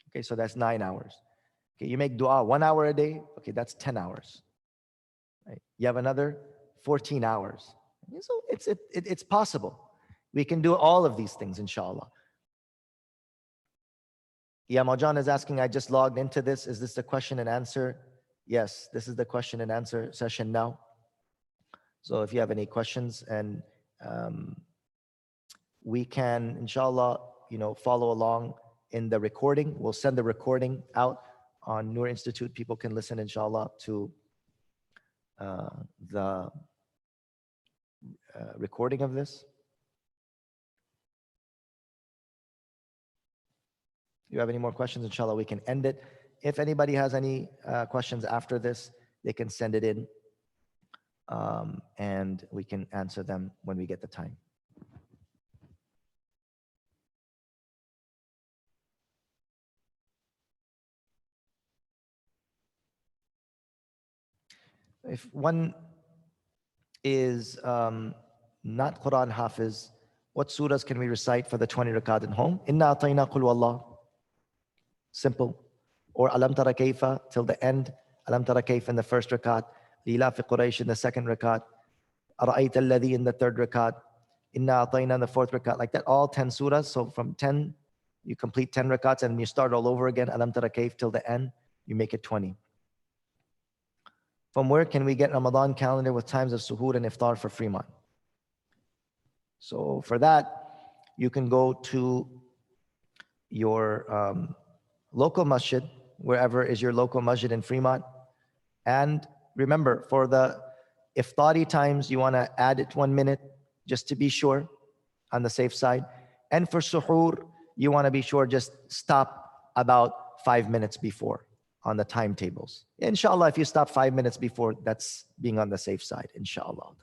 Speaker 2: Okay, so that's 9 hours. Okay, you make dua 1 hour a day. Okay, that's 10 hours. Right? You have another 14 hours. So it's possible. We can do all of these things, inshallah. Majan is asking, I just logged into this. Is this the question and answer Yes, this is the question and answer session now. So if you have any questions, and um, we can, inshallah, follow along in the recording. We'll send the recording out on Noor Institute. People can listen, inshallah, to the recording of this. If you have any more questions, inshallah, we can end it. If anybody has any questions after this, they can send it in, and we can answer them when we get the time. If one is not Quran Hafiz, what surahs can we recite for the 20 rakat at home? Inna atayna qul wallah. Simple. Or Alam Tara Kaifa till the end. Alam Tara Kaifa in the first rakat. Lila fi Quraysh in the second rakat. Ara'ayta alladhi in the third rakat. Inna atayna in the fourth rakat. Like that, all 10 surahs. So from 10, you complete 10 rakats and you start all over again. Alam Tara Kaif till the end. You make it 20. From where can we get Ramadan calendar with times of suhoor and iftar for Fremont? So for that, you can go to your local masjid, wherever is your local masjid in Fremont. And remember, for the iftari times, you want to add it 1 minute just to be sure on the safe side. And for suhoor, you want to be sure just stop about 5 minutes before on the timetables. Inshallah, if you stop 5 minutes before, that's being on the safe side, inshallah.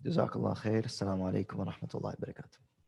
Speaker 2: Jazakallah khair. Assalamu alaikum wa rahmatullahi wa barakatuh.